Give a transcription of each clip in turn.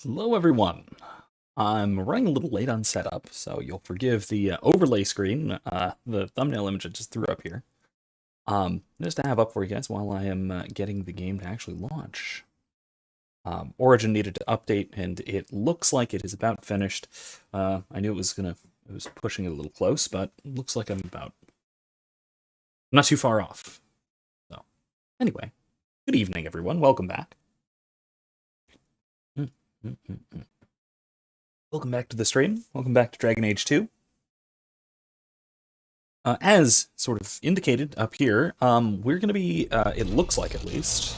Hello, everyone. I'm running a little late on setup, so you'll forgive the overlay screen, the thumbnail image I just threw up here, just to have up for you guys while I am getting the game to actually launch. Origin needed to update, and it looks like it is about finished. I knew it was pushing it a little close, but it looks like I'm not too far off. So, anyway, good evening, everyone. Welcome back. Welcome back to the stream. Welcome back to Dragon Age 2. As sort of indicated up here, we're going to be, it looks like at least,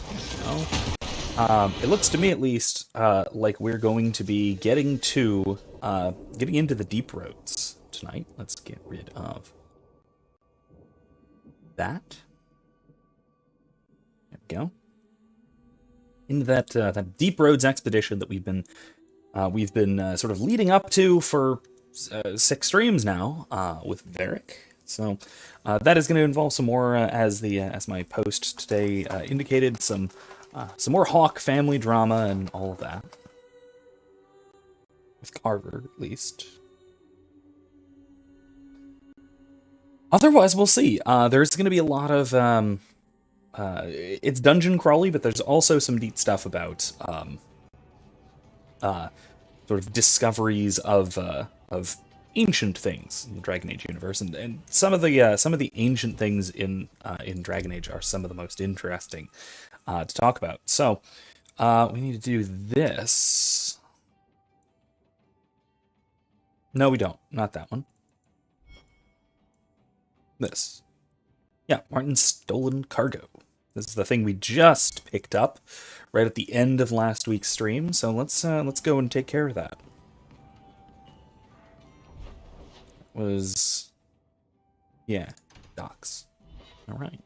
it looks to me at least like we're going to be getting into the deep roads tonight. Let's get rid of that. There we go. Into that deep roads expedition that we've been sort of leading up to for 6 streams now with Varric. So that is going to involve some more, as my post today indicated, some more Hawke family drama and all of that. With Carver, at least. Otherwise, we'll see. There's going to be a lot of it's dungeon crawly, but there's also some neat stuff about sort of discoveries of ancient things in the Dragon Age universe, and some of the ancient things in Dragon Age are some of the most interesting to talk about. So we need to do this. No, we don't. Not that one. This. Yeah, Martin's stolen cargo. This is the thing we just picked up right at the end of last week's stream, so let's go and take care of that. Docks. All right.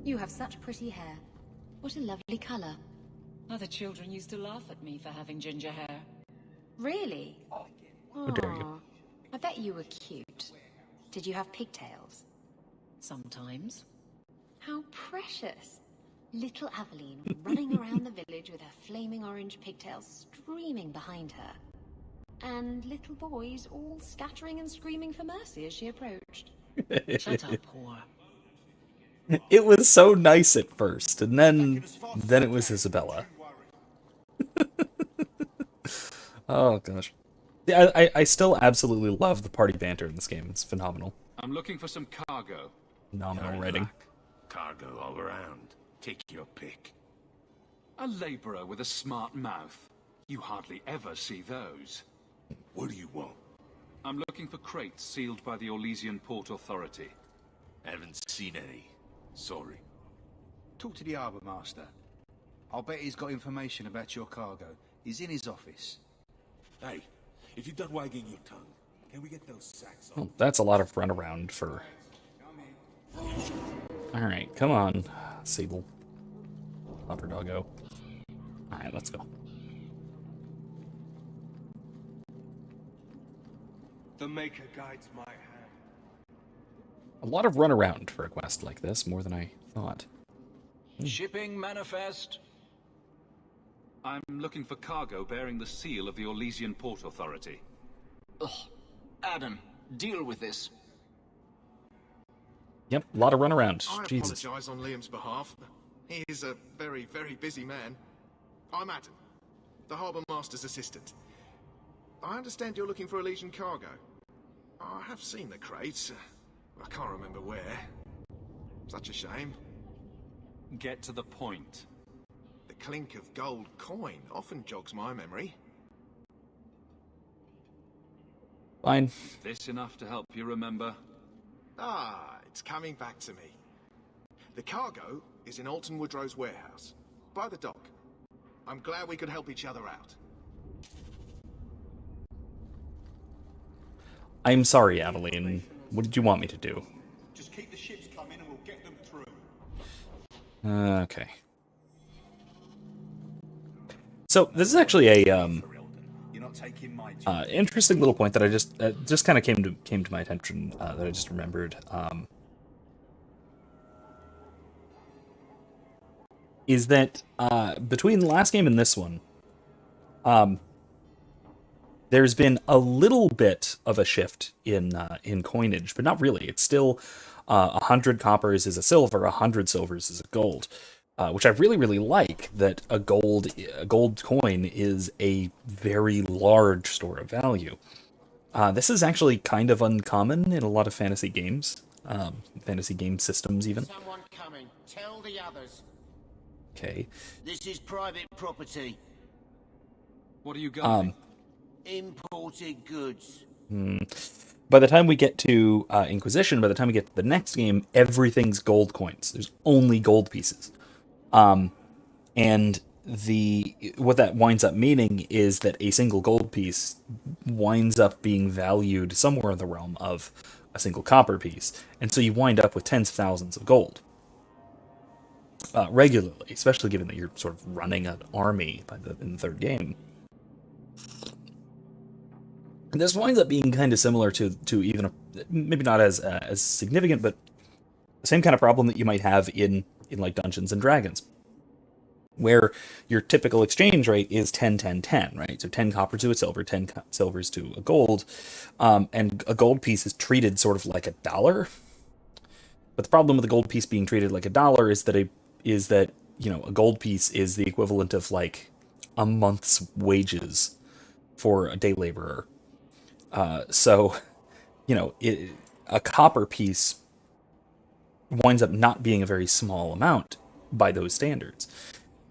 You have such pretty hair. What a lovely color. Other children used to laugh at me for having ginger hair. Really? How dare you? I bet you were cute. Did you have pigtails? Sometimes. How precious. Little Aveline running around the village with her flaming orange pigtails streaming behind her. And little boys all scattering and screaming for mercy as she approached. Shut up, whore. It was so nice at first, and then it was Isabella. Oh gosh. Yeah, I still absolutely love the party banter in this game. It's phenomenal. I'm looking for some cargo. Phenomenal writing. Cargo all around. Take your pick. A laborer with a smart mouth. You hardly ever see those. What do you want? I'm looking for crates sealed by the Orlesian Port Authority. Haven't seen any. Sorry. Talk to the harbour master. I'll bet he's got information about your cargo. He's in his office. Hey, if you're done wagging your tongue, can we get those sacks off? Well, that's a lot of runaround for... Alright, come on, Sable. Upper doggo. Alright, let's go. The Maker guides my hand. A lot of runaround for a quest like this, more than I thought. Shipping manifest. I'm looking for cargo bearing the seal of the Orlesian Port Authority. Ugh. Adam, deal with this. Yep, a lot of runaround. I Jesus. apologise on Liam's behalf. He is a very, very busy man. I'm Adam, the Harbour Master's assistant. I understand you're looking for Elysian cargo. I have seen the crates. I can't remember where. Such a shame. Get to the point. The clink of gold coin often jogs my memory. Fine. Is this enough to help you remember? Ah, it's coming back to me. The cargo is in Alton Woodrow's warehouse, by the dock. I'm glad we could help each other out. I'm sorry, Aveline. What did you want me to do? Just keep the ships coming and we'll get them through. Okay. So, this is actually a, You're not taking my job. Interesting little point that I just kind of came to my attention that I just remembered. Is that between the last game and this one, there's been a little bit of a shift in coinage, but not really. It's still 100 coppers is a silver, 100 silvers is a gold, which I really, really like. That a gold coin is a very large store of value. This is actually kind of uncommon in a lot of fantasy games, fantasy game systems even. Someone coming. Tell the others. Okay. This is private property. What are you guarding? Imported goods. By the time we get to Inquisition, by the time we get to the next game, everything's gold coins. There's only gold pieces. And what that winds up meaning is that a single gold piece winds up being valued somewhere in the realm of a single copper piece. And so you wind up with tens of thousands of gold. Regularly, especially given that you're sort of running an army in the third game. And this winds up being kind of similar to even maybe not as significant, but the same kind of problem that you might have in like Dungeons and Dragons, where your typical exchange rate is 10, 10, 10, right? So 10 copper to a silver, 10 silvers to a gold, and a gold piece is treated sort of like $1. But the problem with a gold piece being treated like $1 is that a gold piece is the equivalent of like a month's wages for a day laborer. So a copper piece winds up not being a very small amount by those standards.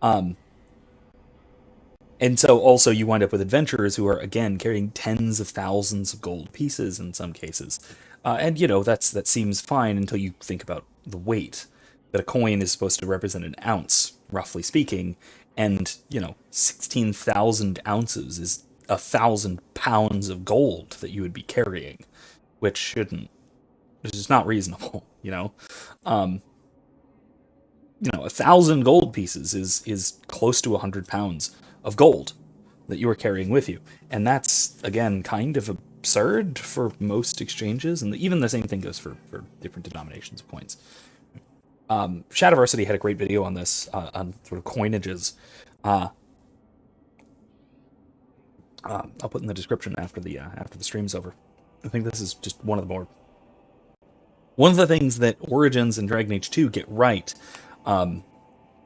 And so also you wind up with adventurers who are, again, carrying tens of thousands of gold pieces in some cases. And that seems fine until you think about the weight. That a coin is supposed to represent an ounce, roughly speaking, and 16,000 ounces is 1,000 pounds of gold that you would be carrying, which is not reasonable. 1,000 gold pieces is close to 100 pounds of gold that you are carrying with you, and that's again kind of absurd for most exchanges, and even the same thing goes for different denominations of coins. Shadowversity had a great video on this, on sort of coinages. I'll put in the description after the stream's over. I think this is just one of the things that Origins and Dragon Age 2 get right, from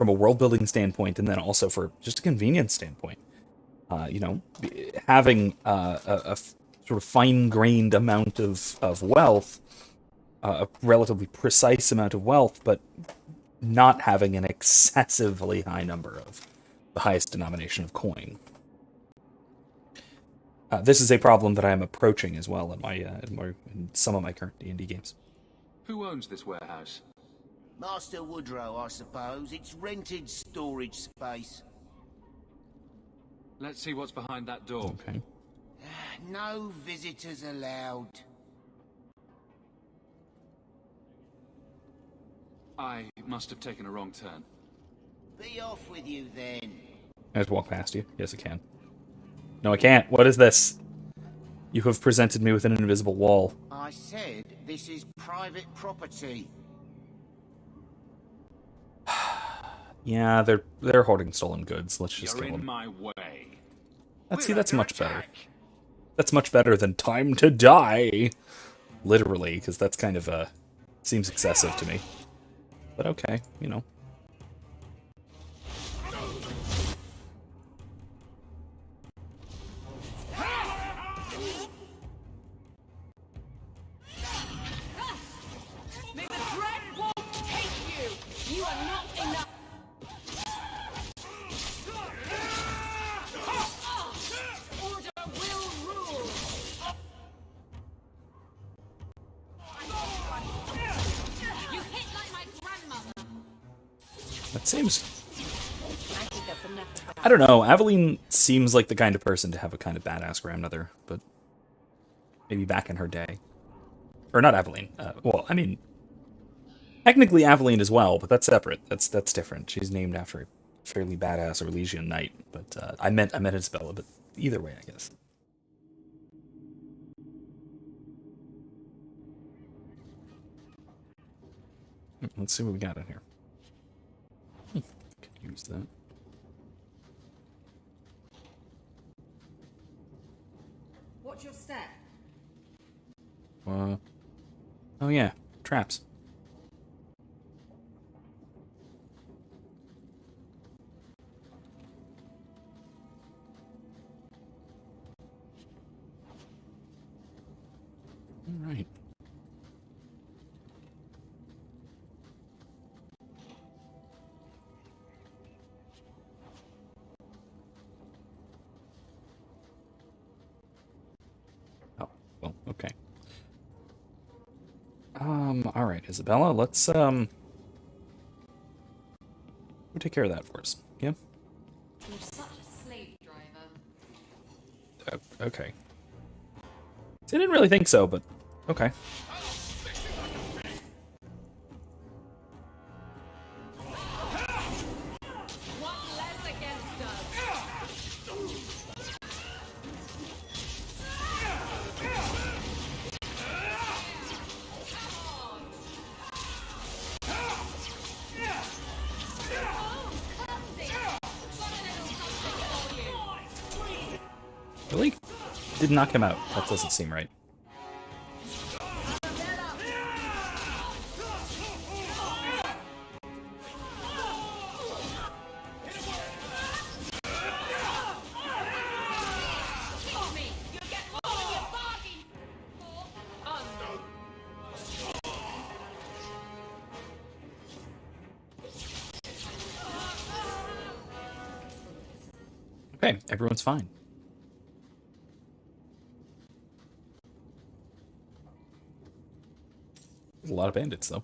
a world building standpoint, and then also for just a convenience standpoint. Having a sort of fine-grained amount of wealth, a relatively precise amount of wealth, but not having an excessively high number of the highest denomination of coin. This is a problem that I am approaching as well in some of my current D&D games. Who owns this warehouse? Master Woodrow, I suppose. It's rented storage space. Let's see what's behind that door. Okay. No visitors allowed. I must have taken a wrong turn. Be off with you then. Can I just walk past you? Yes, I can. No, I can't. What is this? You have presented me with an invisible wall. I said this is private property. Yeah, they're hoarding stolen goods. Let's just You're kill in them. my way. That's much better. That's much better than time to die. Literally, because that's kind of seems excessive to me. But okay, May the dread wolf take you! You are not enough! Order will rule! You hit like my grandmother! That seems... I don't know, Aveline seems like the kind of person to have a kind of badass grandmother, but maybe back in her day. Or not Aveline. Technically Aveline as well, but that's separate. That's different. She's named after a fairly badass Orlesian knight, but I meant Isabella, but either way, I guess. Let's see what we got in here. Could use that. Watch your step. Oh yeah, traps. All right. Oh, well, okay. All right, Isabella, let's we'll take care of that for us. Yeah. You're such a slave driver. Okay. I didn't really think so, but okay. One less against us. Really? Did knock him out. That doesn't seem right. Okay, everyone's fine. There's a lot of bandits, though.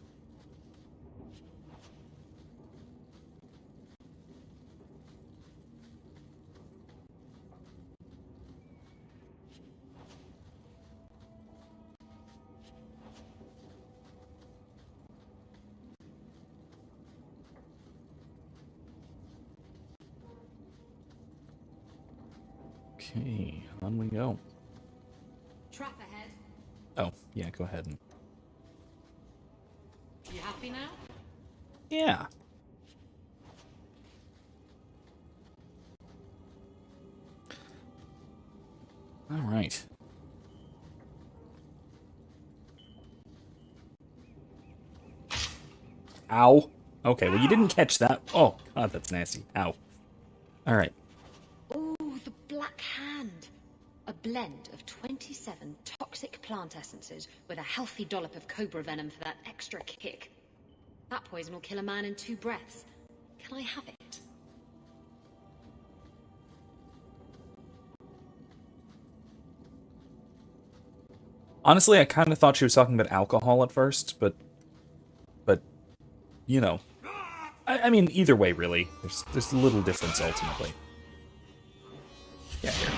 Okay, on we go. Trap ahead. Oh, yeah, go ahead and... You happy now? Yeah. All right. Ow. Okay, well, you didn't catch that. Oh, God, that's nasty. Ow. All right. Oh, the Black Hand. A blend of 27 toxic plant essences with a healthy dollop of cobra venom for that extra kick. That poison will kill a man in 2 breaths. Can I have it? Honestly, I kind of thought she was talking about alcohol at first, but you know, I mean, either way, really, there's a little difference ultimately. Yeah, here.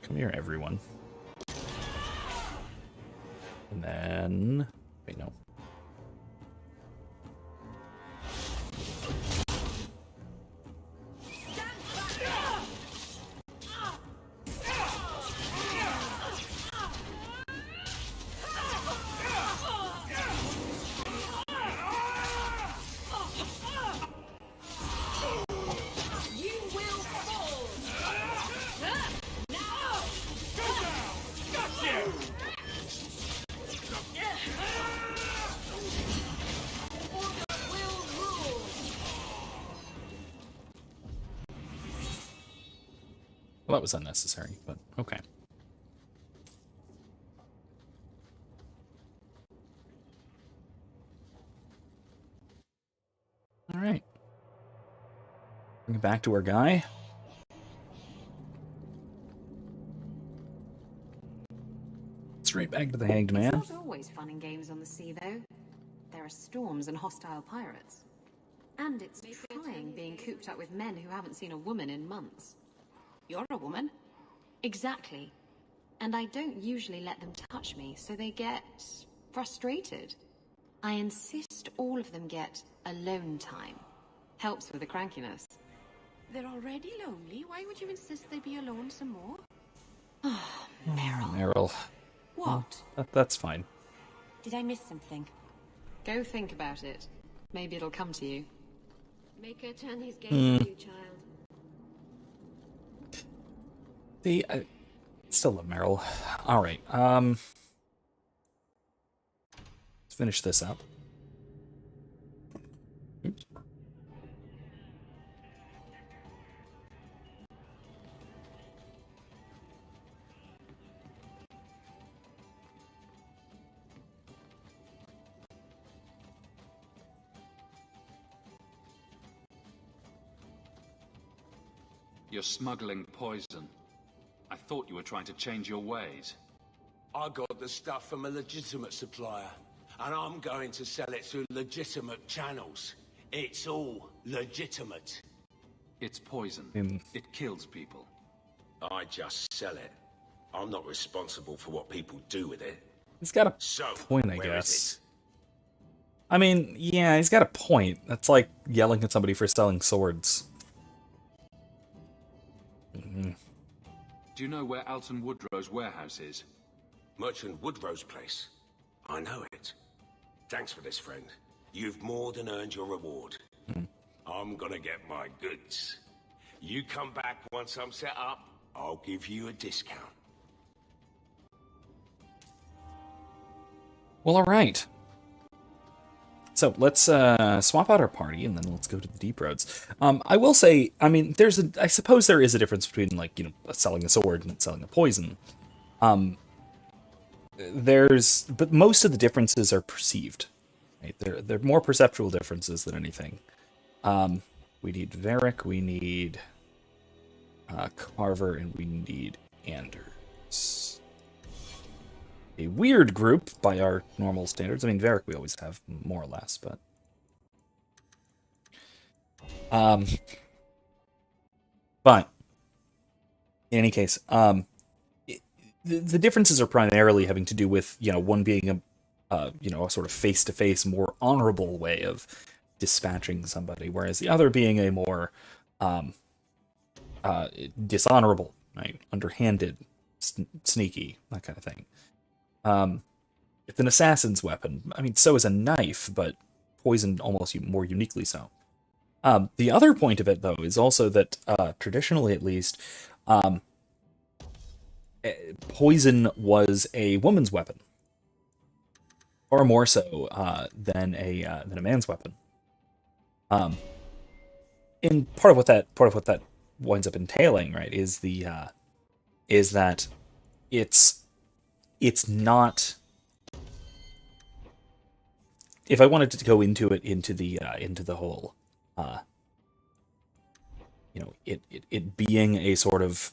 Come here, everyone. And then, wait, no. Well, that was unnecessary, but okay. All right. Bring it back to our guy. Straight back to the Hanged Man. It's not always fun and games on the sea, though. There are storms and hostile pirates. And it's trying being cooped up with men who haven't seen a woman in months. You're a woman. Exactly. And I don't usually let them touch me, so they get frustrated. I insist all of them get alone time. Helps with the crankiness. They're already lonely. Why would you insist they be alone some more? Oh, Meryl. Meryl. What? That's fine. Did I miss something? Go think about it. Maybe it'll come to you. Make her turn his gaze on you, child. I still love Meryl. All right. Let's finish this up. Oops. You're smuggling poison. I thought you were trying to change your ways. I got the stuff from a legitimate supplier, and I'm going to sell it through legitimate channels. It's all legitimate. It's poison. It kills people. I just sell it. I'm not responsible for what people do with it. He's got a point, I guess. I mean, yeah, he's got a point. That's like yelling at somebody for selling swords. Do you know where Alton Woodrow's warehouse is? Merchant Woodrow's place. I know it. Thanks for this, friend. You've more than earned your reward. I'm gonna get my goods. You come back once I'm set up, I'll give you a discount. Well, all right. So let's swap out our party, and then let's go to the deep roads. I will say, I mean, I suppose there is a difference between, like, you know, selling a sword and selling a poison. But most of the differences are perceived. Right? They're more perceptual differences than anything. We need Varric, we need Carver, and we need Anders. A weird group by our normal standards. I mean, Varric we always have, more or less, but... But, in any case, the differences are primarily having to do with, you know, one being a sort of face-to-face, more honorable way of dispatching somebody, whereas the other being a more dishonorable, right? Underhanded, sneaky, that kind of thing. It's an assassin's weapon. I mean, so is a knife, but poison almost more uniquely so. The other point of it, though, is also that, traditionally at least, poison was a woman's weapon. Far more so than a man's weapon. And part of what that winds up entailing, right, is that it's not. If I wanted to go into the whole, it being a sort of.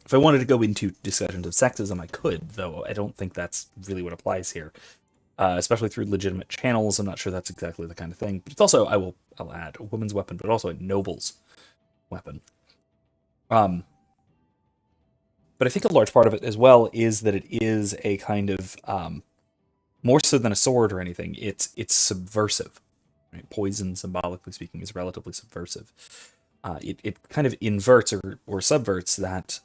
If I wanted to go into discussions of sexism, I could, though I don't think that's really what applies here. Especially through legitimate channels, I'm not sure that's exactly the kind of thing. But it's also, I'll add, a woman's weapon, but also a noble's weapon. But I think a large part of it as well is that it is a kind of, more so than a sword or anything, it's subversive. Right? Poison, symbolically speaking, is relatively subversive. It kind of inverts or subverts that,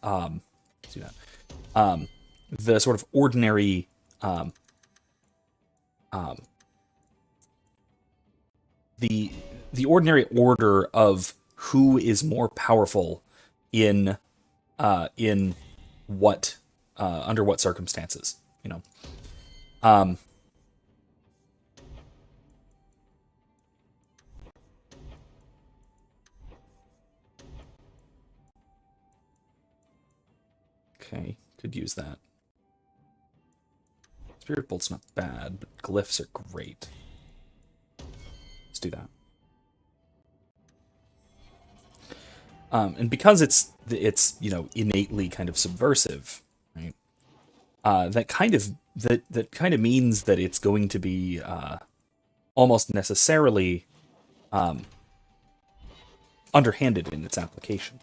the sort of ordinary, the ordinary order of who is more powerful in what under what circumstances, you know. Okay, could use that. Spirit Bolt's not bad, but glyphs are great. Let's do that. And because it's innately kind of subversive, right? That kind of means that it's going to be almost necessarily underhanded in its application,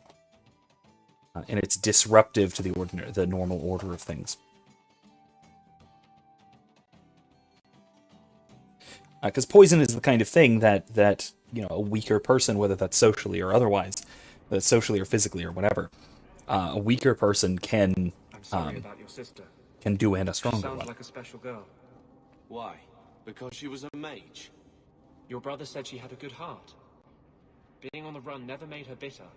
and it's disruptive to the normal order of things. Because poison is the kind of thing that a weaker person, whether that's socially or otherwise, socially or physically or whatever, a weaker person can sorry about your sister. can do and a She stronger sounds one. like a special girl. Why? Because she was a mage? Your brother said she had a good heart. Being on the run never made her bitter.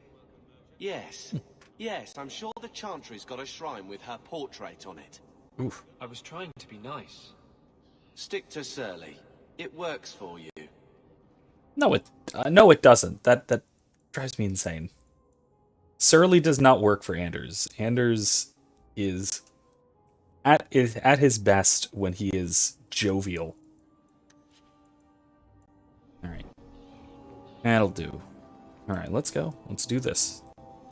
Yes. Yes, I'm sure the Chantry's got a shrine with her portrait on it. Oof. I was trying to be nice. Stick to Surly. It works for you. No, it doesn't. That drives me insane. Surly does not work for Anders. Anders is at his best when he is jovial. All right, that'll do. All right, let's go. Let's do this.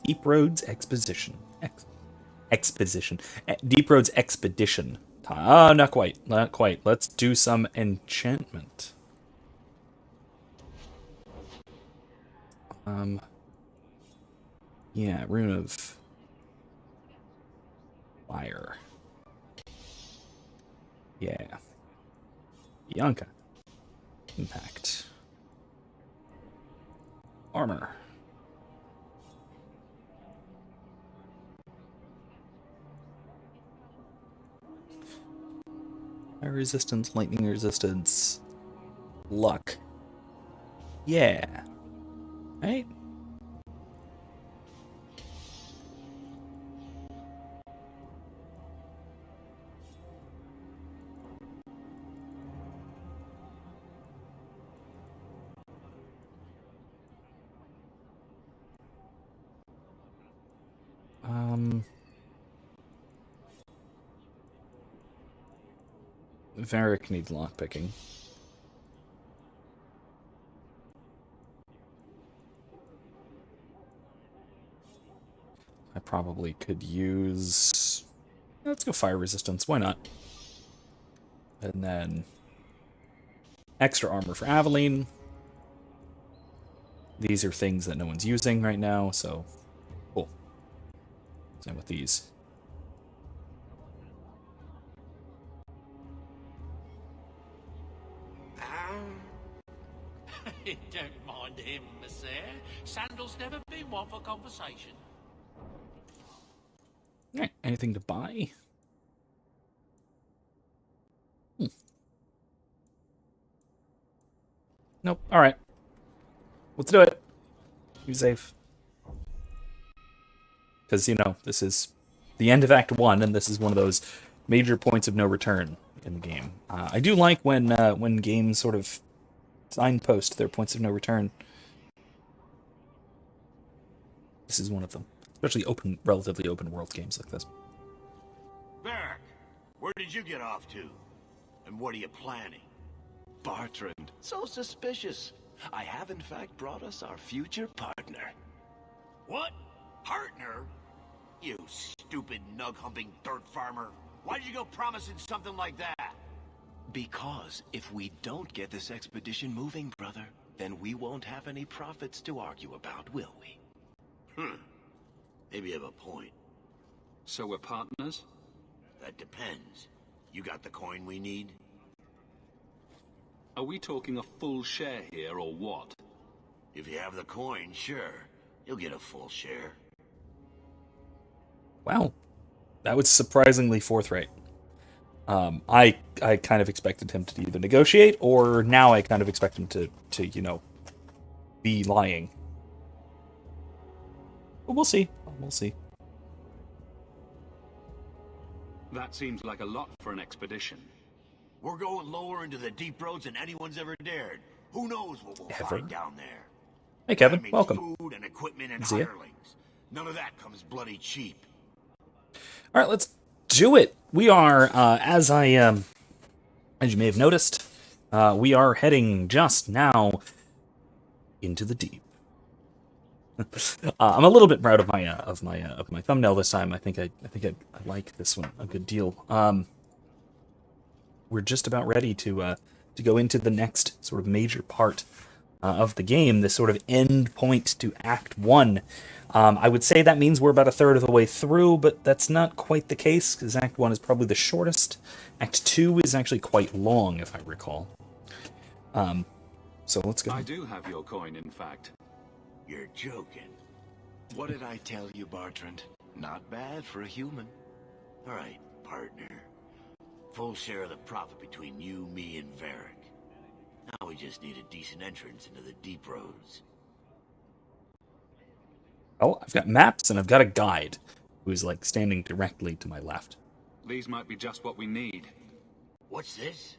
Deep Roads Exposition. Exposition. Deep Roads Expedition. Ah, not quite. Not quite. Let's do some enchantment. Yeah, Rune of Fire. Yeah. Bianca. Impact. Armor. Fire resistance, lightning resistance. Luck. Yeah. Right? Varric needs lockpicking. I probably could use... Let's go fire resistance, why not? And then... extra armor for Aveline. These are things that no one's using right now, so... cool. Same with these. Don't mind him, monsieur. Sandal's never been one for conversation. Alright, anything to buy? Nope, alright. Let's do it. Be safe. Because, you know, this is the end of Act 1, and this is one of those major points of no return in the game. I do like when games sort of signpost their points of no return. This is one of them. Especially relatively open world games like this. Barrack, where did you get off to? And what are you planning? Bartrand, so suspicious. I have in fact brought us our future partner. What? Partner? You stupid nug-humping dirt farmer. Why did you go promising something like that? Because if we don't get this expedition moving, brother, then we won't have any profits to argue about, will we? Maybe you have a point. So we're partners? That depends. You got the coin we need? Are we talking a full share here, or what? If you have the coin, sure. You'll get a full share. Wow. That was surprisingly forthright. I kind of expected him to either negotiate, or now I kind of expect him to you know, be lying. But we'll see. We'll see. That seems like a lot for an expedition. We're going lower into the deep roads than anyone's ever dared. Who knows what we'll find down there? Hey, Kevin. That means Welcome. Food and equipment and See ya. hirelings. None of that comes bloody cheap. All right, let's do it. We are, as you may have noticed, we are heading just now into the deep. I'm a little bit proud of my thumbnail this time. I think I like this one a good deal. We're just about ready to go into the next sort of major part of the game, this sort of end point to Act 1. I would say that means we're about a third of the way through, but that's not quite the case, because Act 1 is probably the shortest. Act 2 is actually quite long, if I recall. So let's go. I do have your coin, in fact. You're joking. What did I tell you, Bartrand? Not bad for a human. All right, partner. Full share of the profit between you, me, and Varric. Now we just need a decent entrance into the deep roads. Oh, I've got maps and I've got a guide who's like standing directly to my left. These might be just what we need. What's this?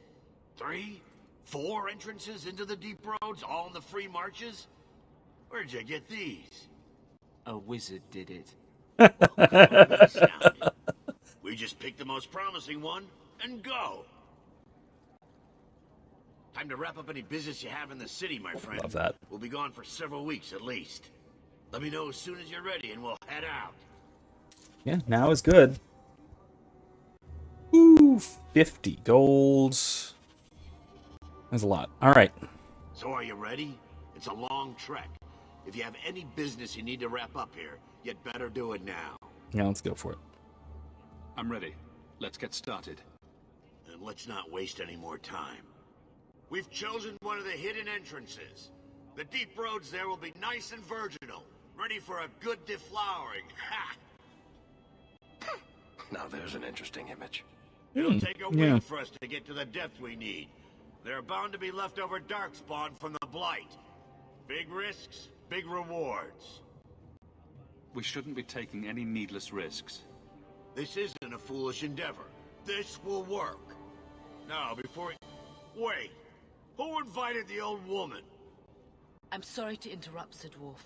3? 4 entrances into the deep roads, all in the free marches? Where'd you get these? A wizard did it. We just pick the most promising one and go. Time to wrap up any business you have in the city, my friend. Love that. We'll be gone for several weeks at least. Let me know as soon as you're ready and we'll head out. Yeah, now is good. Ooh, 50 gold. That's a lot. All right. So are you ready? It's a long trek. If you have any business you need to wrap up here, you'd better do it now. Yeah, let's go for it. I'm ready. Let's get started. And let's not waste any more time. We've chosen one of the hidden entrances. The deep roads there will be nice and virginal, ready for a good deflowering. Ha! Now there's an interesting image. It'll take a week for us to get to the depth we need. There are bound to be leftover darkspawn from the Blight. Big risks, big rewards. We shouldn't be taking any needless risks. This isn't a foolish endeavor. This will work. Now, before... Wait! Who invited the old woman? I'm sorry to interrupt, Sir Dwarf,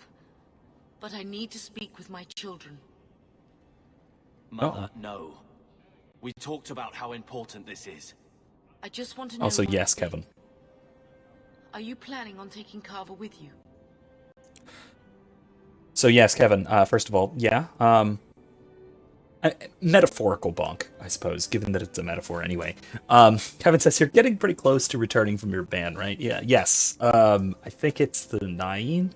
but I need to speak with my children. Mother, no. We talked about how important this is. I just want to know... Also, yes, Kevin. Are you planning on taking Carver with you? So yes, Kevin, first of all, yeah. Metaphorical bonk, I suppose, given that it's a metaphor anyway. Kevin says you're getting pretty close to returning from your ban, right? Yeah, yes. I think it's the 9th.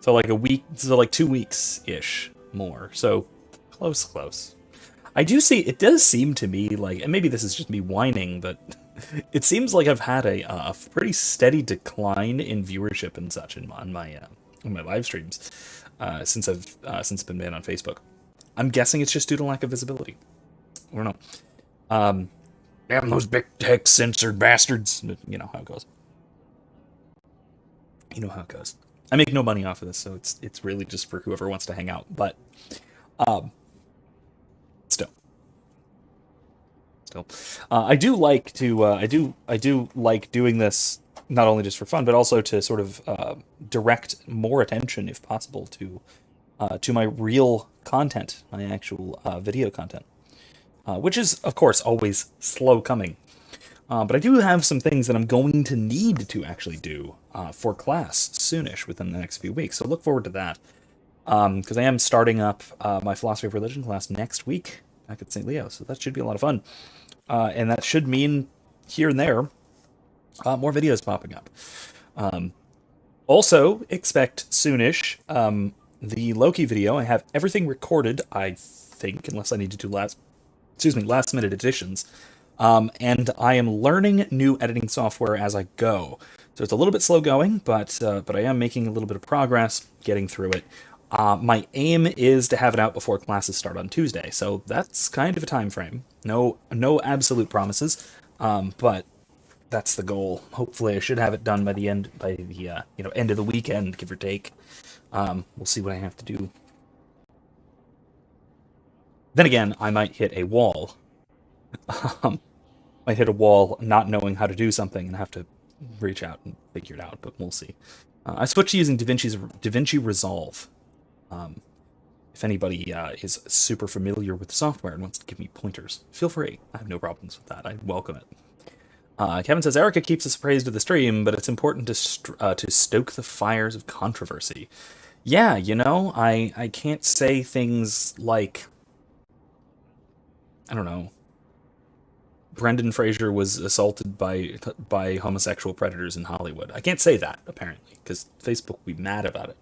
So like a week, so like 2 weeks-ish more. So close. I do see, it does seem to me like, and maybe this is just me whining, but it seems like I've had a pretty steady decline in viewership and such on my live streams since I've been banned on Facebook. I'm guessing it's just due to lack of visibility. I don't know. Damn those big tech censored bastards. You know how it goes. You know how it goes. I make no money off of this, so it's really just for whoever wants to hang out. But still, I do like to I do like doing this not only just for fun, but also to sort of direct more attention, if possible, to my real content, my actual video content, which is, of course, always slow coming. But I do have some things that I'm going to need to actually do for class soonish within the next few weeks. So look forward to that, because I am starting up my philosophy of religion class next week back at St. Leo. So that should be a lot of fun, and that should mean here and there more videos popping up. Also, expect soonish the Loki video. I have everything recorded, I think, unless I need to do last minute additions. And I am learning new editing software as I go. So it's a little bit slow going, but I am making a little bit of progress, getting through it. My aim is to have it out before classes start on Tuesday, so that's kind of a time frame. No absolute promises, but that's the goal. Hopefully, I should have it done by the end of the weekend, give or take. We'll see what I have to do. Then again, I might hit a wall. Might hit a wall not knowing how to do something and have to reach out and figure it out, but we'll see. I switched to using DaVinci Resolve. If anybody is super familiar with the software and wants to give me pointers, feel free. I have no problems with that. I welcome it. Kevin says, Erica keeps us appraised of the stream, but it's important to stoke the fires of controversy. Yeah, I can't say things like, I don't know, Brendan Fraser was assaulted by homosexual predators in Hollywood. I can't say that, apparently, because Facebook will be mad about it.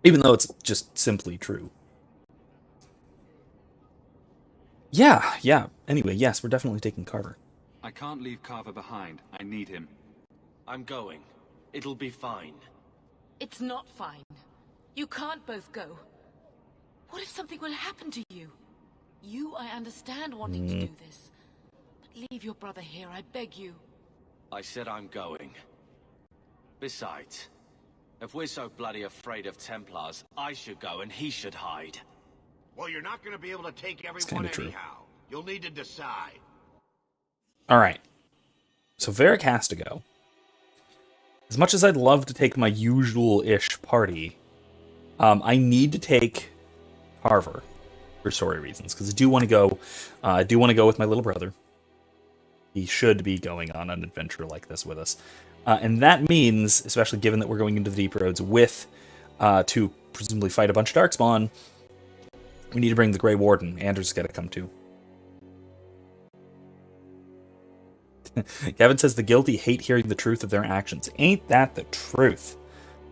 Even though it's just simply true. Yeah. Anyway, yes, we're definitely taking Carver. I can't leave Carver behind. I need him. I'm going. It'll be fine. It's not fine. You can't both go. What if something will happen to you? I understand wanting to do this. But leave your brother here, I beg you. I said I'm going. Besides, if we're so bloody afraid of Templars, I should go and he should hide. Well, you're not going to be able to take everyone kinda true. anyhow. You'll need to decide. Alright. So Varric has to go. As much as I'd love to take my usual-ish party, I need to take Carver for story reasons, because I do want to go. I do want to go with my little brother. He should be going on an adventure like this with us, and that means, especially given that we're going into the Deep Roads with to presumably fight a bunch of Darkspawn, we need to bring the Grey Warden. Andrew's got to come too. Kevin says the guilty hate hearing the truth of their actions. Ain't that the truth?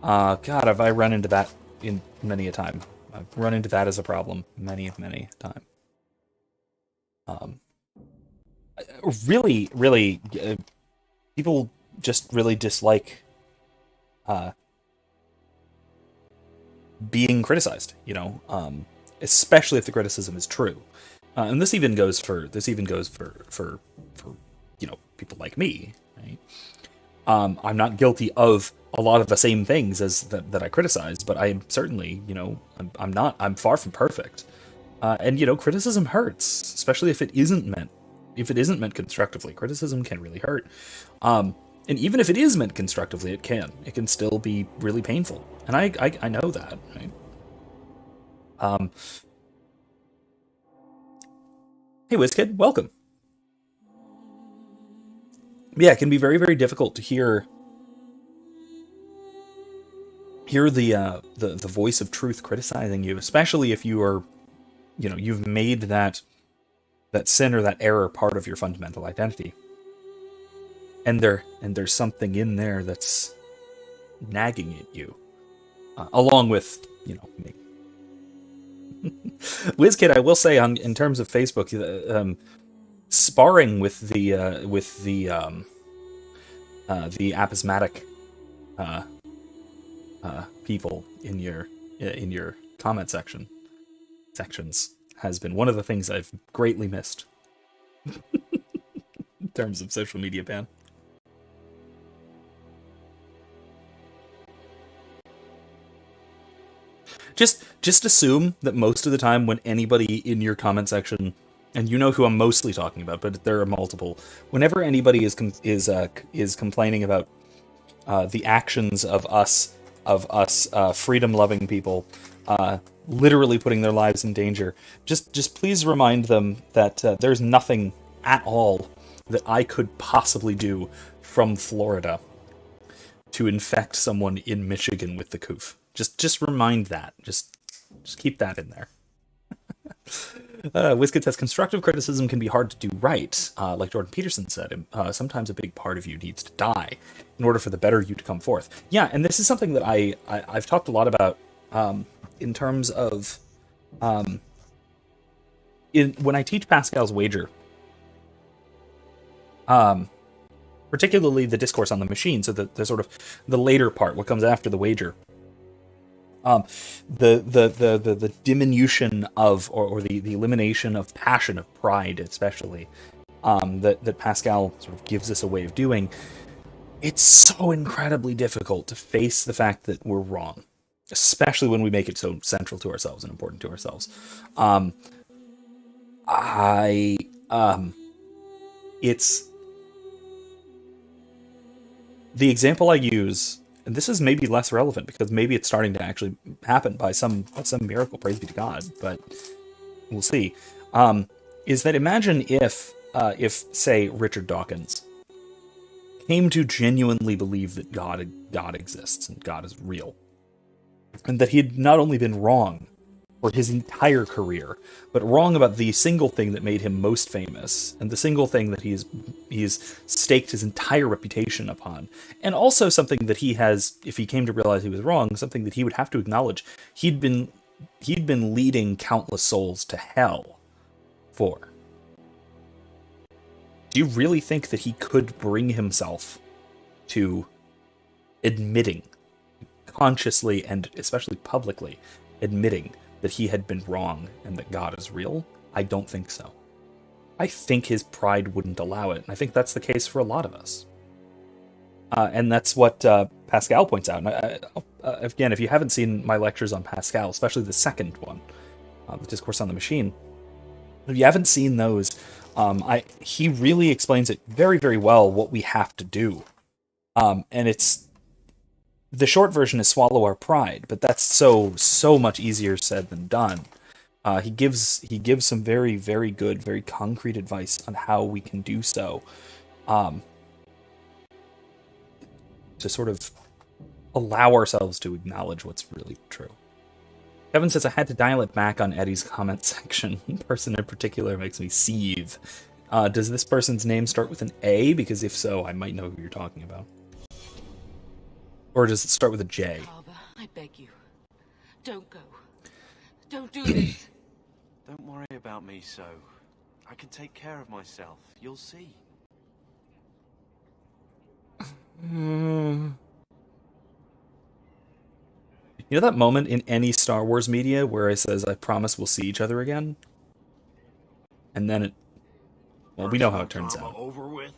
God, have I run into that in many a time. I've run into that as a problem many a time. Really, people just really dislike being criticized, especially if the criticism is true. And this even goes for people like me, right? I'm not guilty of a lot of the same things as that I criticize, but I am certainly, I'm far from perfect. And criticism hurts, especially if it isn't meant constructively. Criticism can really hurt. And even if it is meant constructively, it can still be really painful. And I know that, right? Hey, WizKid, welcome. Yeah, it can be very, very difficult to hear the voice of truth criticizing you, especially if you are, you've made that sin or that error part of your fundamental identity, and there's something in there that's nagging at you, along with me. WizKid, I will say, in terms of Facebook, sparring with the apismatic people in your comment sections has been one of the things I've greatly missed in terms of social media ban. Just assume that most of the time when anybody in your comment section, and you know who I'm mostly talking about, but there are multiple, whenever anybody is complaining about the actions of us freedom-loving people, literally putting their lives in danger, just please remind them that there's nothing at all that I could possibly do from Florida to infect someone in Michigan with the coof. Just remind that. Just keep that in there. WizKid says, constructive criticism can be hard to do right. Like Jordan Peterson said, sometimes a big part of you needs to die in order for the better you to come forth. Yeah, and this is something that I've talked a lot about in terms of when I teach Pascal's Wager, particularly the discourse on the machine, so the sort of the later part, what comes after the wager. The diminution of, or the elimination of passion, of pride, especially, that Pascal sort of gives us a way of doing. It's so incredibly difficult to face the fact that we're wrong, especially when we make it so central to ourselves and important to ourselves. It's the example I use. And this is maybe less relevant because maybe it's starting to actually happen by some miracle, praise be to God, but we'll see. Is that imagine if say Richard Dawkins came to genuinely believe that God exists and God is real, and that he had not only been wrong for his entire career, but wrong about the single thing that made him most famous, and the single thing that he's staked his entire reputation upon, and also something that he has, if he came to realize he was wrong, something that he would have to acknowledge he'd been leading countless souls to hell for. Do you really think that he could bring himself to admitting, consciously and especially publicly admitting, that he had been wrong and that God is real? I don't think so. I think his pride wouldn't allow it, and I think that's the case for a lot of us. And that's what Pascal points out. And again, if you haven't seen my lectures on Pascal, especially the second one, the Discourse on the Machine, if you haven't seen those, he really explains it very, very well what we have to do. And it's the short version is swallow our pride, but that's so much easier said than done. He gives some very, very good, very concrete advice on how we can do so, to sort of allow ourselves to acknowledge what's really true. Kevin says, I had to dial it back on Eddie's comment section. Person in particular makes me seethe. Does this person's name start with an A? Because if so, I might know who you're talking about. Or does it start with a J? Harbour, I beg you. Don't go. Don't do this. Don't worry about me, so. I can take care of myself. You'll see. You know that moment in any Star Wars media where it says, I promise we'll see each other again? And then well, we know how it turns out. Over with?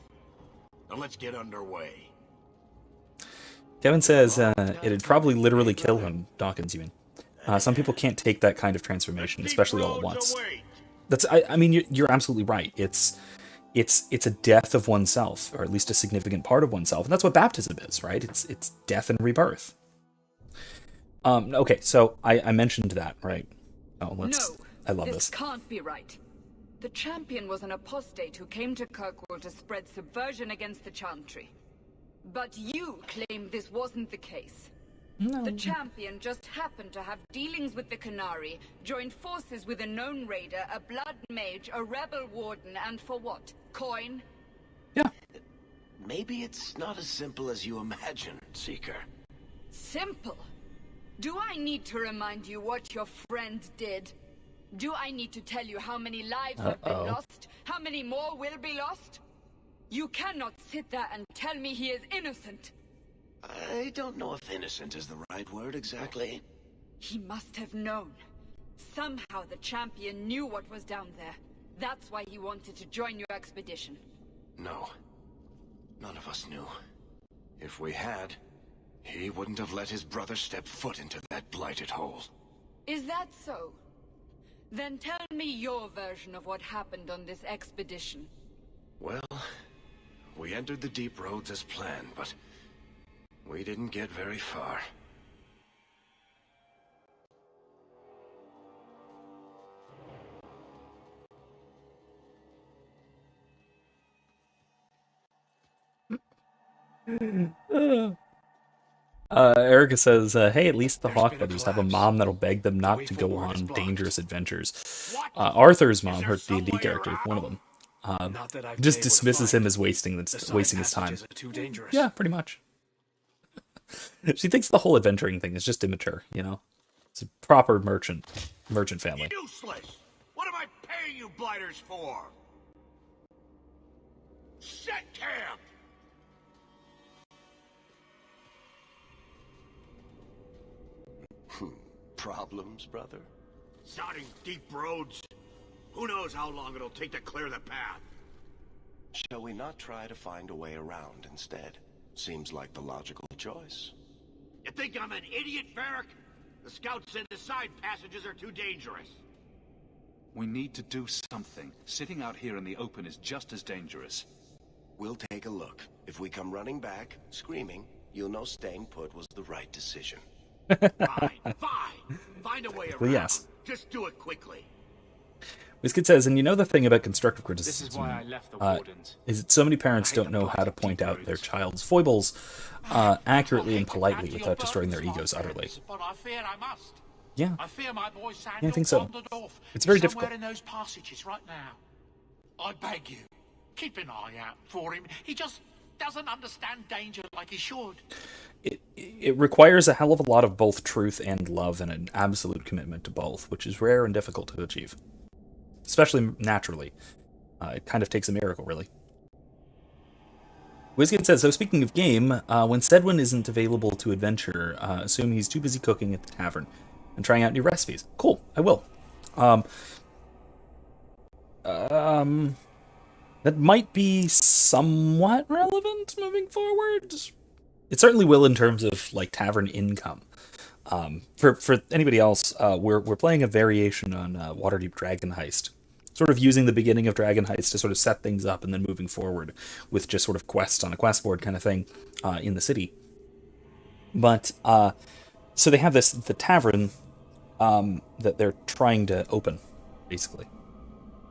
Now let's get underway. Kevin says it'd probably literally kill him. Dawkins, you mean. Some people can't take that kind of transformation, especially all at once. I mean, you're absolutely right. It's a death of oneself, or at least a significant part of oneself. And that's what baptism is, right? It's death and rebirth. Okay, so I mentioned that, right? Oh, I love this. This can't be right. The Champion was an apostate who came to Kirkwall to spread subversion against the Chantry. But you claim this wasn't the case. No. The Champion just happened to have dealings with the Canary, joined forces with a known raider, a blood mage, a rebel warden, and for what? Coin? Yeah. Maybe it's not as simple as you imagine, Seeker. Simple? Do I need to remind you what your friend did? Do I need to tell you how many lives have been lost? How many more will be lost? You cannot sit there and tell me he is innocent. I don't know if innocent is the right word exactly. He must have known. Somehow the Champion knew what was down there. That's why he wanted to join your expedition. No. None of us knew. If we had, he wouldn't have let his brother step foot into that blighted hole. Is that so? Then tell me your version of what happened on this expedition. Well, we entered the deep roads as planned, but we didn't get very far. Erica says, hey, at least the Hawke brothers have a mom that'll beg them not to go on dangerous adventures. Arthur's mom, her D&D character, one of them, just dismisses him as wasting his time. Yeah, pretty much. She thinks the whole adventuring thing is just immature, you know? It's a proper merchant family. Useless! What am I paying you blighters for? Set camp! Problems, brother? Sounding deep roads. Who knows how long it'll take to clear the path? Shall we not try to find a way around instead? Seems like the logical choice. You think I'm an idiot, Varric? The scouts said the side passages are too dangerous. We need to do something. Sitting out here in the open is just as dangerous. We'll take a look. If we come running back, screaming, you'll know staying put was the right decision. Fine. Find a way around. Well, yes. Just do it quickly. WizKid says, and you know the thing about constructive criticism This is why I left the Wardens. is that so many parents don't know how to point out their child's foibles accurately and politely without destroying their egos utterly. But I fear I must. Yeah. I fear my boy Sandal Yeah, I think so. wandered off. It's very He's difficult. somewhere in those passages right now. I beg you, keep an eye out for him. He just doesn't understand danger like he should. It requires a hell of a lot of both truth and love and an absolute commitment to both, which is rare and difficult to achieve. Especially naturally. It kind of takes a miracle, really. WizKid says, so speaking of game, when Sedwin isn't available to adventure, assume he's too busy cooking at the tavern. and trying out new recipes. Cool, I will. That might be somewhat relevant moving forward. It certainly will in terms of like Tavern Income. For anybody else, we're playing a variation on Waterdeep Dragon Heist, sort of using the beginning of Dragon Heist to sort of set things up, and then moving forward with just sort of quests on a quest board kind of thing in the city. But so they have the tavern that they're trying to open, basically.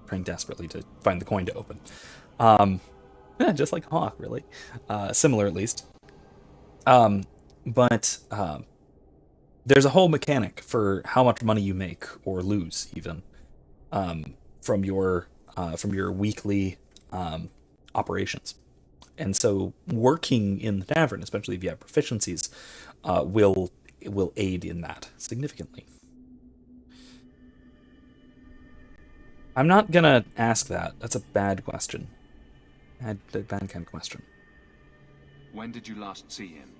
Trying desperately to find the coin to open. Yeah, just like Hawke, really. Similar, at least. But there's a whole mechanic for how much money you make, or lose, even, from your weekly operations. And so working in the tavern, especially if you have proficiencies, will aid in that significantly. I'm not gonna ask that. That's a bad question. Bad kind of question. When did you last see him?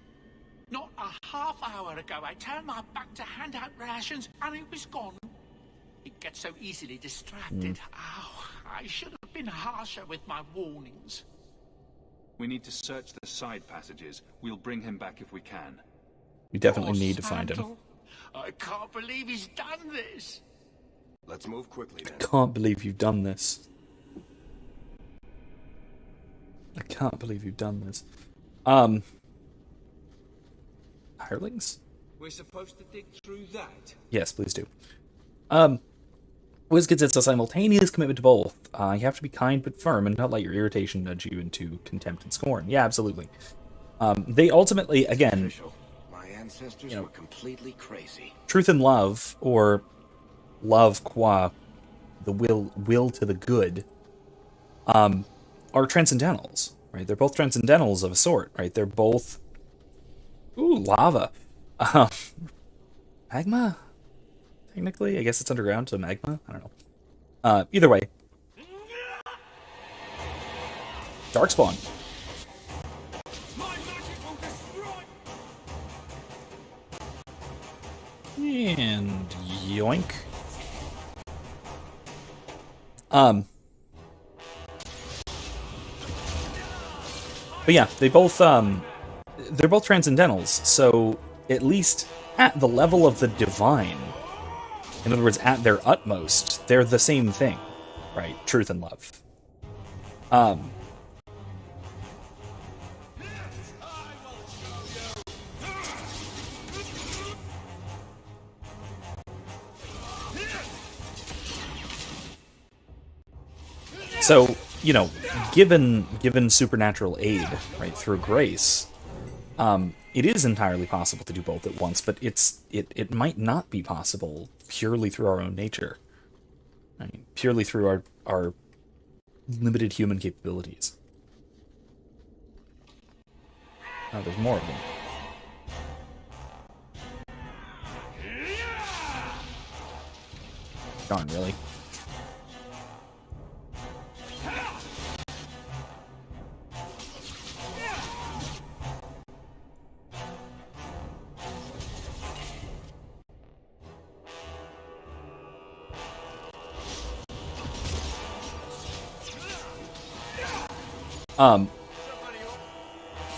Not a half hour ago, I turned my back to hand out rations, and he was gone. He gets so easily distracted. Oh, I should have been harsher with my warnings. We need to search the side passages. We'll bring him back if we can. We definitely need to find him. I can't believe he's done this. Let's move quickly then. I can't believe you've done this. I can't believe you've done this. Hirelings? We're supposed to dig through that? Yes, please do. WizKids, it's a simultaneous commitment to both. You have to be kind but firm and not let your irritation nudge you into contempt and scorn. Yeah, absolutely. They ultimately, again, my ancestors were completely crazy. Truth and love, or love qua the will to the good, are transcendentals, right? They're both transcendentals of a sort, right? They're both lava. Magma? Technically, I guess it's underground, so magma? I don't know. Either way. Darkspawn. And yoink. But yeah, they're both transcendentals, so at least at the level of the divine, in other words, at their utmost, they're the same thing, right? Truth and love. So, you know, given supernatural aid, right, through grace, it is entirely possible to do both at once, but it might not be possible purely through our own nature, right? Purely through our limited human capabilities. Oh, there's more of them. Darn, really?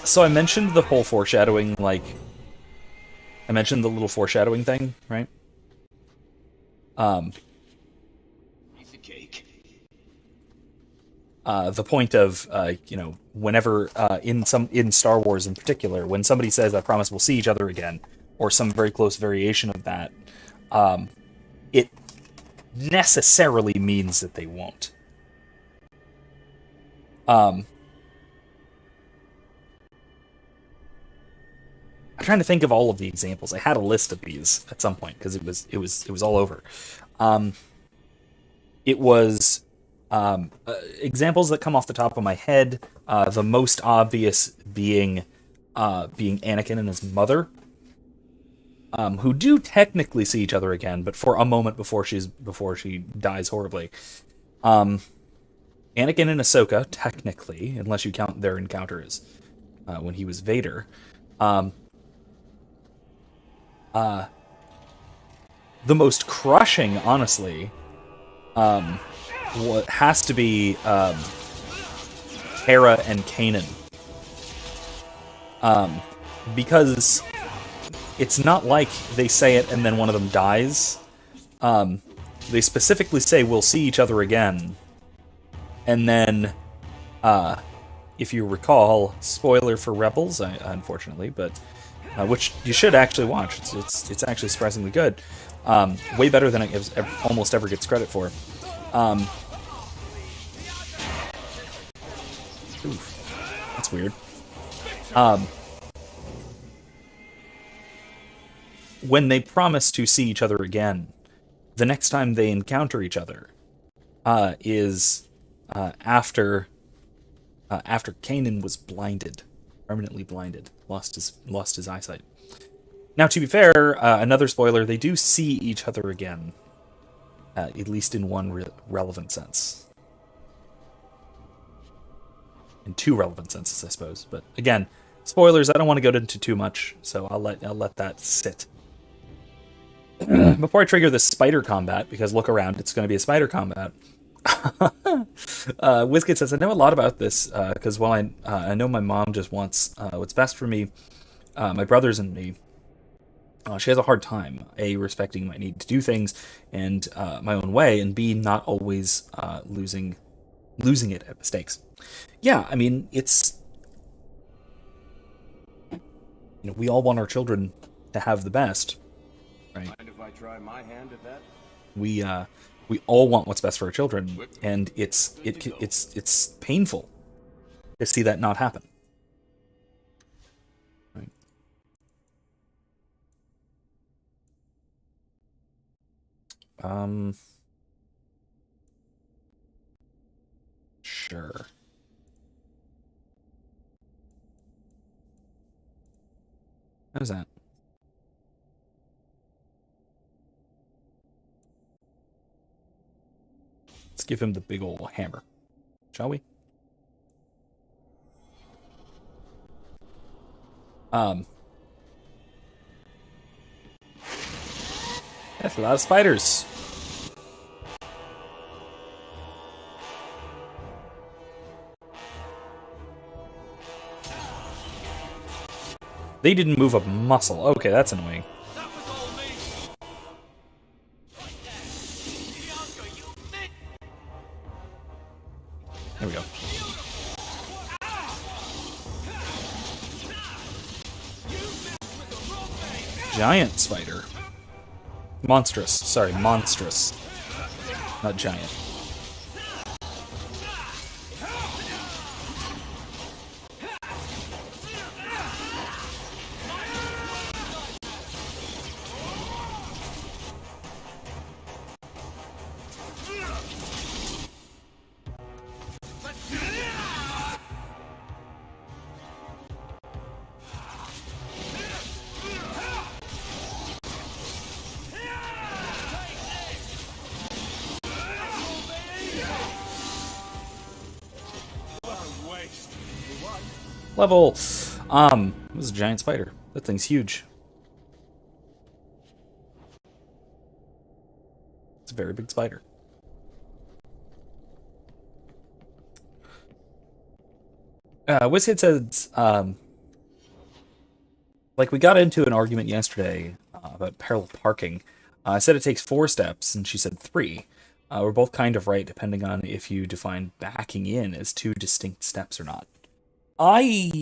So I mentioned the whole foreshadowing, like, I mentioned the little foreshadowing thing, right? Piece of cake. The point of, you know, whenever, in Star Wars in particular, when somebody says, I promise we'll see each other again, or some very close variation of that, it necessarily means that they won't. I'm trying to think of all of the examples. I had a list of these at some point because it was all over. It was examples that come off the top of my head. The most obvious being Anakin and his mother, who do technically see each other again, but for a moment before she dies horribly. Anakin and Ahsoka, technically, unless you count their encounters when he was the most crushing, honestly, what has to be Hera and Kanan. Because it's not like they say it and then one of them dies. They specifically say we'll see each other again. And then, if you recall, spoiler for Rebels, unfortunately, but which you should actually watch. It's actually surprisingly good. Way better than it almost ever gets credit for. Oof, that's weird. When they promise to see each other again, the next time they encounter each other is after Kanan was blinded, permanently blinded, lost his eyesight. Now, to be fair, another spoiler: they do see each other again, at least in one relevant sense, in two relevant senses, I suppose. But again, spoilers. I don't want to go into too much, so I'll let that sit. Before I trigger this spider combat, because look around, it's going to be a spider combat. Wizkid says, I know a lot about this, because while I know my mom just wants what's best for me, my brothers and me, she has a hard time, A, respecting my need to do things and my own way, and B, not always losing it at mistakes. Yeah, I mean, it's... we all want our children to have the best, right? Mind if I try my hand at that? We all want what's best for our children, and it's painful to see that not happen. Right. Sure. How's that? Let's give him the big old hammer, shall we? That's a lot of spiders. They didn't move a muscle. Okay, that's annoying. There we go. Giant spider. Monstrous. Sorry, monstrous. Not giant. Level. It was a giant spider. That thing's huge. It's a very big spider. Wizkid says, like we got into an argument yesterday about parallel parking. I said it takes 4 steps, and she said 3. We're both kind of right, depending on if you define backing in as 2 distinct steps or not. I'd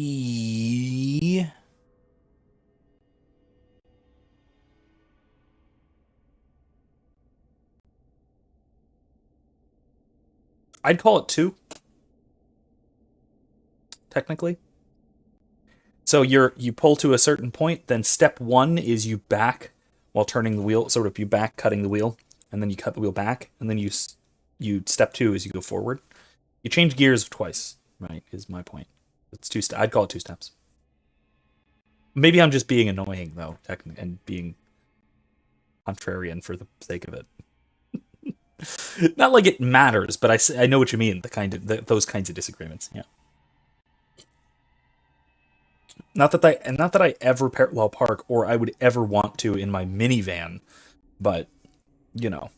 call it 2. Technically. So you pull to a certain point, then step 1 is you back while turning the wheel, sort of you back cutting the wheel, and then you cut the wheel back, and then you step 2 is you go forward. You change gears twice, right, is my point. It's 2 steps. I'd call it 2 steps. Maybe I'm just being annoying, though, and being contrarian for the sake of it. Not like it matters, but I know what you mean. Those kinds of disagreements. Yeah. Not that I ever parallel park, or I would ever want to in my minivan. But, you know.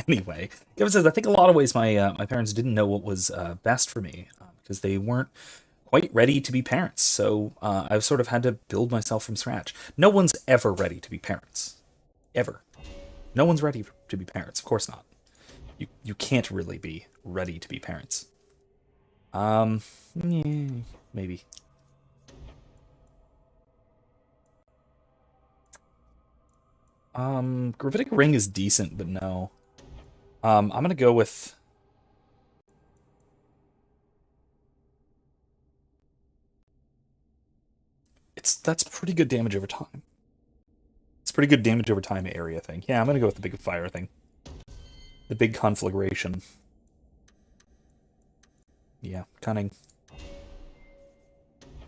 Anyway, Kevin says, I think a lot of ways my parents didn't know what was best for me because they weren't quite ready to be parents. So I've sort of had to build myself from scratch. No one's ever ready to be parents. Ever. No one's ready to be parents. Of course not. You can't really be ready to be parents. Yeah, maybe. Gravitic Ring is decent, but no. I'm gonna go with... That's pretty good damage over time. It's pretty good damage over time area thing. Yeah, I'm gonna go with the big fire thing. The big conflagration. Yeah, cunning.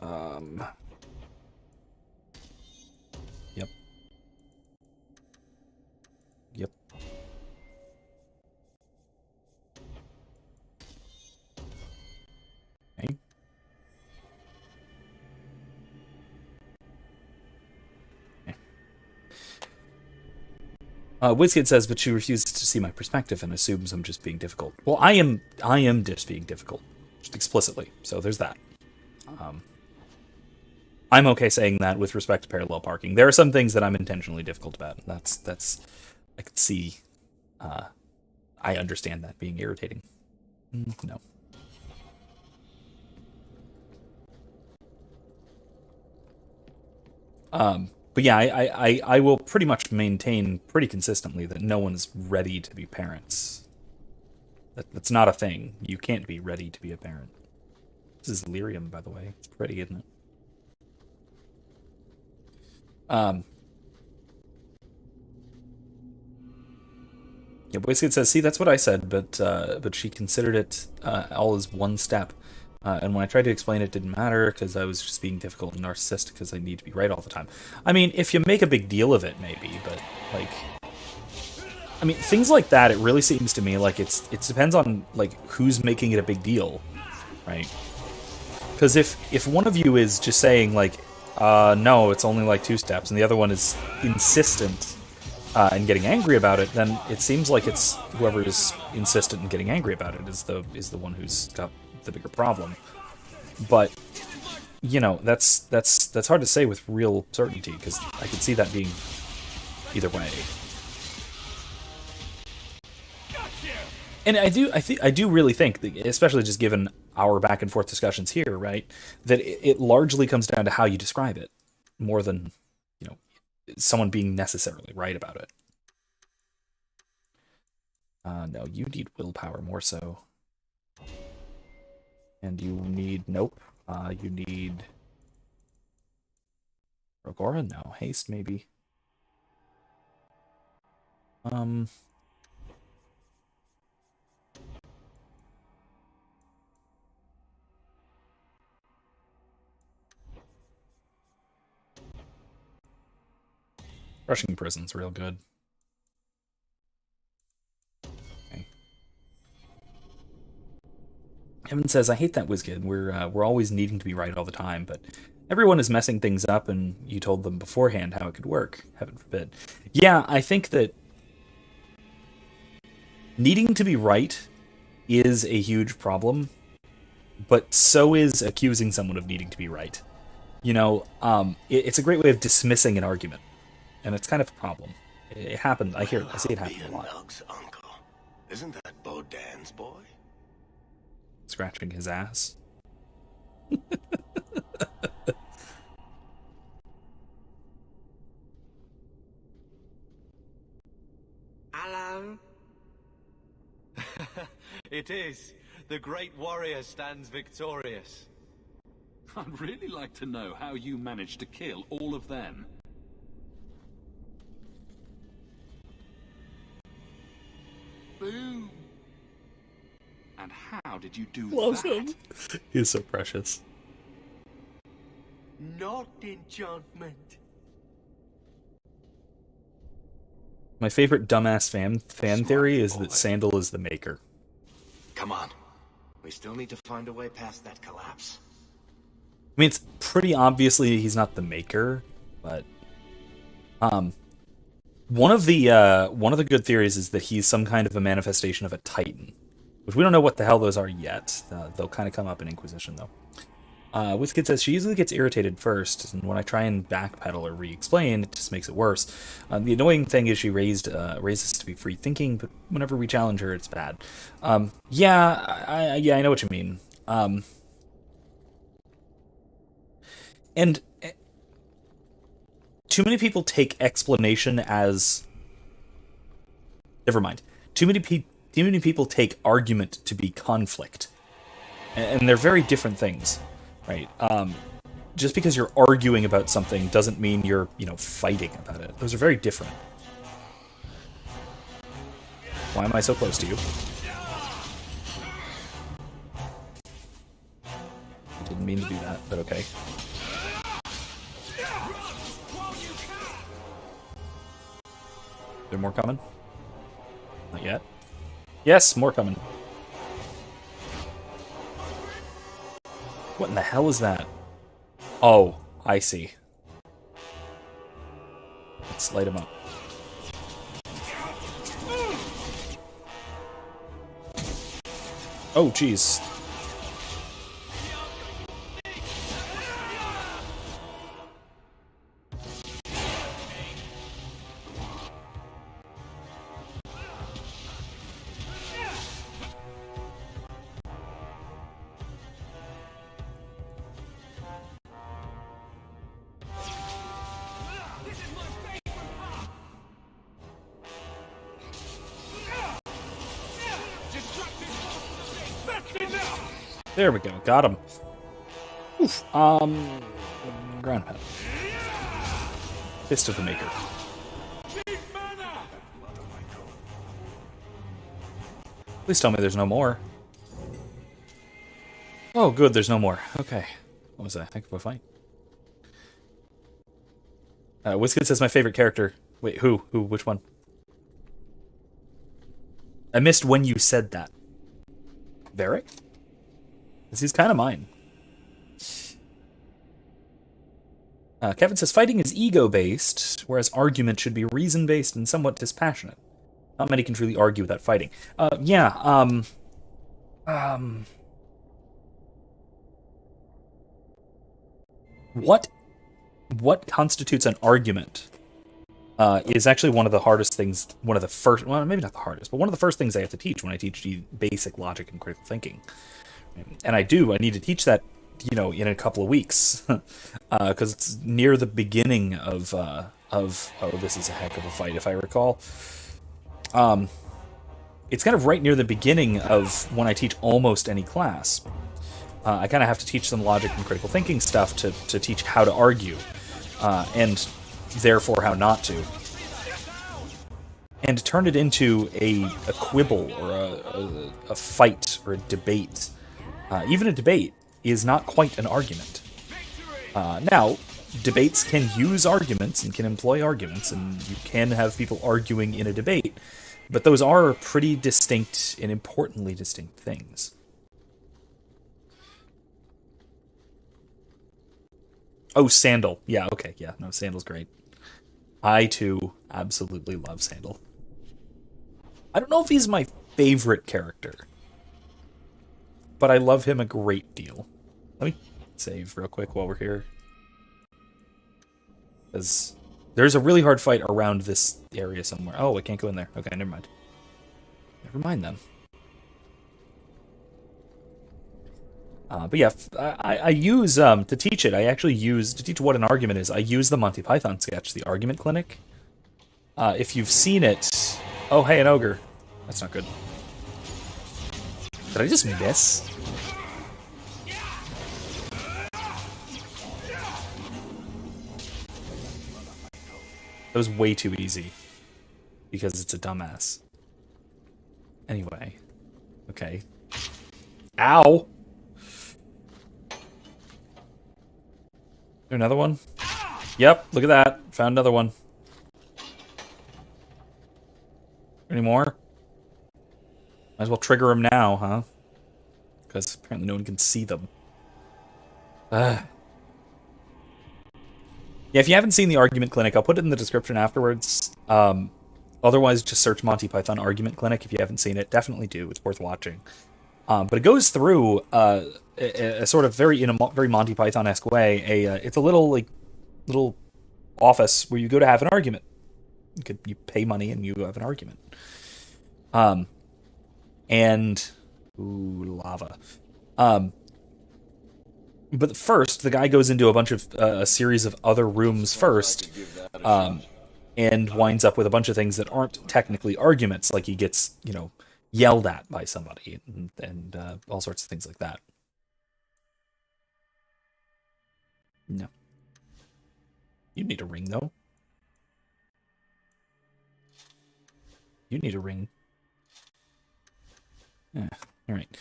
Yep. Yep. Okay. WizKid says, but she refuses to see my perspective and assumes I'm just being difficult. Well, I am just being difficult, just explicitly. So there's that. I'm okay saying that with respect to parallel parking. There are some things that I'm intentionally difficult about. That's I could see. I understand that being irritating. No. But yeah, I will pretty much maintain pretty consistently that no one's ready to be parents. That's not a thing. You can't be ready to be a parent. This is lyrium, by the way. It's pretty, isn't it? Yeah, Boyskid says, see, that's what I said, but she considered it all as one step. And when I tried to explain it didn't matter because I was just being difficult and narcissistic because I need to be right all the time. I mean, if you make a big deal of it, maybe, but, like... I mean, things like that, it really seems to me like it depends on, like, who's making it a big deal, right? Because if one of you is just saying, like, no, it's only, like, 2 steps, and the other one is insistent and getting angry about it, then it seems like it's whoever is insistent and getting angry about it is the one who's got the bigger problem. But you know, that's hard to say with real certainty because I could see that being either way. And I do really think that, especially just given our back and forth discussions here, right, that it largely comes down to how you describe it more than, you know, someone being necessarily right about it. No, you need willpower more so. And you need... Nope. You need... Rogora? No. Haste, maybe. Rushing Prison's real good. Evan says, I hate that WizKid. We're always needing to be right all the time, but everyone is messing things up and you told them beforehand how it could work. Heaven forbid. Yeah, I think that needing to be right is a huge problem, but so is accusing someone of needing to be right. You know, it's a great way of dismissing an argument, and it's kind of a problem. It happened. I see it happen a lot. Nug's uncle. Isn't that Bodan's boy? Scratching his ass. Hello? It is. The great warrior stands victorious. I'd really like to know how you managed to kill all of them. Boom. And how did you do Loves that? him. He's so precious. Not enchantment. My favorite dumbass fan theory is that Sandal is the maker. Come on. We still need to find a way past that collapse. I mean, it's pretty obviously he's not the maker, but One of the good theories is that he's some kind of a manifestation of a Titan, which we don't know what the hell those are yet. They'll kind of come up in Inquisition, though. WizKid says she usually gets irritated first, and when I try and backpedal or re-explain, it just makes it worse. The annoying thing is she raises to be free thinking, but whenever we challenge her, it's bad. Yeah, I know what you mean. And too many people take explanation as... Never mind. Too many people take argument to be conflict, and they're very different things. Right. Just because you're arguing about something doesn't mean you're, fighting about it. Those are very different. Why am I so close to you? I didn't mean to do that, but okay. There more coming? Not yet. Yes, more coming. What in the hell is that? Oh, I see. Let's light him up. Oh, jeez. There we go. Got him. Oof. Ground pound. Fist of the Maker. Please tell me there's no more. Oh, good. There's no more. Okay. What was that? Heck of a fight. WizKid says my favorite character. Wait, who? Who? Which one? I missed when you said that. Varric? This is kind of mine. Kevin says fighting is ego-based, whereas argument should be reason-based and somewhat dispassionate. Not many can truly argue without fighting. What constitutes an argument is actually one of the hardest things, one of the first, well, maybe not the hardest, but one of the first things I have to teach when I teach basic logic and critical thinking. And I need to teach that, in a couple of weeks, because it's near the beginning of this is a heck of a fight, if I recall. It's kind of right near the beginning of when I teach almost any class. I kind of have to teach them logic and critical thinking stuff to teach how to argue, and therefore how not to. And to turn it into a quibble or a fight or a debate. Even a debate is not quite an argument. Now, debates can use arguments and can employ arguments, and you can have people arguing in a debate, but those are pretty distinct and importantly distinct things. Oh, Sandal. Yeah, okay, yeah, no, Sandal's great. I, too, absolutely love Sandal. I don't know if he's my favorite character, but I love him a great deal. Let me save real quick while we're here. Because there's a really hard fight around this area somewhere. Oh, I can't go in there. Okay, never mind. Never mind then. But yeah, I use, to teach it, to teach what an argument is, I use the Monty Python sketch, the Argument Clinic. If you've seen it... Oh, hey, an ogre. That's not good. Did I just miss? That was way too easy. Because it's a dumbass. Anyway. Okay. Ow! There another one? Yep, look at that. Found another one. Any more? Might as well trigger them now, huh? Because apparently no one can see them. Yeah, if you haven't seen the Argument Clinic, I'll put it in the description afterwards. Otherwise, just search Monty Python Argument Clinic if you haven't seen it. Definitely do. It's worth watching. But it goes through a sort of very Monty Python-esque way. It's a little office where you go to have an argument. You pay money and you have an argument. Lava. But first, the guy goes into a series of other rooms first, and winds up with a bunch of things that aren't technically arguments. Like he gets, yelled at by somebody and all sorts of things like that. No. You need a ring, though. You need a ring. Yeah, all right.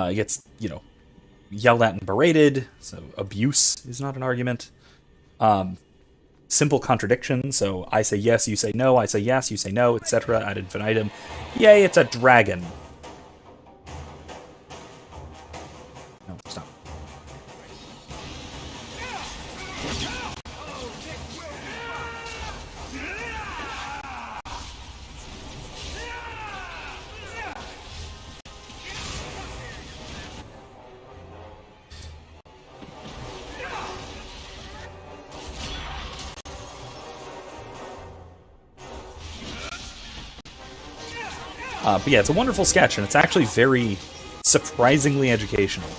He gets, yelled at and berated, so abuse is not an argument. Simple contradiction, so I say yes, you say no, I say yes, you say no, etc. ad infinitum. Yay, it's a dragon. No, stop. But yeah, it's a wonderful sketch, and it's actually very surprisingly educational.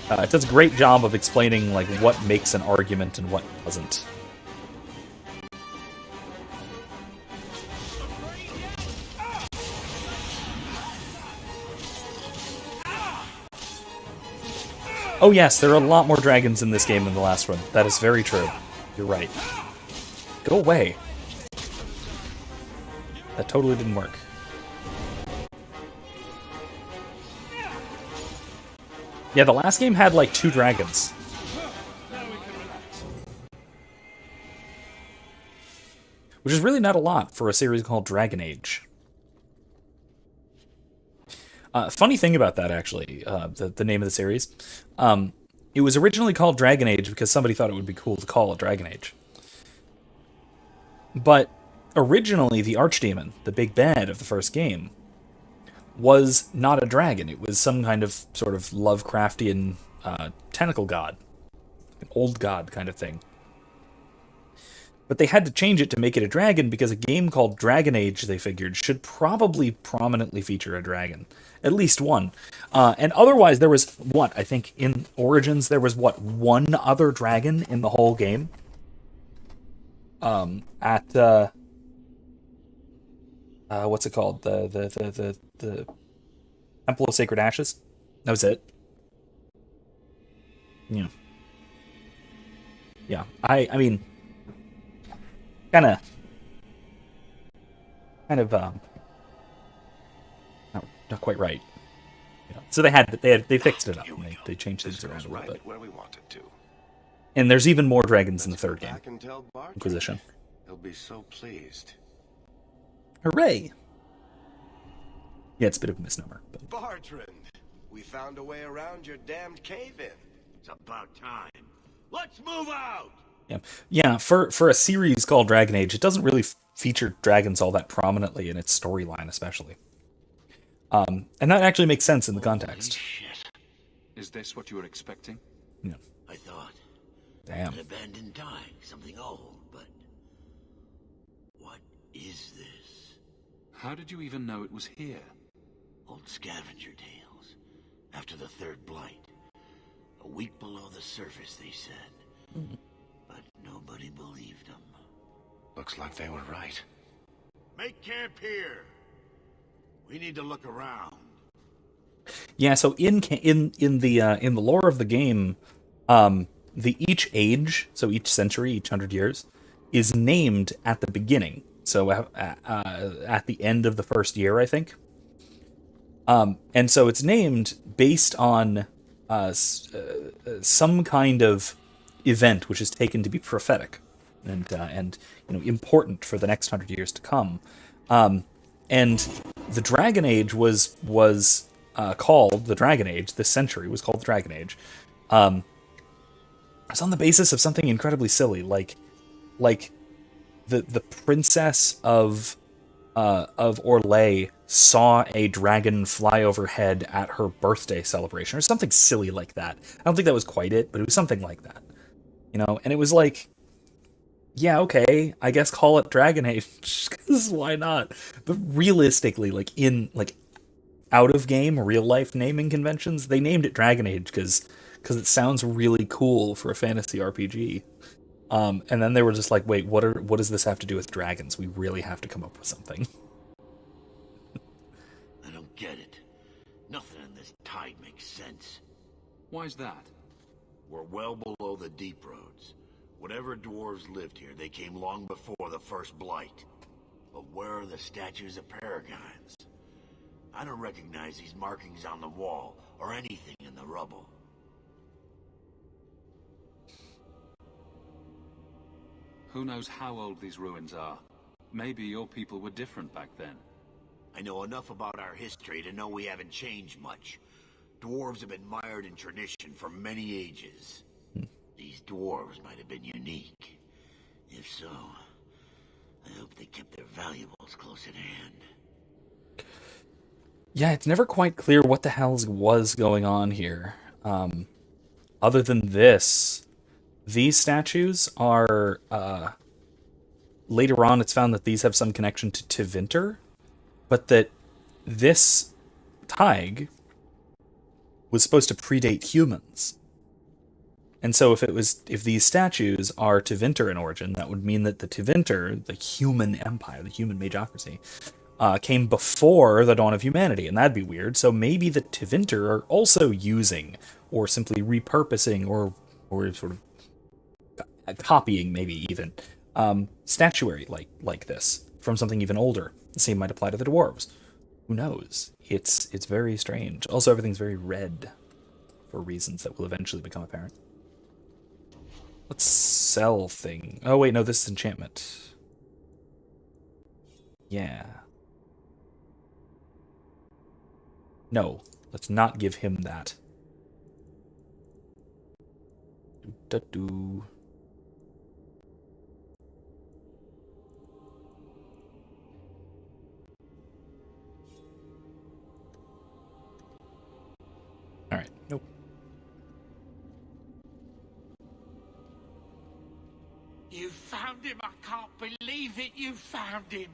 It does a great job of explaining like what makes an argument and what doesn't. Oh yes, there are a lot more dragons in this game than the last one. That is very true. You're right. Go away. That totally didn't work. Yeah, the last game had like 2 dragons. Which is really not a lot for a series called Dragon Age. Funny thing about that, actually, the name of the series. It was originally called Dragon Age because somebody thought it would be cool to call it Dragon Age. But originally, the Archdemon, the big bad of the first game, was not a dragon. It was some kind of sort of Lovecraftian tentacle god. An old god kind of thing. But they had to change it to make it a dragon because a game called Dragon Age, they figured, should probably prominently feature a dragon. At least one. And otherwise, there was, I think in Origins, there was, one other dragon in the whole game? What's it called? The Temple of Sacred Ashes? That was it. Yeah. Yeah, I mean, kind of, no, not quite right. You know, so they fixed it up. And they changed things around a little bit. Where we want it to. And there's even more dragons in the third game. Inquisition. He'll be so pleased. Hooray! Yeah, it's a bit of a misnomer. But... Bartrand, we found a way around your damned cave-in. It's about time. Let's move out! Yeah. For a series called Dragon Age, it doesn't really feature dragons all that prominently in its storyline, especially. And that actually makes sense in the context. Shit. Is this what you were expecting? Yeah. I thought. Damn. An abandoned dike, something old, but what is this? How did you even know it was here? Old scavenger tales. After the third blight. A week below the surface, they said. Mm-hmm. But nobody believed them. Looks like they were right. Make camp here. We need to look around. Yeah, so in the lore of the game, each age, so each century, each 100 years, is named at the beginning. So at the end of the first year, I think. And so it's named based on some kind of event which is taken to be prophetic and important for the next 100 years to come. And the Dragon Age was called the Dragon Age. This century was called the Dragon Age. It's on the basis of something incredibly silly, like the princess of Orlais saw a dragon fly overhead at her birthday celebration, or something silly like that. I don't think that was quite it, but it was something like that. You know, and it was like, yeah, okay, I guess call it Dragon Age, 'cause why not? But realistically, like in out of game real life naming conventions, they named it Dragon Age because it sounds really cool for a fantasy RPG. And then they were just like, wait, what does this have to do with dragons? We really have to come up with something. I don't get it. Nothing in this tide makes sense. Why's that? We're well below the deep roads. Whatever dwarves lived here, they came long before the first blight. But where are the statues of paragons? I don't recognize these markings on the wall, or anything in the rubble. Who knows how old these ruins are? Maybe your people were different back then. I know enough about our history to know we haven't changed much. Dwarves have been mired in tradition for many ages. These dwarves might have been unique. If so, I hope they kept their valuables close at hand. Yeah, it's never quite clear what the hell was going on here. Other than this, these statues are... later on, it's found that these have some connection to Tevinter, but that this Tig was supposed to predate humans. And so if these statues are Tevinter in origin, that would mean that the Tevinter, the human empire, the human magocracy, came before the dawn of humanity, and that'd be weird. So maybe the Tevinter are also using, or simply repurposing, or sort of copying, maybe even, statuary like this from something even older. The same might apply to the dwarves. Who knows? It's very strange. Also, everything's very red for reasons that will eventually become apparent. Let's sell thing. Oh wait, no, this is enchantment. Yeah. No, let's not give him that. Do-da-do. All right. Nope. You found him! I can't believe it! You found him!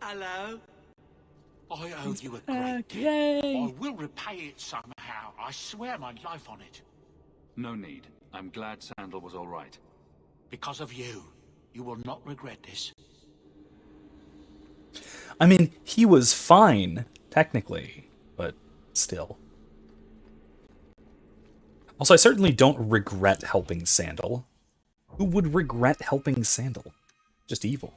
Hello? I owe you a great debt. I will repay it somehow. I swear my life on it. No need. I'm glad Sandal was all right. Because of you. You will not regret this. I mean, he was fine, technically, but still. Also, I certainly don't regret helping Sandal. Who would regret helping Sandal? Just evil.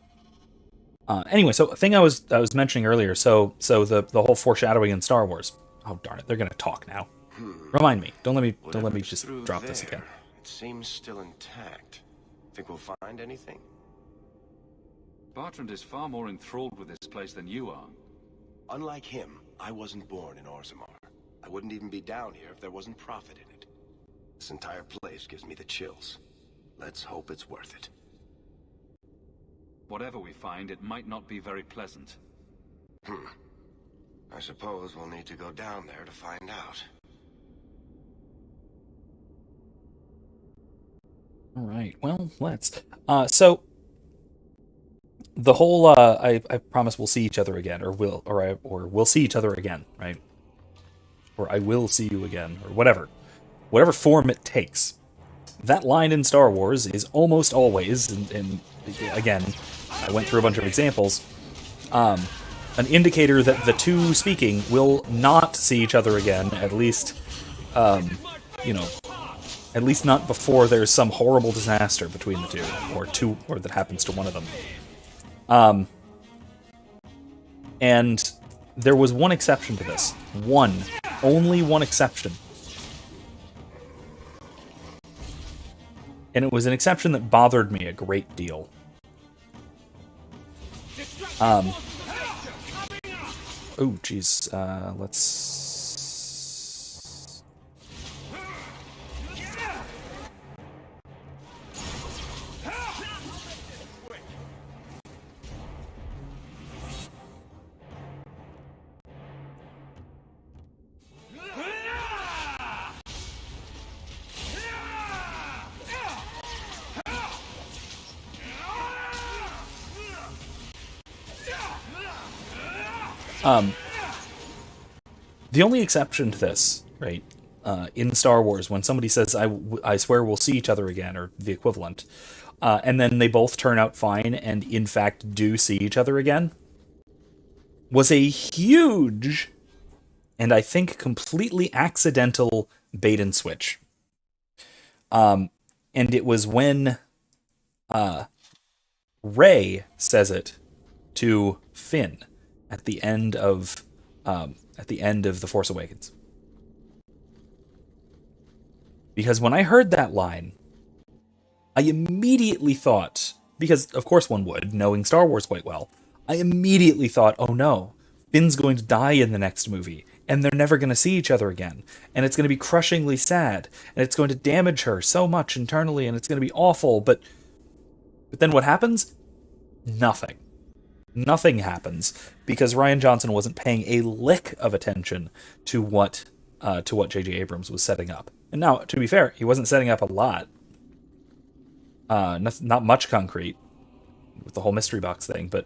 Anyway, so a thing I was mentioning earlier. So the whole foreshadowing in Star Wars. Oh darn it! They're gonna talk now. Remind me. Don't let me just drop this again. It seems still intact. Think we'll find anything? Bartrand is far more enthralled with this place than you are. Unlike him, I wasn't born in Orzammar. I wouldn't even be down here if there wasn't profit in it. This entire place gives me the chills. Let's hope it's worth it. Whatever we find, it might not be very pleasant. I suppose we'll need to go down there to find out. All right. Well, let's. So the whole I promise we'll see each other again, or we'll see each other again, right? Or I will see you again, or whatever form it takes. That line in Star Wars is almost always, and again, I went through a bunch of examples, an indicator that the two speaking will not see each other again, at least, at least not before there's some horrible disaster between the two, or that happens to one of them. And there was one exception to this. Only one exception. And it was an exception that bothered me a great deal. Oh, jeez. Let's... The only exception to this, right, in Star Wars, when somebody says, I swear we'll see each other again, or the equivalent, and then they both turn out fine and in fact do see each other again, was a huge, and I think completely accidental bait and switch. And it was when Rey says it to Finn at the end of The Force Awakens. Because when I heard that line, I immediately thought, because of course one would, knowing Star Wars quite well, I immediately thought, oh no, Finn's going to die in the next movie, and they're never going to see each other again, and it's going to be crushingly sad, and it's going to damage her so much internally, and it's going to be awful, but then what happens? Nothing. Nothing happens, because Rian Johnson wasn't paying a lick of attention to what J.J. Abrams was setting up. And now, to be fair, he wasn't setting up a lot. Not much concrete with the whole mystery box thing, but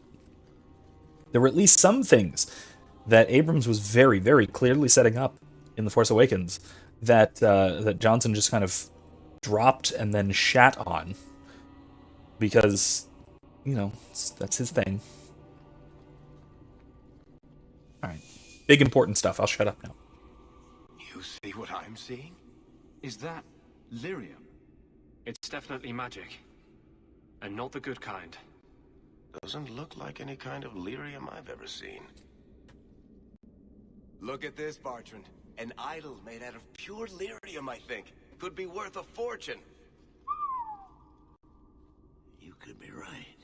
there were at least some things that Abrams was very, very clearly setting up in The Force Awakens that Johnson just kind of dropped and then shat on because, you know, that's his thing. All right. Big important stuff. I'll shut up now. You see what I'm seeing? Is that lyrium? It's definitely magic. And not the good kind. Doesn't look like any kind of lyrium I've ever seen. Look at this, Bartrand. An idol made out of pure lyrium, I think. Could be worth a fortune. You could be right.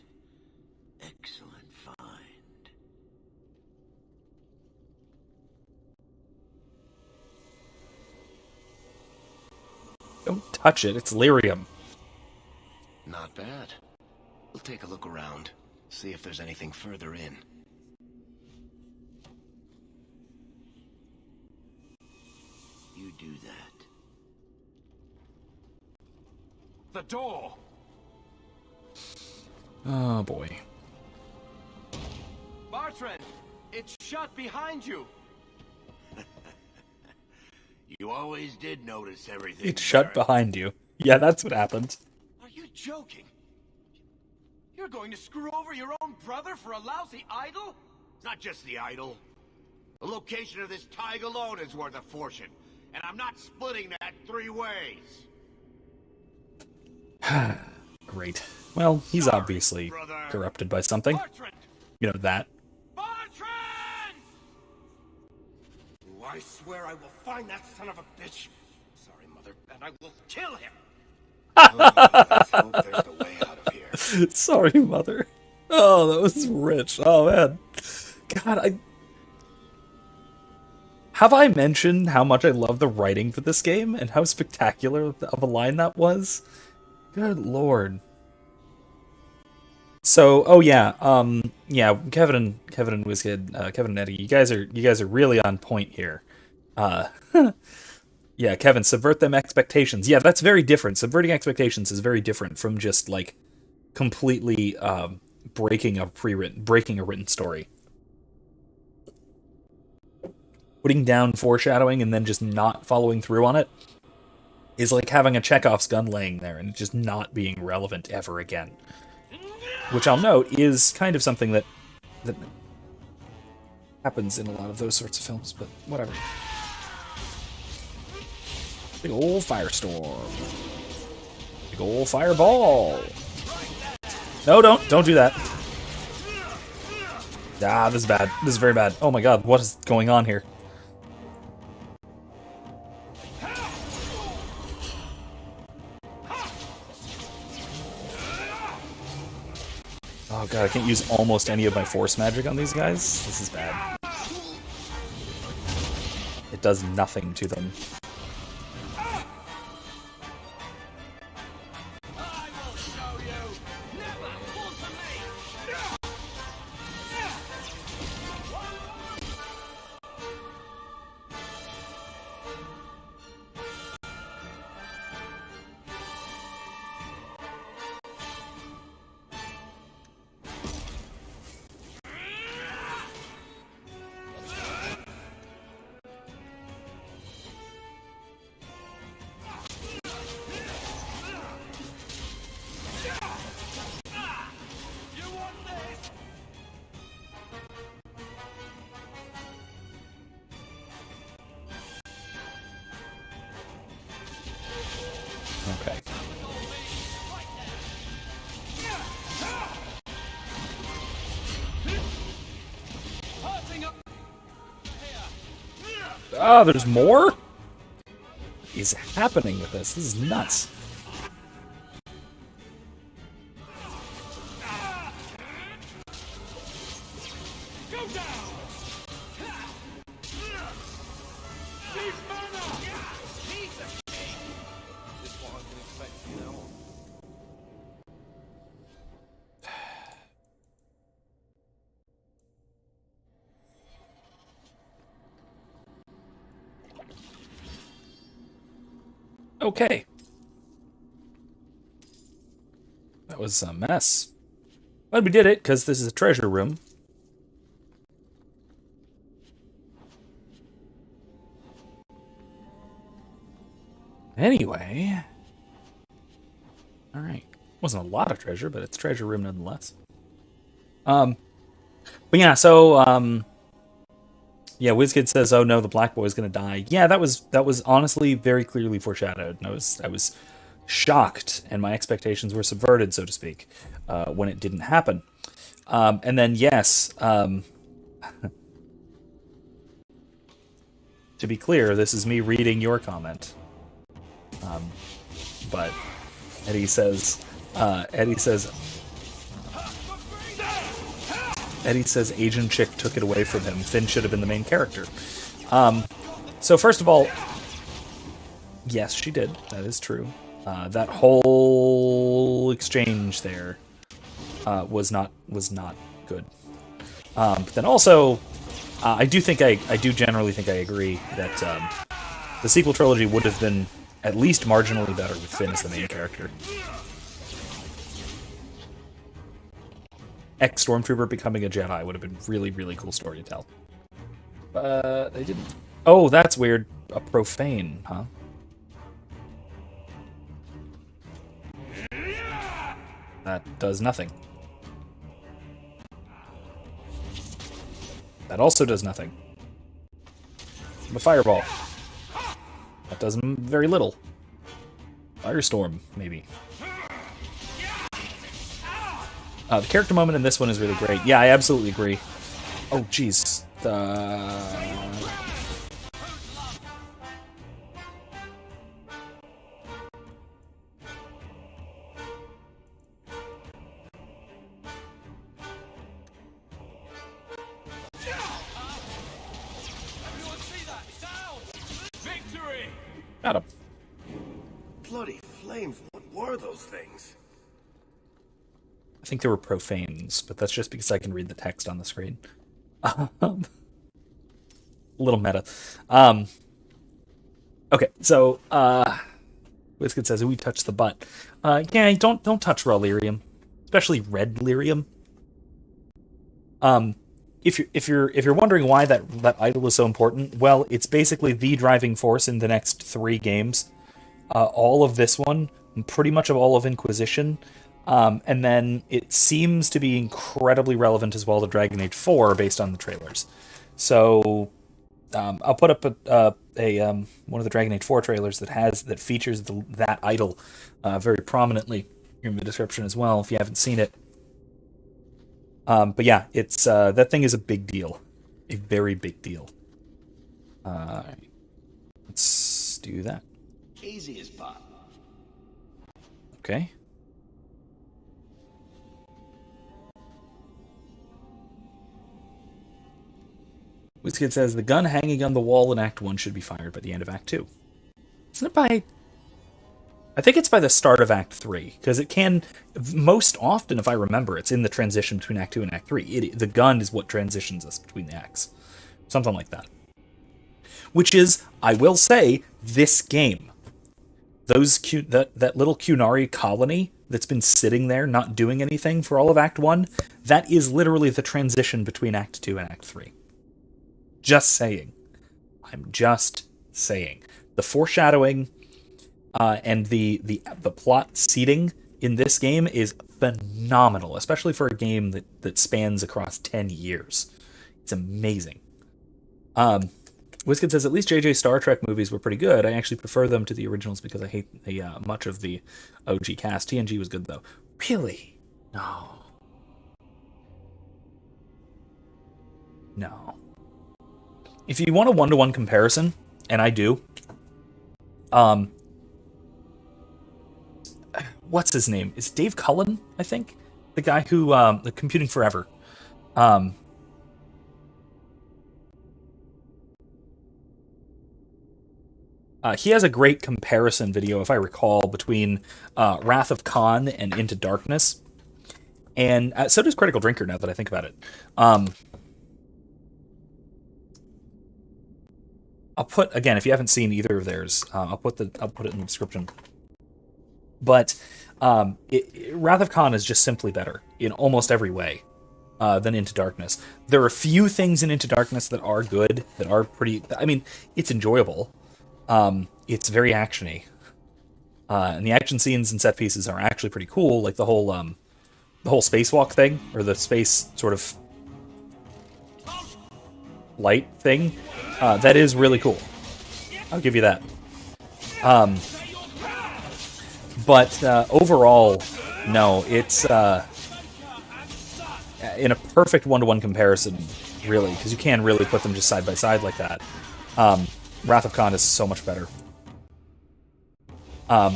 Excellent find. Don't touch it. It's lyrium. Not bad. We'll take a look around. See if there's anything further in. You do that. The door! Oh, boy. Bartrand! It's shut behind you! You always did notice everything. It's shut behind you. Yeah, that's what happened. Are you joking? You're going to screw over your own brother for a lousy idol? It's not just the idol. The location of this tag alone is worth a fortune. And I'm not splitting that 3 ways. Great. Well, he's obviously corrupted by something. You know that. I swear I will find that son of a bitch. Sorry, Mother, and I will kill him. Let's hope there's a way out of here. Sorry, Mother. Oh, that was rich. Oh, man. God, Have I mentioned how much I love the writing for this game and how spectacular of a line that was? Good lord. So, oh yeah, Kevin and WizKid, Kevin and Eddie, you guys are really on point here. Yeah, Kevin, subvert them expectations. Yeah, that's very different. Subverting expectations is very different from just like completely breaking a written story. Putting down foreshadowing and then just not following through on it is like having a Chekhov's gun laying there and just not being relevant ever again. Which I'll note is kind of something that happens in a lot of those sorts of films, but whatever. Big old firestorm. Big old fireball. No, don't do that. Ah, this is bad. This is very bad. Oh my god, what is going on here? Oh god, I can't use almost any of my force magic on these guys. This is bad. does nothing to them. Okay. Ah, there's more? What is happening with this? This is nuts. Okay. That was a mess. But we did it, because this is a treasure room. Anyway. Alright. Wasn't a lot of treasure, but it's a treasure room nonetheless. But yeah, so, yeah, WizKid says, "Oh no, the black boy's gonna die." Yeah, that was honestly very clearly foreshadowed. And I was shocked, and my expectations were subverted, so to speak, when it didn't happen. And then yes, to be clear, this is me reading your comment. But Eddie says, Asian chick took it away from him. Finn should have been the main character. So first of all, yes, she did. That is true. That whole exchange there was not good. But then also, I do generally think I agree that the sequel trilogy would have been at least marginally better with Finn as the main character. Ex-Stormtrooper becoming a Jedi would have been really, really cool story to tell. But they didn't. Oh, that's weird. A profane, huh? That does nothing. That also does nothing. A fireball. That does very little. Firestorm, maybe. The character moment in this one is really great. Yeah, I absolutely agree. Oh, jeez. Got him. Bloody flames, what were those things? I think they were profanes, but that's just because I can read the text on the screen. Little meta. Okay, so Wizkid says, "We touch the butt." Yeah, don't touch raw lyrium, especially red lyrium. If you're wondering why that idol is so important, well, it's basically the driving force in the next 3 games. All of this one, pretty much of all of Inquisition, and then it seems to be incredibly relevant as well to Dragon Age 4 based on the trailers. So I'll put up one of the Dragon Age 4 trailers that features that idol very prominently in the description as well if you haven't seen it. But yeah, it's that thing is a big deal, a very big deal. Let's do that. Easy as pop. Okay. WizKid says, the gun hanging on the wall in Act 1 should be fired by the end of Act 2. Isn't it by... I think it's by the start of Act 3, because it can... Most often, if I remember, it's in the transition between Act 2 and Act 3. The gun is what transitions us between the acts. Something like that. Which is, I will say, this game. That little Qunari colony that's been sitting there not doing anything for all of Act 1, that is literally the transition between Act 2 and Act 3. Just saying. I'm just saying. The foreshadowing and the plot seeding in this game is phenomenal, especially for a game that spans across 10 years. It's amazing. WizKid says, at least JJ's Star Trek movies were pretty good. I actually prefer them to the originals because I hate much of the OG cast. TNG was good, though. Really? No. No. If you want a one-to-one comparison, and I do, what's his name? Is it Dave Cullen, I think? The guy who, the Computing Forever. He has a great comparison video, if I recall, between Wrath of Khan and Into Darkness. And so does Critical Drinker, now that I think about it. I'll put, again, if you haven't seen either of theirs, I'll put it in the description. But Wrath of Khan is just simply better in almost every way than Into Darkness. There are a few things in Into Darkness that are good, that are pretty... I mean, it's enjoyable. It's very actiony. And the action scenes and set pieces are actually pretty cool, like the whole spacewalk thing, or the space sort of light thing. That is really cool. I'll give you that. But overall, no, it's in a perfect one-to-one comparison, really, because you can really put them just side by side like that. Wrath of Khan is so much better. I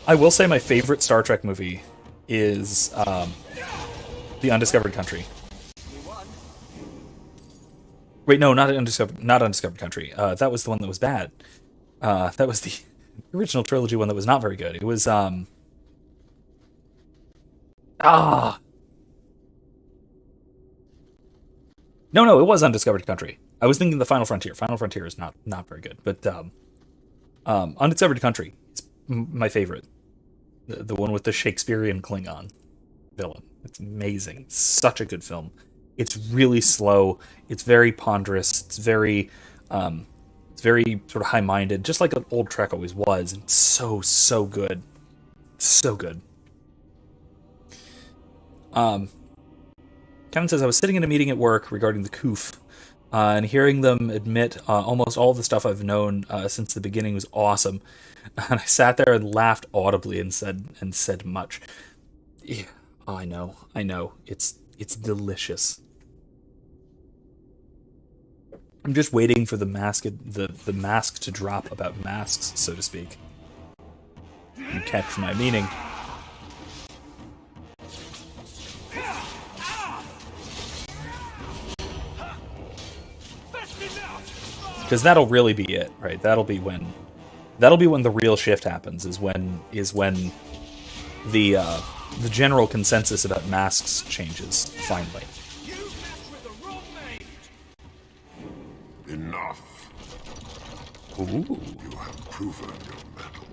will say my favorite Star Trek movie is The Undiscovered Country. Wait, no, not Undiscovered Country. That was the one that was bad. That was the original trilogy one that was not very good. It was No, it was Undiscovered Country. I was thinking The Final Frontier. Final Frontier is not very good, but Undiscovered Country is my favorite. The one with the Shakespearean Klingon villain. It's amazing. Such a good film. It's really slow. It's very ponderous. It's very sort of high-minded, just like old Trek always was. And so good. So good. Kevin says, I was sitting in a meeting at work regarding the Koof, and hearing them admit almost all the stuff I've known since the beginning was awesome. And I sat there and laughed audibly and said much. Yeah, oh, I know. It's delicious. I'm just waiting for the mask to drop about masks, so to speak. You catch my meaning. Because that'll really be it, right? That'll be when the real shift happens. Is when the general consensus about masks changes finally. Enough. Ooh. You have proven your mettle.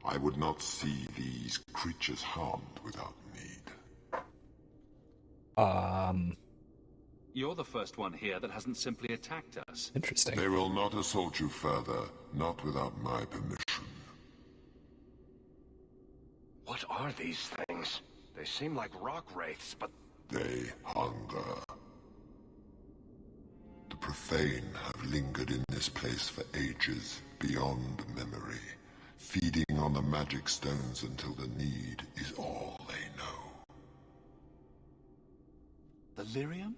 I would not see these creatures harmed without need. You're the first one here that hasn't simply attacked us. Interesting. They will not assault you further, not without my permission. What are these things? They seem like rock wraiths, but... They hunger. The profane have lingered in this place for ages, beyond memory, feeding on the magic stones until the need is all they know. Delirium?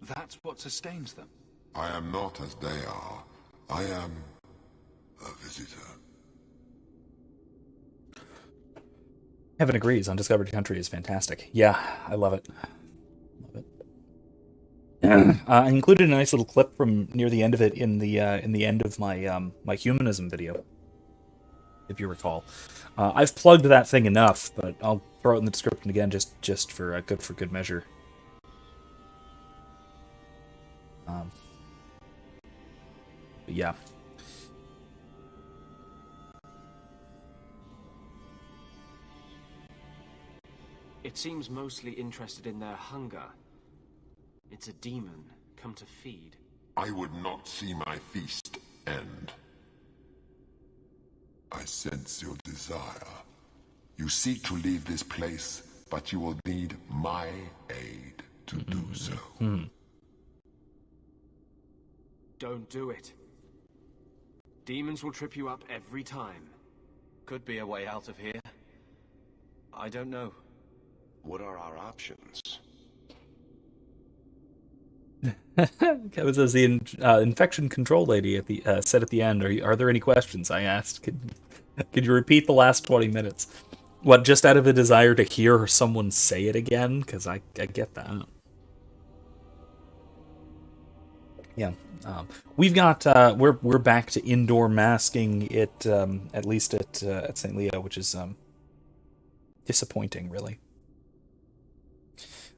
That's what sustains them. I am not as they are. I am a visitor. Heaven agrees. Undiscovered Country is fantastic. Yeah, I love it. Love it. I included a nice little clip from near the end of it in the end of my my humanism video, if you recall. I've plugged that thing enough, but I'll throw it in the description again, just for good measure. But yeah. It seems mostly interested in their hunger. It's a demon come to feed. I would not see my feast end. I sense your desire. You seek to leave this place, but you will need my aid to do so. Don't do it. Demons will trip you up every time. Could be a way out of here. I don't know. What are our options? Kevin says the infection control lady at the said at the end, are there any questions? I asked. Could you repeat the last 20 minutes? What, just out of a desire to hear someone say it again? Because I get that. Yeah. We've got we're back to indoor masking it at least at St. Leo, which is disappointing, really.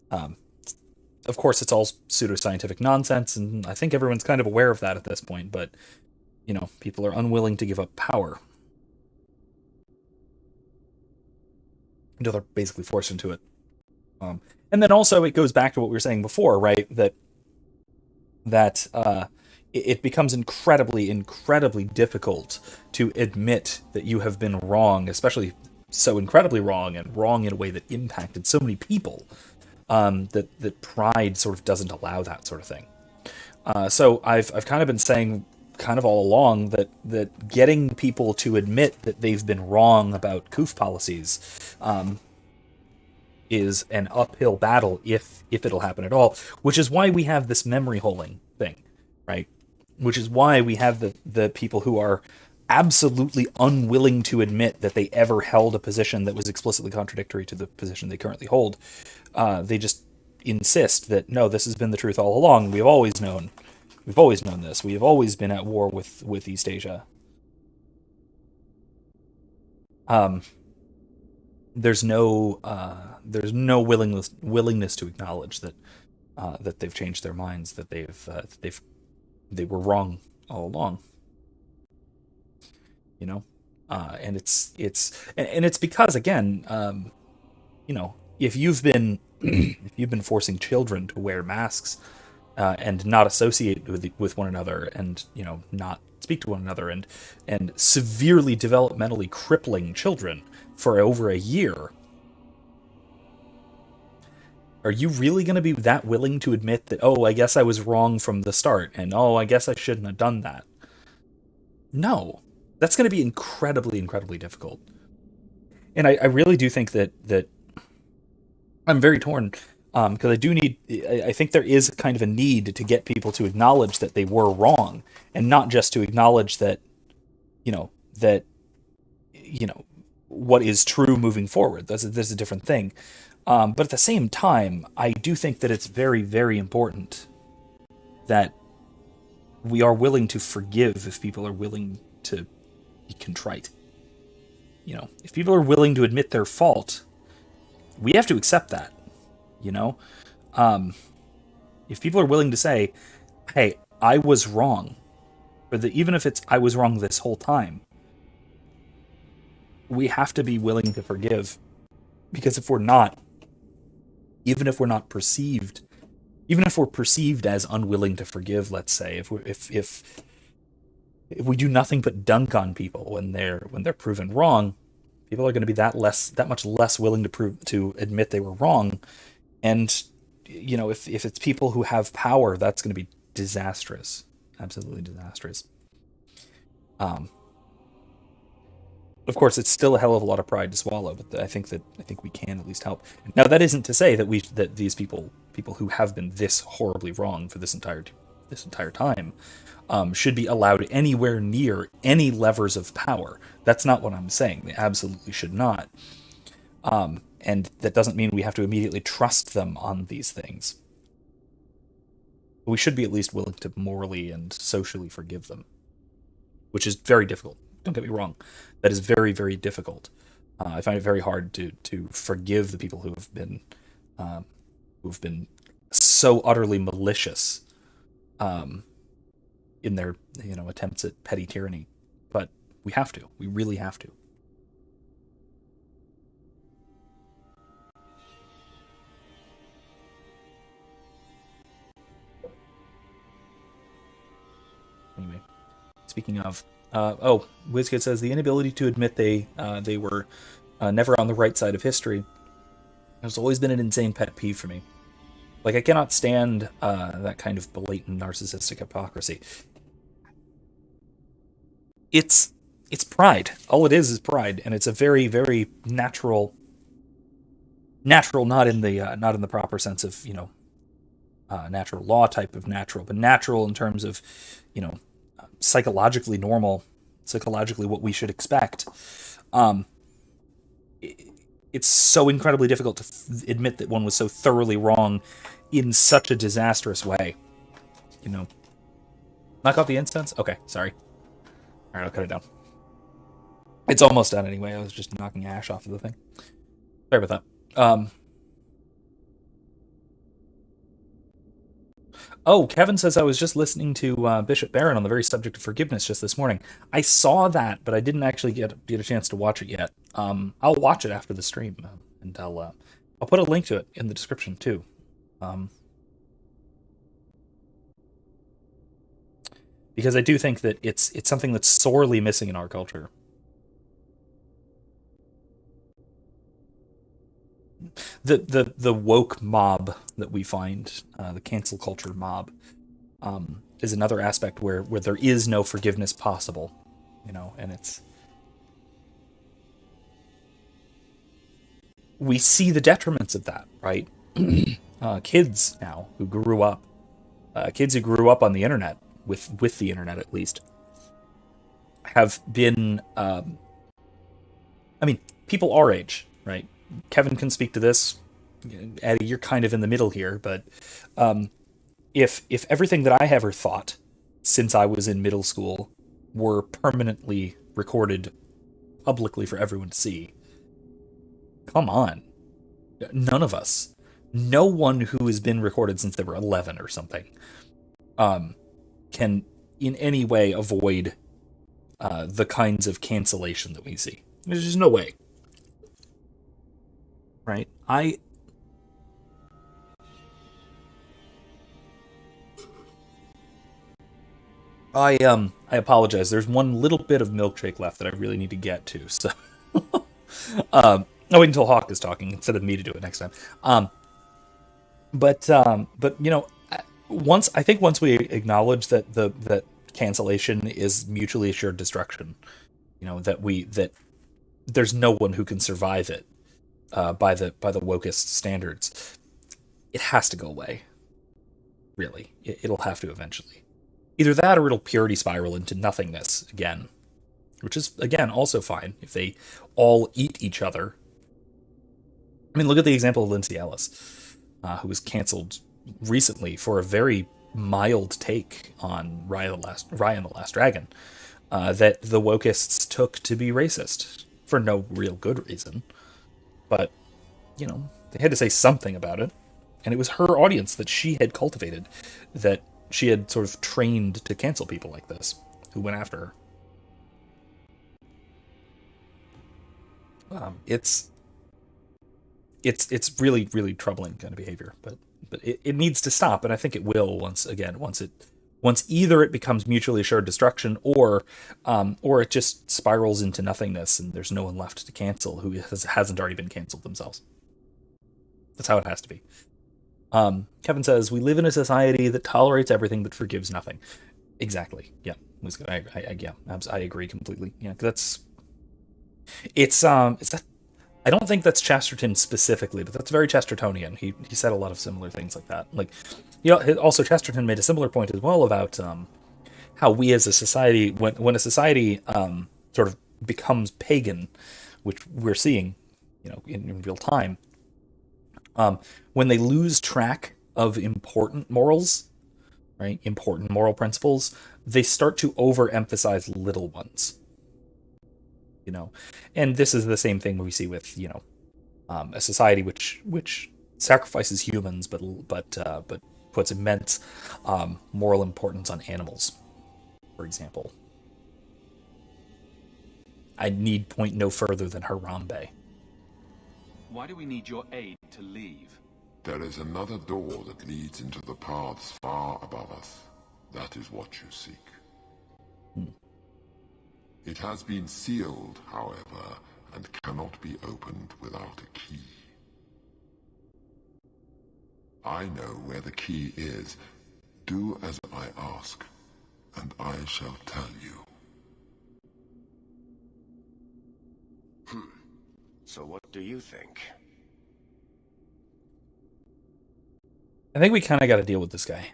Of course, it's all pseudoscientific nonsense, and I think everyone's kind of aware of that at this point, but, you know, people are unwilling to give up power. Until they're basically forced into it. And then also, it goes back to what we were saying before, right? That it becomes incredibly difficult to admit that you have been wrong, especially so incredibly wrong, and wrong in a way that impacted so many people. That pride sort of doesn't allow that sort of thing. So I've kind of been saying kind of all along that getting people to admit that they've been wrong about COOF policies is an uphill battle if it'll happen at all, which is why we have this memory holing thing, right? Which is why we have the people who are absolutely unwilling to admit that they ever held a position that was explicitly contradictory to the position they currently hold. They just insist that, no, this has been the truth all along. We've always known this. We have always been at war with East Asia. There's no willingness to acknowledge that they've changed their minds, that they were wrong all along. You know, and it's because, again, you know, if you've been forcing children to wear masks and not associate with one another, and, you know, not speak to one another, and severely developmentally crippling children for over a year, are you really going to be that willing to admit that, oh, I guess I was wrong from the start, and oh, I guess I shouldn't have done that? No. That's going to be incredibly difficult. And I really do think that I'm very torn, because I think there is kind of a need to get people to acknowledge that they were wrong, and not just to acknowledge that what is true moving forward. There's a different thing. But at the same time, I do think that it's very important that we are willing to forgive if people are willing to be contrite. You know, if people are willing to admit their fault, we have to accept that. You know, if people are willing to say, "Hey, I was wrong," even if it's "I was wrong this whole time," we have to be willing to forgive, because if we're not, even if we're perceived as unwilling to forgive, let's say, if we do nothing but dunk on people when they're proven wrong, people are going to be that much less willing to admit they were wrong. And, you know, if it's people who have power, that's going to be disastrous, absolutely disastrous. Of course, it's still a hell of a lot of pride to swallow, but I think we can at least help. Now, that isn't to say that these people who have been this horribly wrong for this entire time, should be allowed anywhere near any levers of power. That's not what I'm saying. They absolutely should not. And that doesn't mean we have to immediately trust them on these things. But we should be at least willing to morally and socially forgive them, which is very difficult. Don't get me wrong. That is very, very difficult. I find it very hard to forgive the people who have been so utterly malicious in their attempts at petty tyranny. But we have to. We really have to. Anyway, speaking of, WizKid says the inability to admit they were never on the right side of history has always been an insane pet peeve for me. Like, I cannot stand that kind of blatant narcissistic hypocrisy. It's pride. All it is pride, and it's a very, very natural, not in the proper sense of natural law type of natural, but natural in terms of psychologically normal, psychologically what we should expect. It's so incredibly difficult to admit that one was so thoroughly wrong in such a disastrous way. Knock off the incense? Okay, sorry. Alright, I'll cut it down. It's almost done anyway. I was just knocking ash off of the thing. Sorry about that. Kevin says I was just listening to Bishop Barron on the very subject of forgiveness just this morning. I saw that, but I didn't actually get a chance to watch it yet. I'll watch it after the stream, and I'll put a link to it in the description too. Because I do think that it's something that's sorely missing in our culture. The woke mob that we find, the cancel culture mob, is another aspect where there is no forgiveness possible, and we see the detriments of that, right? Kids now who grew up on the internet, with the internet at least, have been, people our age, right? Kevin can speak to this. Eddie, you're kind of in the middle here, but if everything that I ever thought since I was in middle school were permanently recorded publicly for everyone to see, come on. None of us, no one who has been recorded since they were 11 or something, can in any way avoid the kinds of cancellation that we see. There's just no way. Right? I apologize. There's one little bit of milkshake left that I really need to get to. So, I'll wait until Hawke is talking instead of me to do it next time. But once we acknowledge that cancellation is mutually assured destruction, that there's no one who can survive it. By the wokest standards, it has to go away. Really, it'll have to eventually. Either that, or it'll purity spiral into nothingness again, which is again also fine if they all eat each other. I mean, look at the example of Lindsay Ellis, who was canceled recently for a very mild take on Raya and the Last Dragon, that the wokists took to be racist for no real good reason. But, they had to say something about it. And it was her audience that she had cultivated, that she had sort of trained to cancel people like this, who went after her. It's really, really troubling kind of behavior. But it needs to stop, and I think it will once either it becomes mutually assured destruction, or it just spirals into nothingness and there's no one left to cancel who hasn't already been canceled themselves. That's how it has to be. Kevin says, we live in a society that tolerates everything but forgives nothing. Exactly. Yeah. I agree completely. Yeah, I don't think that's Chesterton specifically, but that's very Chestertonian. He said a lot of similar things like that. Like, also Chesterton made a similar point as well about how we as a society, when a society sort of becomes pagan, which we're seeing, in real time, when they lose track of important morals, right, important moral principles, they start to overemphasize little ones. And this is the same thing we see with, a society which sacrifices humans, but puts immense moral importance on animals, for example. I need point no further than Harambe. Why do we need your aid to leave? There is another door that leads into the paths far above us. That is what you seek. It has been sealed, however, and cannot be opened without a key. I know where the key is. Do as I ask, and I shall tell you. So what do you think? I think we kind of got to deal with this guy.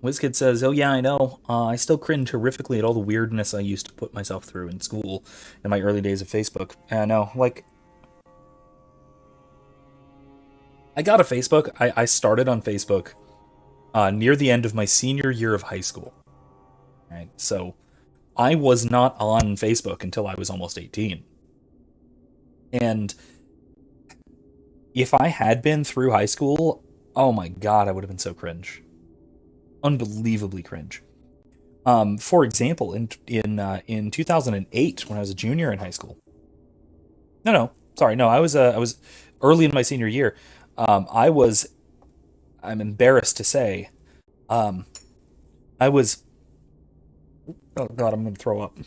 WizKid says, "Oh yeah, I know. I still cringe horrifically at all the weirdness I used to put myself through in school in my early days of Facebook." I know, I got a Facebook. I started on Facebook near the end of my senior year of high school. Right, so I was not on Facebook until I was almost 18. And if I had been through high school, oh my god, I would have been so cringe. Unbelievably cringe. For example, in 2008, when I was a junior in high school. I was early in my senior year. I'm embarrassed to say, I was, oh god, I'm going to throw up.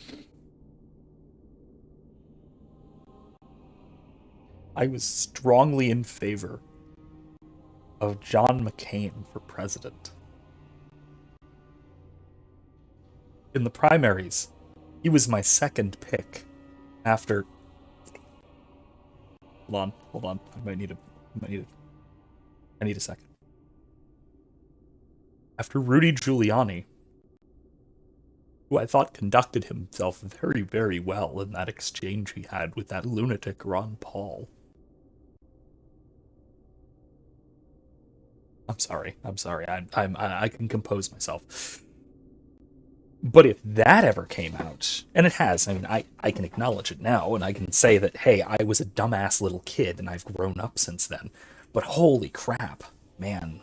I was strongly in favor of John McCain for president. In the primaries, he was my second pick after... Hold on. I need a second. After Rudy Giuliani, who I thought conducted himself very, very well in that exchange he had with that lunatic Ron Paul. I'm sorry. I can compose myself. But if that ever came out, and it has, I mean, I can acknowledge it now, and I can say that, hey, I was a dumbass little kid, and I've grown up since then. But holy crap, man,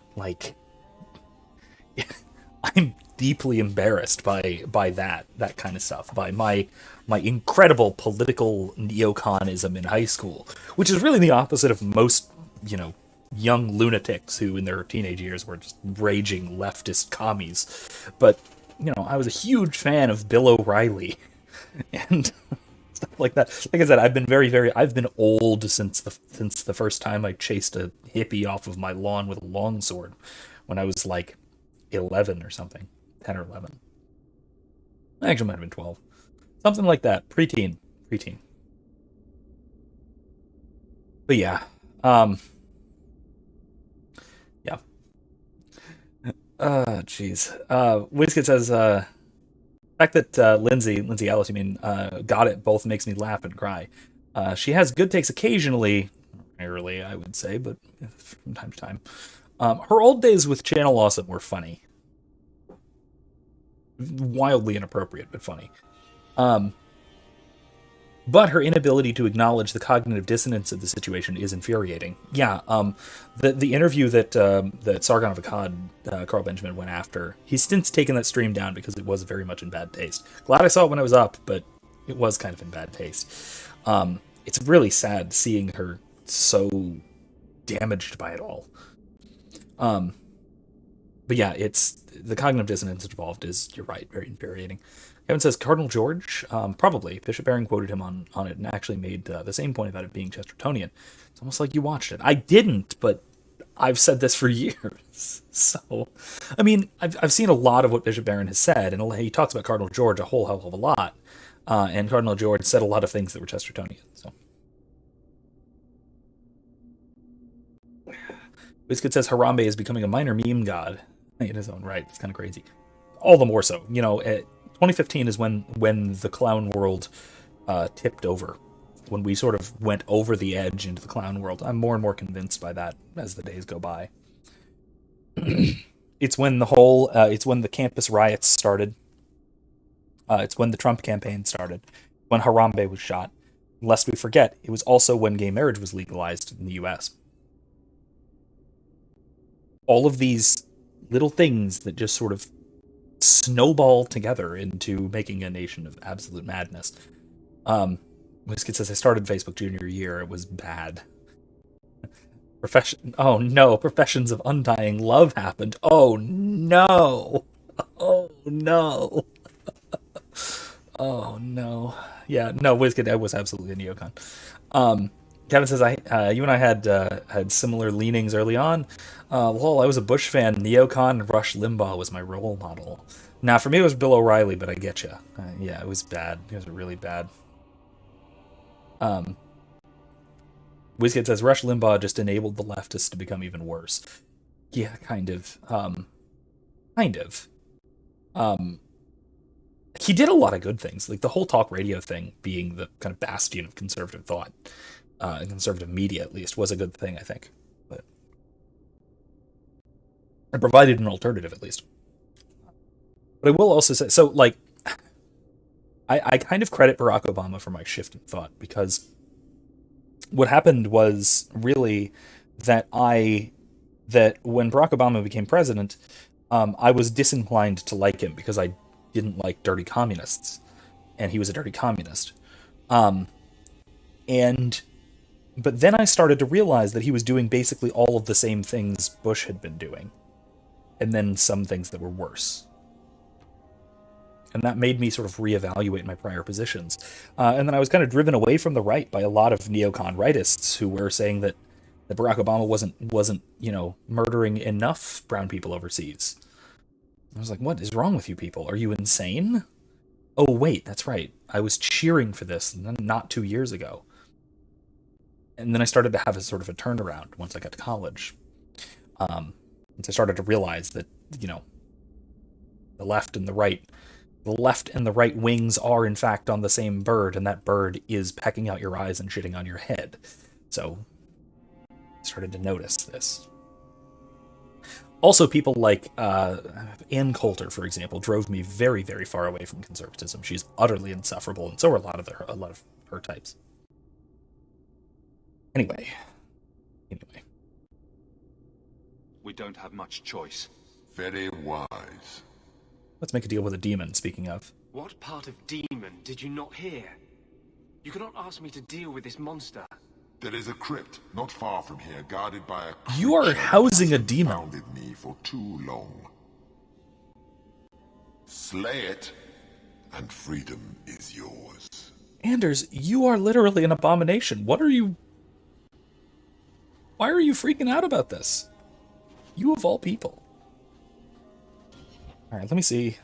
I'm deeply embarrassed by that kind of stuff, by my incredible political neoconism in high school, which is really the opposite of most, young lunatics who in their teenage years were just raging leftist commies. But, I was a huge fan of Bill O'Reilly and stuff like that. Like I said, I've been old since the first time I chased a hippie off of my lawn with a longsword when I was 11 or something. 10 or 11. Actually, it might have been 12. Something like that. Preteen. But yeah. Yeah. Jeez. Wizkid says, the fact that Lindsay Ellis, got it both makes me laugh and cry. She has good takes occasionally, rarely, I would say, but from time to time. Her old days with Channel Awesome were funny. Wildly inappropriate, but funny. But her inability to acknowledge the cognitive dissonance of the situation is infuriating. Yeah, the interview that Sargon of Akkad, Carl Benjamin, went after, he's since taken that stream down because it was very much in bad taste. Glad I saw it when I was up, but it was kind of in bad taste. It's really sad seeing her so damaged by it all. But yeah, it's the cognitive dissonance involved is, you're right, very infuriating. Kevin says Cardinal George, probably. Bishop Barron quoted him on it and actually made the same point about it being Chestertonian. It's almost like you watched it. I didn't, but I've said this for years. So, I've seen a lot of what Bishop Barron has said, and he talks about Cardinal George a whole hell of a lot. And Cardinal George said a lot of things that were Chestertonian. So, Biscuit says Harambe is becoming a minor meme god in his own right. It's kind of crazy. All the more so. 2015 is when the clown world tipped over. When we sort of went over the edge into the clown world. I'm more and more convinced by that as the days go by. It's when the whole it's when the campus riots started. It's when the Trump campaign started, when Harambe was shot. Lest we forget, it was also when gay marriage was legalized in the US. All of these little things that just sort of snowball together into making a nation of absolute madness. Whiskey says, I started Facebook junior year. It was bad. Oh no, professions of undying love happened. Oh no. Oh no. Oh no. Yeah, no, Whiskey, I was absolutely a neocon. Kevin says, you and I had similar leanings early on. Lol, I was a Bush fan. Neocon Rush Limbaugh was my role model. Now, for me, it was Bill O'Reilly, but I get you. Yeah, it was bad. It was really bad. Whiskey says, Rush Limbaugh just enabled the leftists to become even worse. Yeah, kind of. He did a lot of good things, like the whole talk radio thing being the kind of bastion of conservative thought, conservative media at least, was a good thing, I think. But it provided an alternative at least. But I will also say, so like, I kind of credit Barack Obama for my shift in thought, because what happened was really that when Barack Obama became president, I was disinclined to like him because I didn't like dirty communists, and he was a dirty communist. But then I started to realize that he was doing basically all of the same things Bush had been doing, and then some things that were worse. And that made me sort of reevaluate my prior positions. And then I was kind of driven away from the right by a lot of neocon rightists who were saying that Barack Obama wasn't murdering enough brown people overseas. I was like, what is wrong with you people? Are you insane? Oh, wait, that's right. I was cheering for this not 2 years ago. And then I started to have a sort of a turnaround once I got to college. Once I started to realize that, the left and the right wings are in fact on the same bird, and that bird is pecking out your eyes and shitting on your head. So I started to notice this. Also, people like Ann Coulter, for example, drove me very, very far away from conservatism. She's utterly insufferable, and so are a lot of her types. Anyway. We don't have much choice. Very wise. Let's make a deal with a demon, speaking of. What part of demon did you not hear? You cannot ask me to deal with this monster. There is a crypt not far from here, guarded by a... You are housing a demon. ...hounded me for too long. Slay it, and freedom is yours. Anders, you are literally an abomination. Why are you freaking out about this? You of all people. Alright, let me see.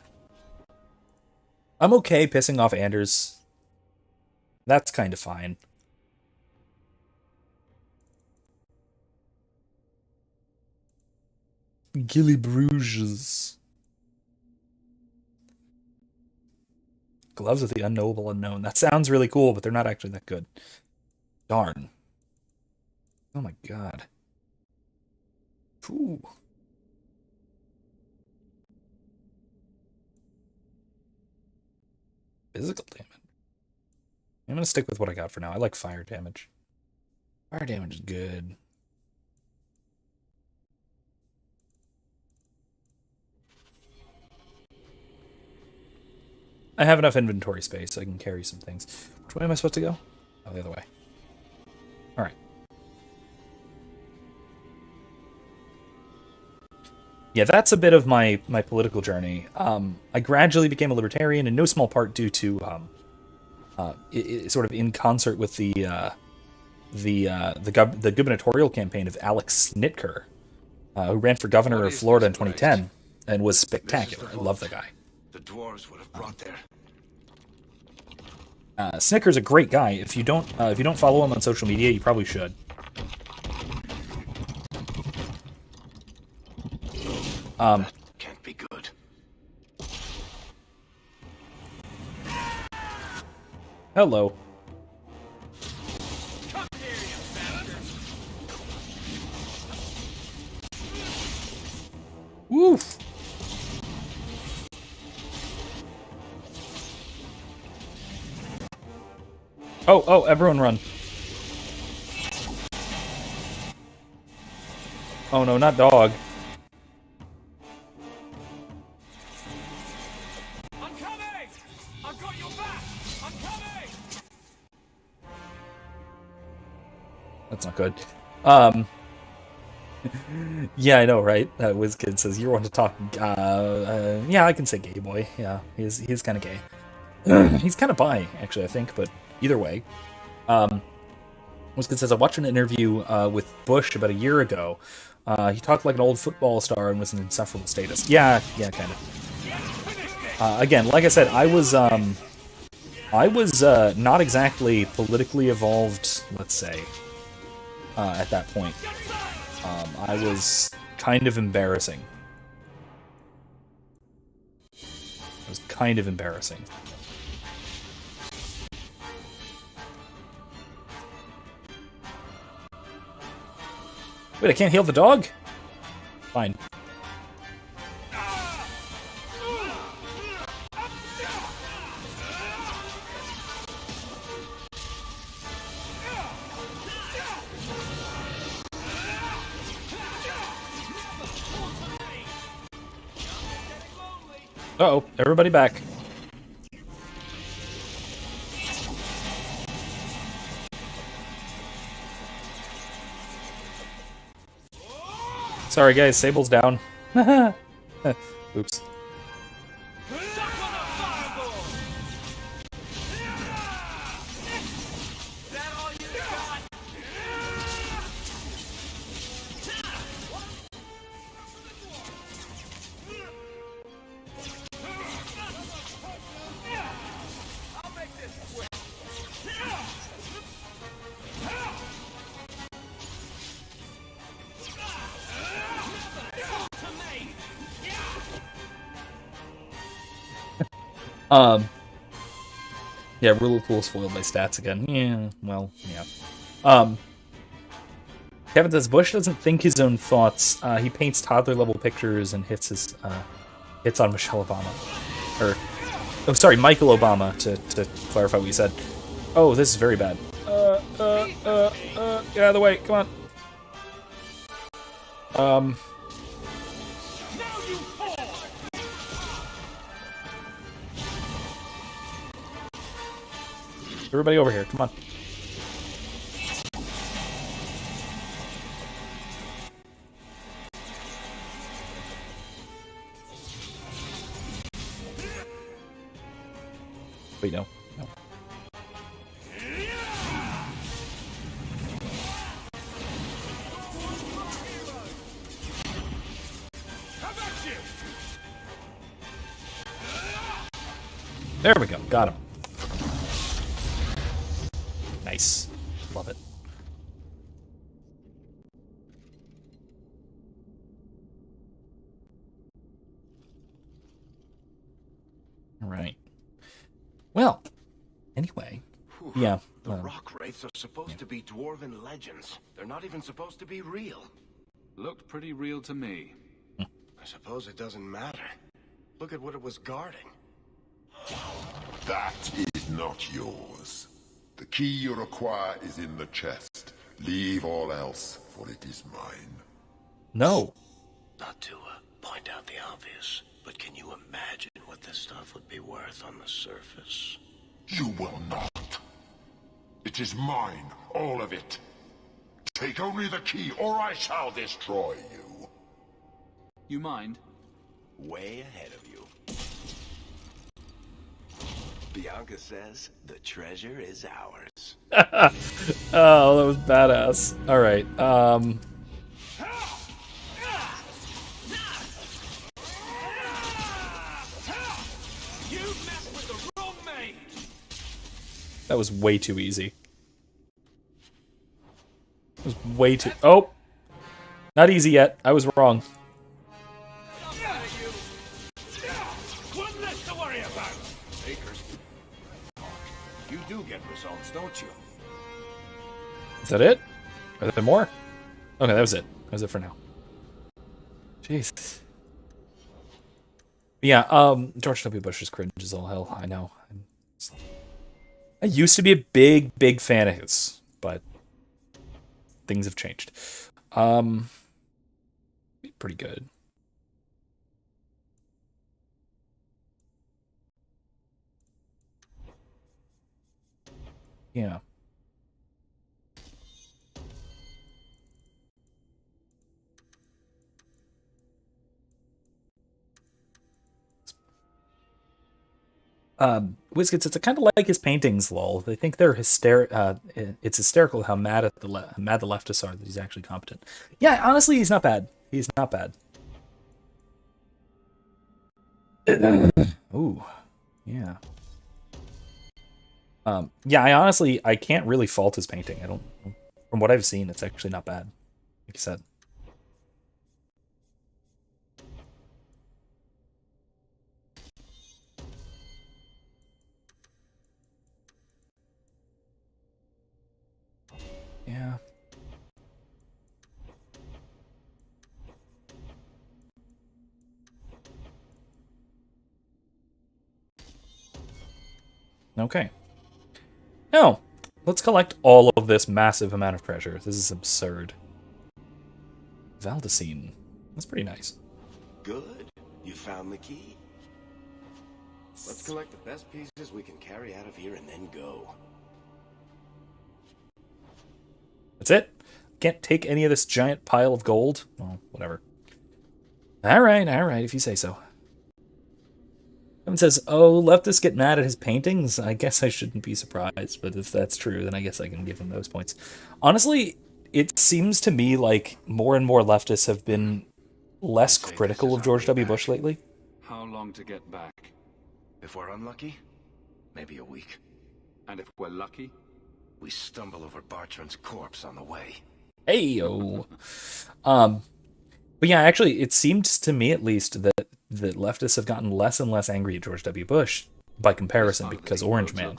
I'm okay pissing off Anders. That's kind of fine. Gilly Bruges. Gloves of the Unknowable Unknown. That sounds really cool, but they're not actually that good. Darn. Oh my god. Ooh. Physical damage. I'm gonna stick with what I got for now. I like fire damage. Fire damage is good. I have enough inventory space so I can carry some things. Which way am I supposed to go? Oh, the other way. Alright. Yeah, that's a bit of my political journey. I gradually became a libertarian, in no small part due to sort of in concert with the gubernatorial campaign of Alex Snitker, who ran for governor of Florida in 2010 and was spectacular. I love the guy. The dwarves would have brought there. Snicker's a great guy. If you don't follow him on social media, you probably should. That can't be good. Hello. Come here, you bastards! Woof. Oh, everyone run. Oh no, not dog. I'm coming! I've got your back! I'm coming! That's not good. Yeah, I know, right? WizKid says you want to talk. Yeah, I can say gay boy. Yeah, he's kind of gay. He's kind of bi, actually, I think. But either way, WizKid says I watched an interview with Bush about a year ago. He talked like an old football star and was in insufferable status. Yeah, kind of. Again, like I said, I was not exactly politically evolved, let's say, at that point. I was kind of embarrassing. It was kind of embarrassing. Wait, I can't heal the dog? Fine. Uh-oh, everybody back. Sorry guys, Sable's down. Oops. Yeah, Rule of Pool spoiled by stats again. Yeah, well, yeah. Kevin says Bush doesn't think his own thoughts. He paints toddler-level pictures and hits on Michelle Obama. Oh, sorry, Michael Obama, to clarify what you said. Oh, this is very bad. Get out of the way, come on. Everybody over here, come on. Wait, no. There we go, got him. Nice. Love it. All right. Well, anyway. Yeah. The rock wraiths are supposed to be dwarven legends. They're not even supposed to be real. Looked pretty real to me. I suppose it doesn't matter. Look at what it was guarding. That is not yours. The key you require is in the chest. Leave all else, for it is mine. No. Not to point out the obvious, but can you imagine what this stuff would be worth on the surface? You will not. It is mine, all of it. Take only the key, or I shall destroy you. You mind? Way ahead of you. Bianca says the treasure is ours. Oh, that was badass. All right. That was way too easy. It was way too... Oh! Not easy yet. I was wrong. One less to worry about. Acres. You do get results, don't you? Is that it? Are there more? Okay, that was it. That was it for now. Jeez. Yeah, George W. Bush's cringe is all hell. I know. I used to be a big fan of his, but things have changed. Pretty good. Yeah. Whiskets, it's kind of like his paintings, lol. They think they're it's hysterical how mad mad the leftists are that he's actually competent. Yeah, honestly, he's not bad. He's not bad. Ooh, yeah. Yeah, I can't really fault his painting. I don't. From what I've seen, it's actually not bad. Like you said. Yeah. Okay. Now, let's collect all of this massive amount of treasure. This is absurd. Valdecine. That's pretty nice. Good. You found the key. Let's collect the best pieces we can carry out of here and then go. That's it? Can't take any of this giant pile of gold? Well, whatever. Alright, if you say so. Someone says, oh, leftists get mad at his paintings? I guess I shouldn't be surprised, but if that's true, then I guess I can give him those points. Honestly, it seems to me like more and more leftists have been less critical of George W. Bush lately. How long to get back? If we're unlucky, maybe a week. And if we're lucky? We stumble over Bartrand's corpse on the way. Hey-o. But yeah, actually, it seems to me at least that leftists have gotten less and less angry at George W. Bush by comparison because Orange Man.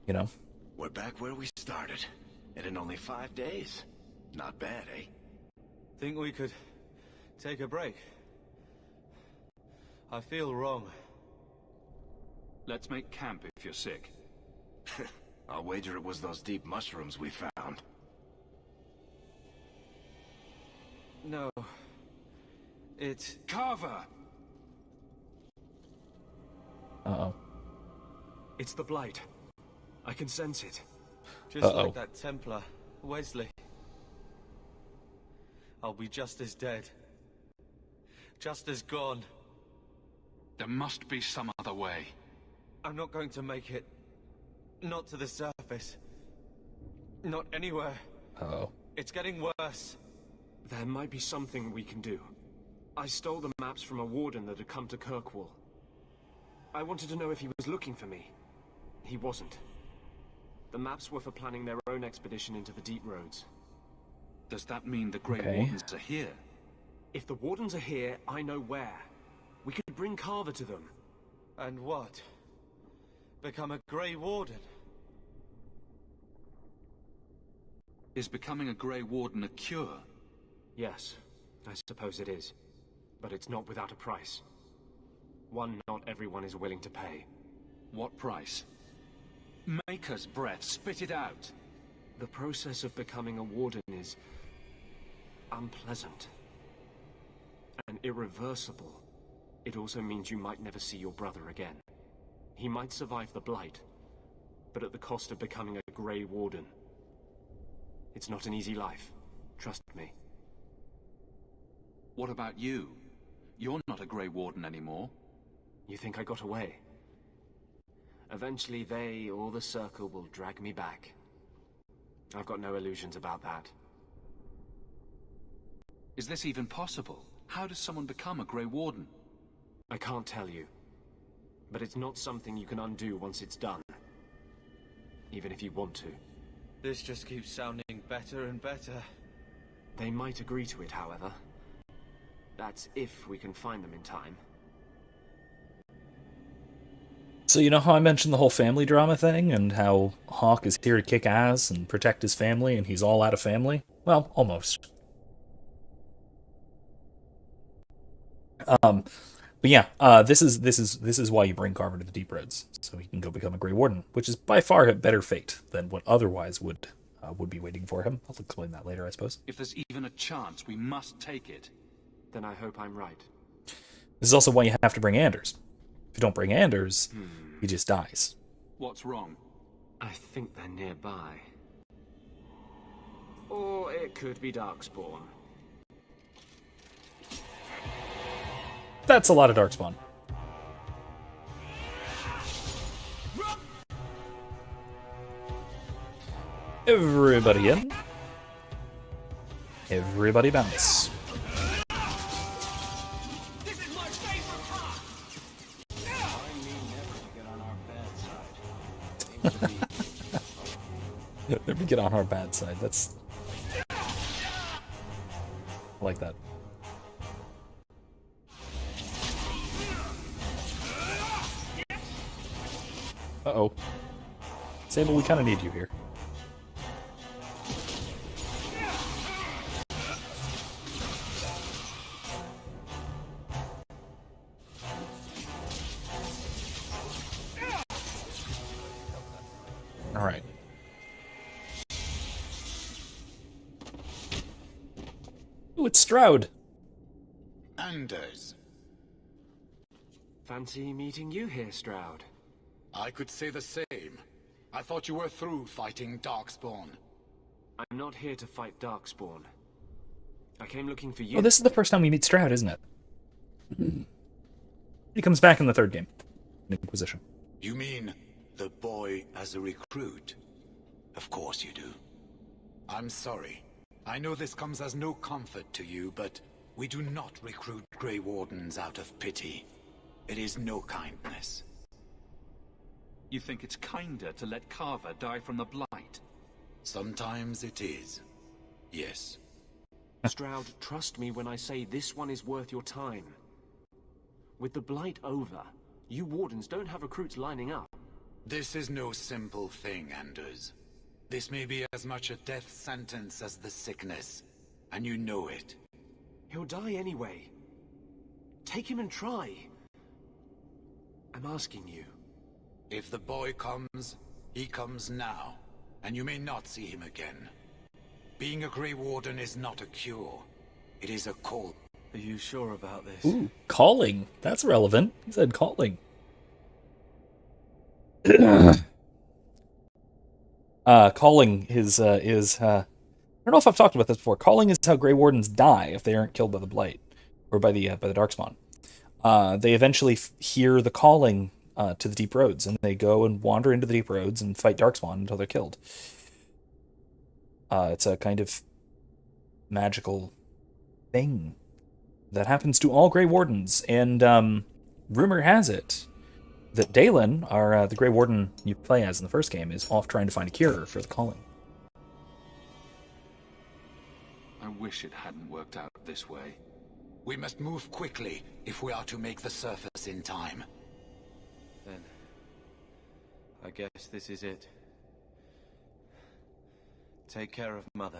You know? We're back where we started. And in only 5 days. Not bad, eh? Think we could take a break? I feel wrong. Let's make camp if you're sick. I'll wager it was those deep mushrooms we found. No. It's... Carver! Uh-oh. It's the Blight. I can sense it. Just like that Templar, Wesley. I'll be just as dead. Just as gone. There must be some other way. I'm not going to make it. Not to the surface. Not anywhere. Uh-oh. It's getting worse. There might be something we can do. I stole the maps from a warden that had come to Kirkwall. I wanted to know if he was looking for me. He wasn't. The maps were for planning their own expedition into the deep roads. Does that mean the Grey Wardens are here? If the Wardens are here, I know where. We could bring Carver to them. And what? Become a Grey Warden? Is becoming a Grey Warden a cure? Yes, I suppose it is. But it's not without a price. One not everyone is willing to pay. What price? Maker's breath, spit it out! The process of becoming a warden is... unpleasant. And irreversible. It also means you might never see your brother again. He might survive the Blight, but at the cost of becoming a Grey Warden. It's not an easy life, trust me. What about you? You're not a Grey Warden anymore. You think I got away? Eventually they, or the Circle, will drag me back. I've got no illusions about that. Is this even possible? How does someone become a Grey Warden? I can't tell you. But it's not something you can undo once it's done. Even if you want to. This just keeps sounding better and better. They might agree to it, however. That's if we can find them in time. So you know how I mentioned the whole family drama thing, and how Hawke is here to kick ass and protect his family, and he's all out of family? Well, almost. But But yeah, this is why you bring Carver to the Deep Roads, so he can go become a Grey Warden, which is by far a better fate than what otherwise would be waiting for him. I'll explain that later, I suppose. If there's even a chance, we must take it. Then I hope I'm right. This is also why you have to bring Anders. If you don't bring Anders, he just dies. What's wrong? I think they're nearby. Or it could be Darkspawn. That's a lot of Darkspawn. Everybody in. Everybody bounce. Never get on our bad side. That's... I like that. Uh-oh. Sable, we kind of need you here. Alright. Ooh, it's Stroud. Anders. Fancy meeting you here, Stroud. I could say the same. I thought you were through fighting Darkspawn. I'm not here to fight Darkspawn. I came looking for you. Oh, this is the first time we meet Stroud, isn't it? He comes back in the third game. Inquisition. You mean the boy as a recruit? Of course you do. I'm sorry. I know this comes as no comfort to you, but we do not recruit Grey Wardens out of pity. It is no kindness. You think it's kinder to let Carver die from the blight? Sometimes it is. Yes. Stroud, trust me when I say this one is worth your time. With the blight over, you Wardens don't have recruits lining up. This is no simple thing, Anders. This may be as much a death sentence as the sickness, and you know it. He'll die anyway. Take him and try. I'm asking you. If the boy comes, he comes now, and you may not see him again. Being a Grey Warden is not a cure. It is a call. Are you sure about this? Ooh, calling. That's relevant. He said calling. Calling is I don't know if I've talked about this before. Calling is how Grey Wardens die if they aren't killed by the Blight or by the Darkspawn. They eventually hear the calling to the Deep Roads, and they go and wander into the Deep Roads and fight Darkspawn until they're killed. It's a kind of magical thing that happens to all Grey Wardens, and rumor has it that Dalen, the Grey Warden you play as in the first game, is off trying to find a cure for the calling. I wish it hadn't worked out this way. We must move quickly if we are to make the surface in time. Then, I guess this is it. Take care of Mother.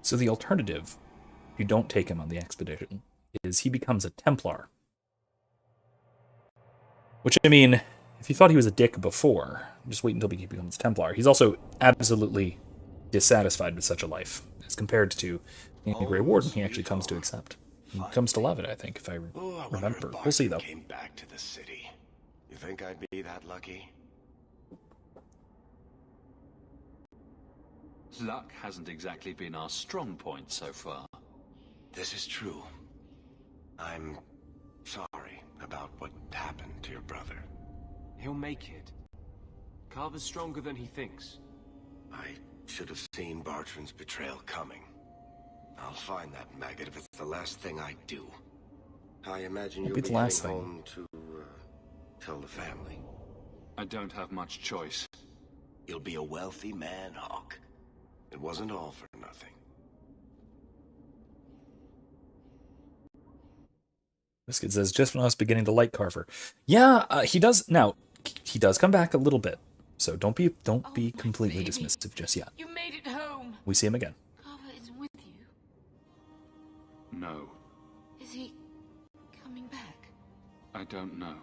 So the alternative, if you don't take him on the expedition, is he becomes a Templar. Which, I mean, if you thought he was a dick before, just wait until he becomes a Templar. He's also absolutely dissatisfied with such a life. As compared to being a Grey Warden, he actually comes to accept. He comes to love it, I think, if I remember. We'll see, though. Came back to the city. You think I'd be that lucky? Luck hasn't exactly been our strong point so far. This is true. I'm sorry about what happened to your brother. He'll make it. Carver's stronger than he thinks. I should have seen Bartrand's betrayal coming. I'll find that maggot if it's the last thing I do. I imagine you'll be heading home to tell the family. I don't have much choice. You'll be a wealthy man, Hawke. It wasn't all for nothing. Biscuit says, just when I was beginning to like Carver. Yeah, he does. Now, he does come back a little bit. So don't be completely dismissive just yet. You made it home. We see him again. Carver is with you. No, Is he coming back? I don't know.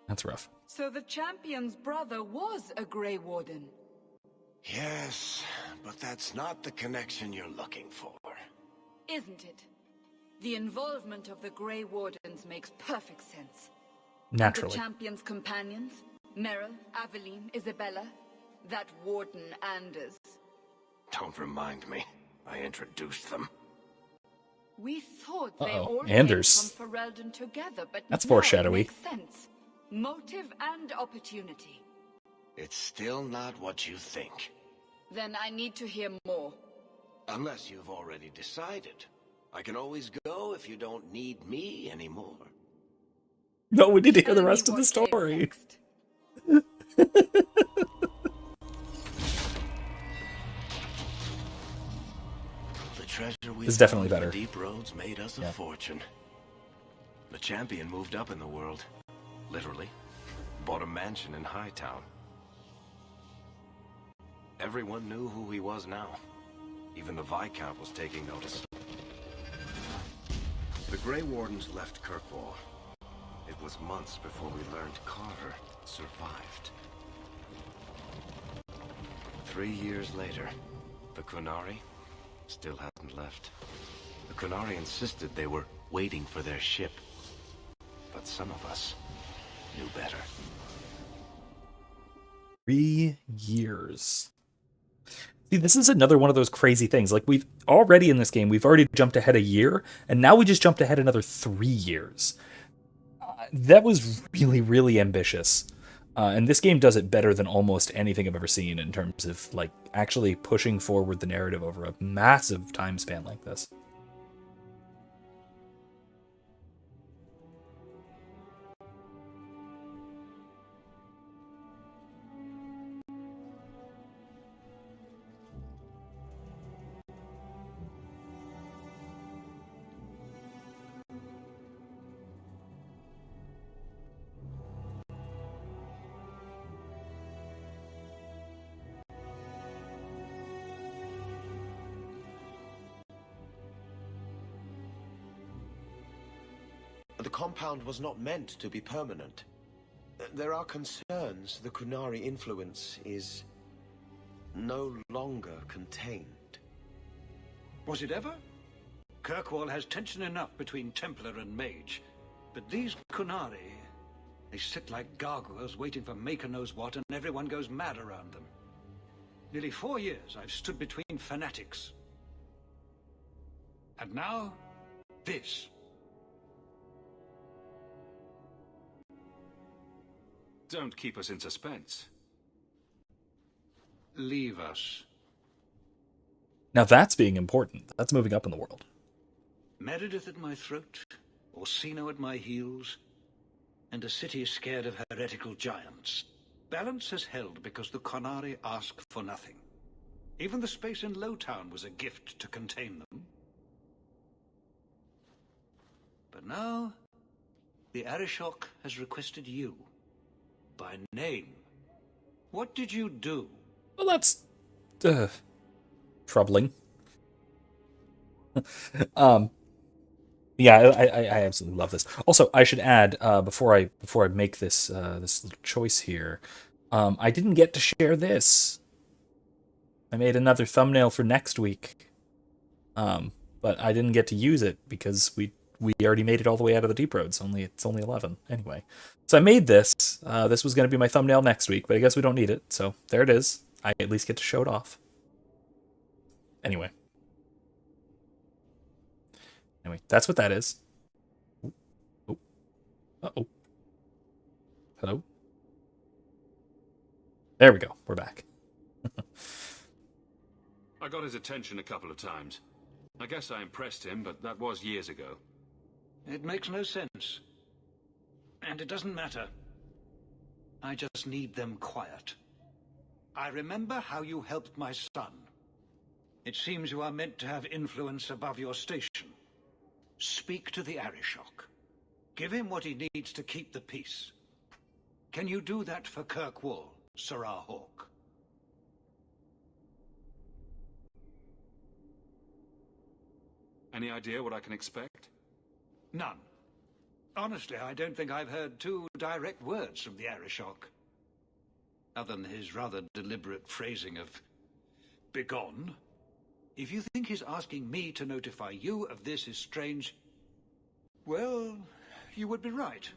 That's rough. So the champion's brother was a Grey Warden. Yes, but that's not the connection you're looking for. Isn't it? The involvement of the Grey Wardens makes perfect sense. Naturally. The champion's companions, Merrill, Aveline, Isabella, that Warden Anders. Don't remind me. I introduced them. We thought they all Anders. came from Ferelden together, but That's now it foreshadowing. makes sense. Motive and opportunity. It's still not what you think. Then I need to hear more. Unless you've already decided. I can always go if you don't need me anymore. No, we need to hear the rest of the story. The treasure we It's definitely found in better. the deep roads made us a fortune. The champion moved up in the world. Literally. Bought a mansion in Hightown. Everyone knew who he was now. Even the Viscount was taking notice. The Grey Wardens left Kirkwall. It was months before we learned Carver survived. 3 years later, the Qunari still hadn't left. The Qunari insisted they were waiting for their ship. But some of us knew better. 3 years. See, this is another one of those crazy things. Like, we've already in this game, we've already jumped ahead a year, and now we just jumped ahead another 3 years. That was really, really ambitious. And this game does it better than almost anything I've ever seen in terms of, like, actually pushing forward the narrative over a massive time span like this. The compound was not meant to be permanent. There are concerns the Qunari influence is no longer contained. Was it ever? Kirkwall has tension enough between Templar and Mage. But these Qunari, they sit like gargoyles waiting for Maker knows what, and everyone goes mad around them. Nearly 4 years I've stood between fanatics. And now, this. Don't keep us in suspense. Leave us. Now that's being important. That's moving up in the world. Meredith at my throat, Orsino at my heels, and a city scared of heretical giants. Balance has held because the Qunari ask for nothing. Even the space in Lowtown was a gift to contain them. But now, the Arishok has requested you. By name. What did you do? Well, that's troubling. Yeah, I absolutely love this. Also, I should add before I make this this little choice here, I didn't get to share this. I made another thumbnail for next week, but I didn't get to use it because we already made it all the way out of the deep roads. It's only 11 anyway. So I made this. This was going to be my thumbnail next week, but I guess we don't need it. So there it is. I at least get to show it off. Anyway, that's what that is. Oh. Uh-oh. Hello? There we go. We're back. I got his attention a couple of times. I guess I impressed him, but that was years ago. It makes no sense. And it doesn't matter. I just need them quiet. I remember how you helped my son. It seems you are meant to have influence above your station. Speak to the Arishok. Give him what he needs to keep the peace. Can you do that for Kirkwall, Sirrah Hawke? Any idea what I can expect? None. Honestly, I don't think I've heard 2 direct words from the Arishok. Other than his rather deliberate phrasing of begone. If you think his asking me to notify you of this is strange, well, you would be right.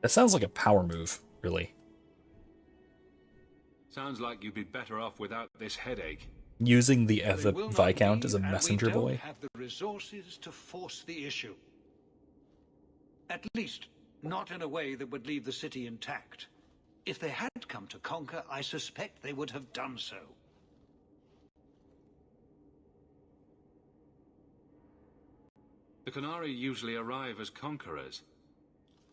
That sounds like a power move, really. Sounds like you'd be better off without this headache. Using the Viscount as a messenger boy. We don't have the resources to force the issue. At least, not in a way that would leave the city intact. If they had come to conquer, I suspect they would have done so. The Qunari usually arrive as conquerors.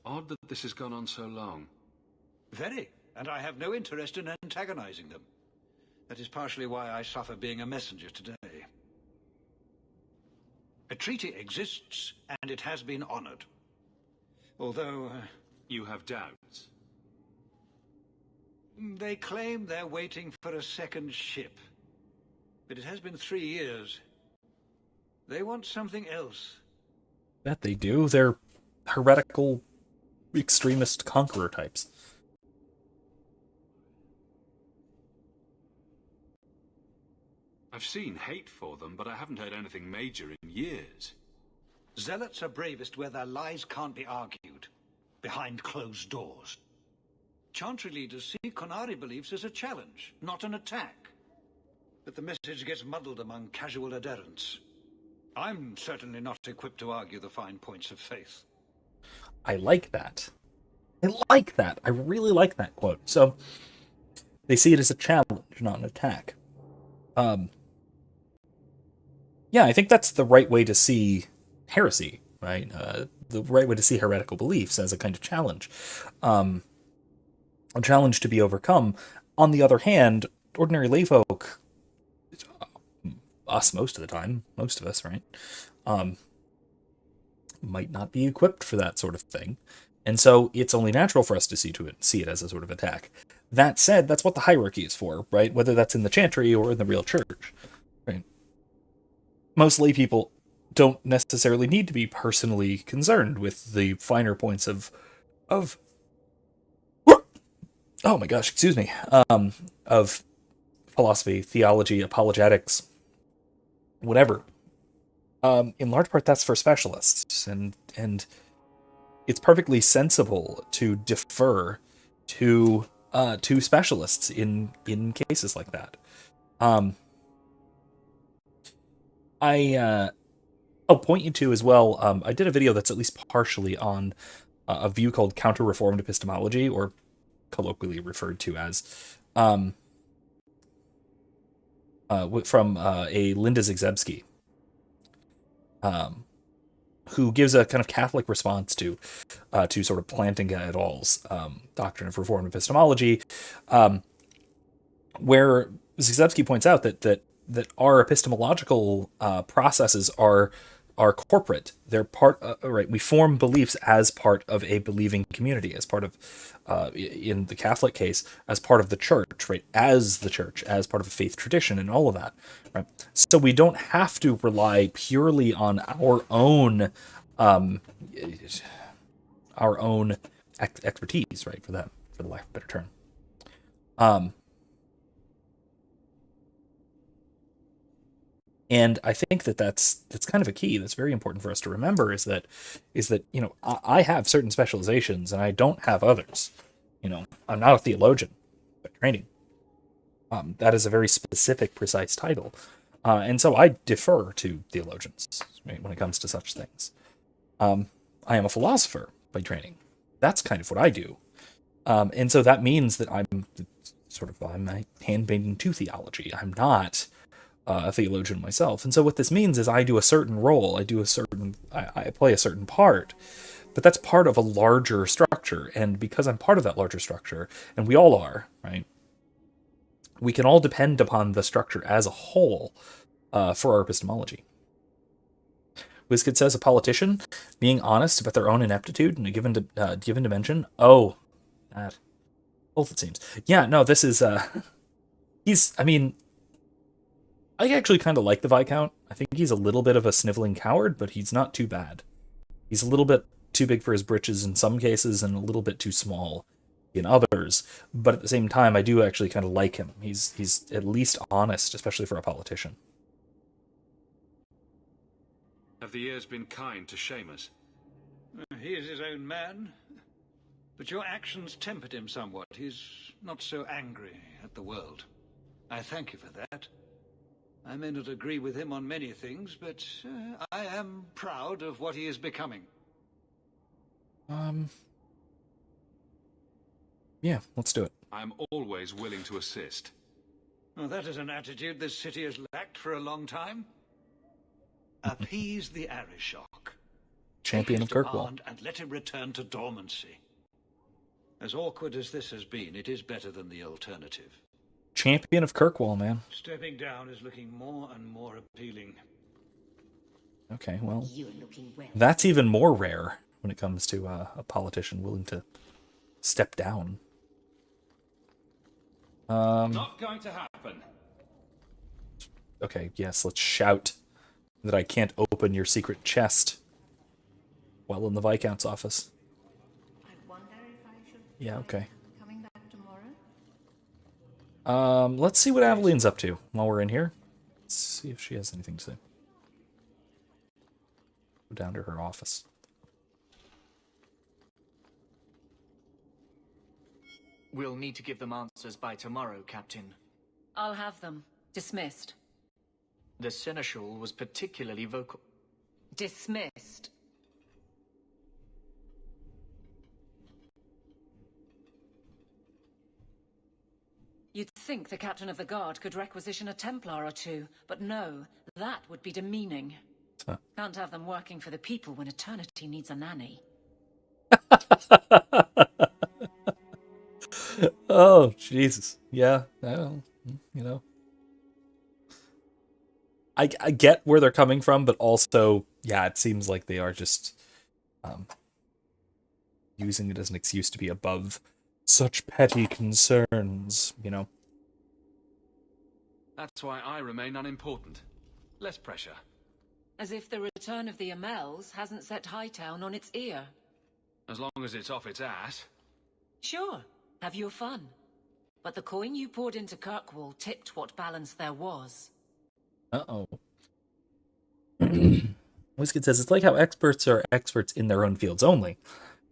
Odd that this has gone on so long. Very, and I have no interest in antagonizing them. That is partially why I suffer being a messenger today. A treaty exists, and it has been honored. Although... you have doubts? They claim they're waiting for a second ship. But it has been 3 years. They want something else. Bet they do. They're heretical, extremist conqueror types. I've seen hate for them, but I haven't heard anything major in years. Zealots are bravest where their lies can't be argued, behind closed doors. Chantry leaders see Qunari beliefs as a challenge, not an attack. But the message gets muddled among casual adherents. I'm certainly not equipped to argue the fine points of faith. I like that. I like that. I really like that quote. So, they see it as a challenge, not an attack. Yeah, I think that's the right way to see heresy, right? The right way to see heretical beliefs as a kind of challenge. A challenge to be overcome. On the other hand, ordinary layfolk, us most of the time, most of us, right, might not be equipped for that sort of thing. And so it's only natural for us to see it as a sort of attack. That said, that's what the hierarchy is for, right? Whether that's in the chantry or in the real church, right? Most lay people don't necessarily need to be personally concerned with the finer points of oh my gosh, excuse me, of philosophy, theology, apologetics, whatever. In large part, that's for specialists, and it's perfectly sensible to defer to specialists in cases like that. I'll point you to as well. I did a video that's at least partially on a view called counter-reformed epistemology, or colloquially referred to as, from a Linda Zygzebski, who gives a kind of Catholic response to sort of Plantinga et al.'s doctrine of reformed epistemology, where Zygzebski points out that our epistemological processes are corporate. They're part, right? We form beliefs as part of a believing community, as part of, in the Catholic case, as part of the church, right? As the church, as part of a faith tradition, and all of that, right? So we don't have to rely purely on our own expertise, right? For the lack of a better term. And I think that's kind of a key that's very important for us to remember is that you know, I have certain specializations and I don't have others. You know, I'm not a theologian by training. That is a very specific, precise title, and so I defer to theologians, right, when it comes to such things. I am a philosopher by training. That's kind of what I do, and so that means that I'm hand-bending to theology. I'm not a theologian myself. And so what this means is I do a certain role, I play a certain part, but that's part of a larger structure. And because I'm part of that larger structure, and we all are, right? we can all depend upon the structure as a whole for our epistemology. Wizkid says a politician being honest about their own ineptitude in a given dimension. Oh, that. Both it seems. Yeah, no, this is I mean, I actually kind of like the Viscount. I think he's a little bit of a sniveling coward, but he's not too bad. He's a little bit too big for his britches in some cases and a little bit too small in others. But at the same time, I do actually kind of like him. He's at least honest, especially for a politician. Have the years been kind to Seamus? He is his own man. But your actions tempered him somewhat. He's not so angry at the world. I thank you for that. I may not agree with him on many things, but I am proud of what he is becoming. Yeah, let's do it. I'm always willing to assist. Well, that is an attitude this city has lacked for a long time. Appease the Arishok. Champion of Kirkwall. And let him return to dormancy. As awkward as this has been, it is better than the alternative. Champion of Kirkwall, man. Stepping down is looking more and more appealing. Okay, well, You're looking well. that's even more rare when it comes to a politician willing to step down. Not going to happen. Okay, yes, let's shout that I can't open your secret chest while in the Viscount's office. I wonder if I should Yeah, okay. coming back tomorrow. Let's see what Aveline's up to while we're in here. Let's see if she has anything to say. Go down to her office. We'll need to give them answers by tomorrow, Captain. I'll have them. Dismissed. The Seneschal was particularly vocal. Dismissed. You'd think the Captain of the Guard could requisition a Templar or two, but no, that would be demeaning. Huh. Can't have them working for the people when eternity needs a nanny. Oh, Jesus. Yeah, I get where they're coming from, but also, yeah, it seems like they are just using it as an excuse to be above such petty concerns, That's why I remain unimportant. Less pressure. As if the return of the Amels hasn't set Hightown on its ear. As long as it's off its ass. Sure, have your fun. But the coin you poured into Kirkwall tipped what balance there was. Uh-oh. Wizkid says, it's like how experts are experts in their own fields only.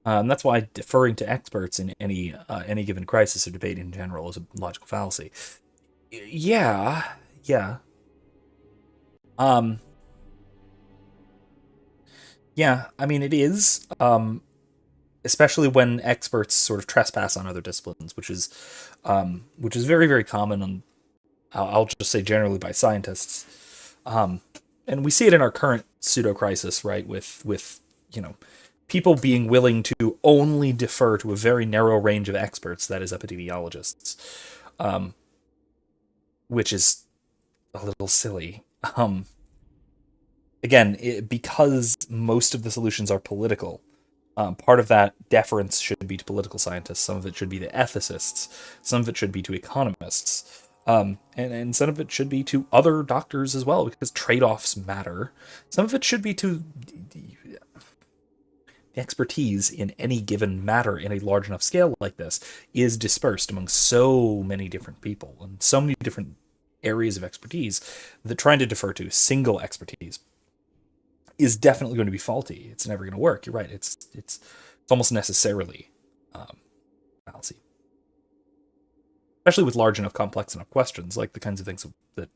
That's why deferring to experts in any given crisis or debate in general is a logical fallacy. Yeah. Yeah, I mean, it is, especially when experts sort of trespass on other disciplines, which is very, very common on, I'll just say generally by scientists. And we see it in our current pseudo-crisis, right, with people being willing to only defer to a very narrow range of experts, that is epidemiologists, which is a little silly. Again, because most of the solutions are political, part of that deference should be to political scientists, some of it should be to ethicists, some of it should be to economists, and some of it should be to other doctors as well, because trade-offs matter. Some of it should be to the expertise in any given matter in a large enough scale like this is dispersed among so many different people and so many different areas of expertise that trying to defer to single expertise is definitely going to be faulty. It's never going to work. You're right. It's almost necessarily fallacy, especially with large enough, complex enough questions, like the kinds of things that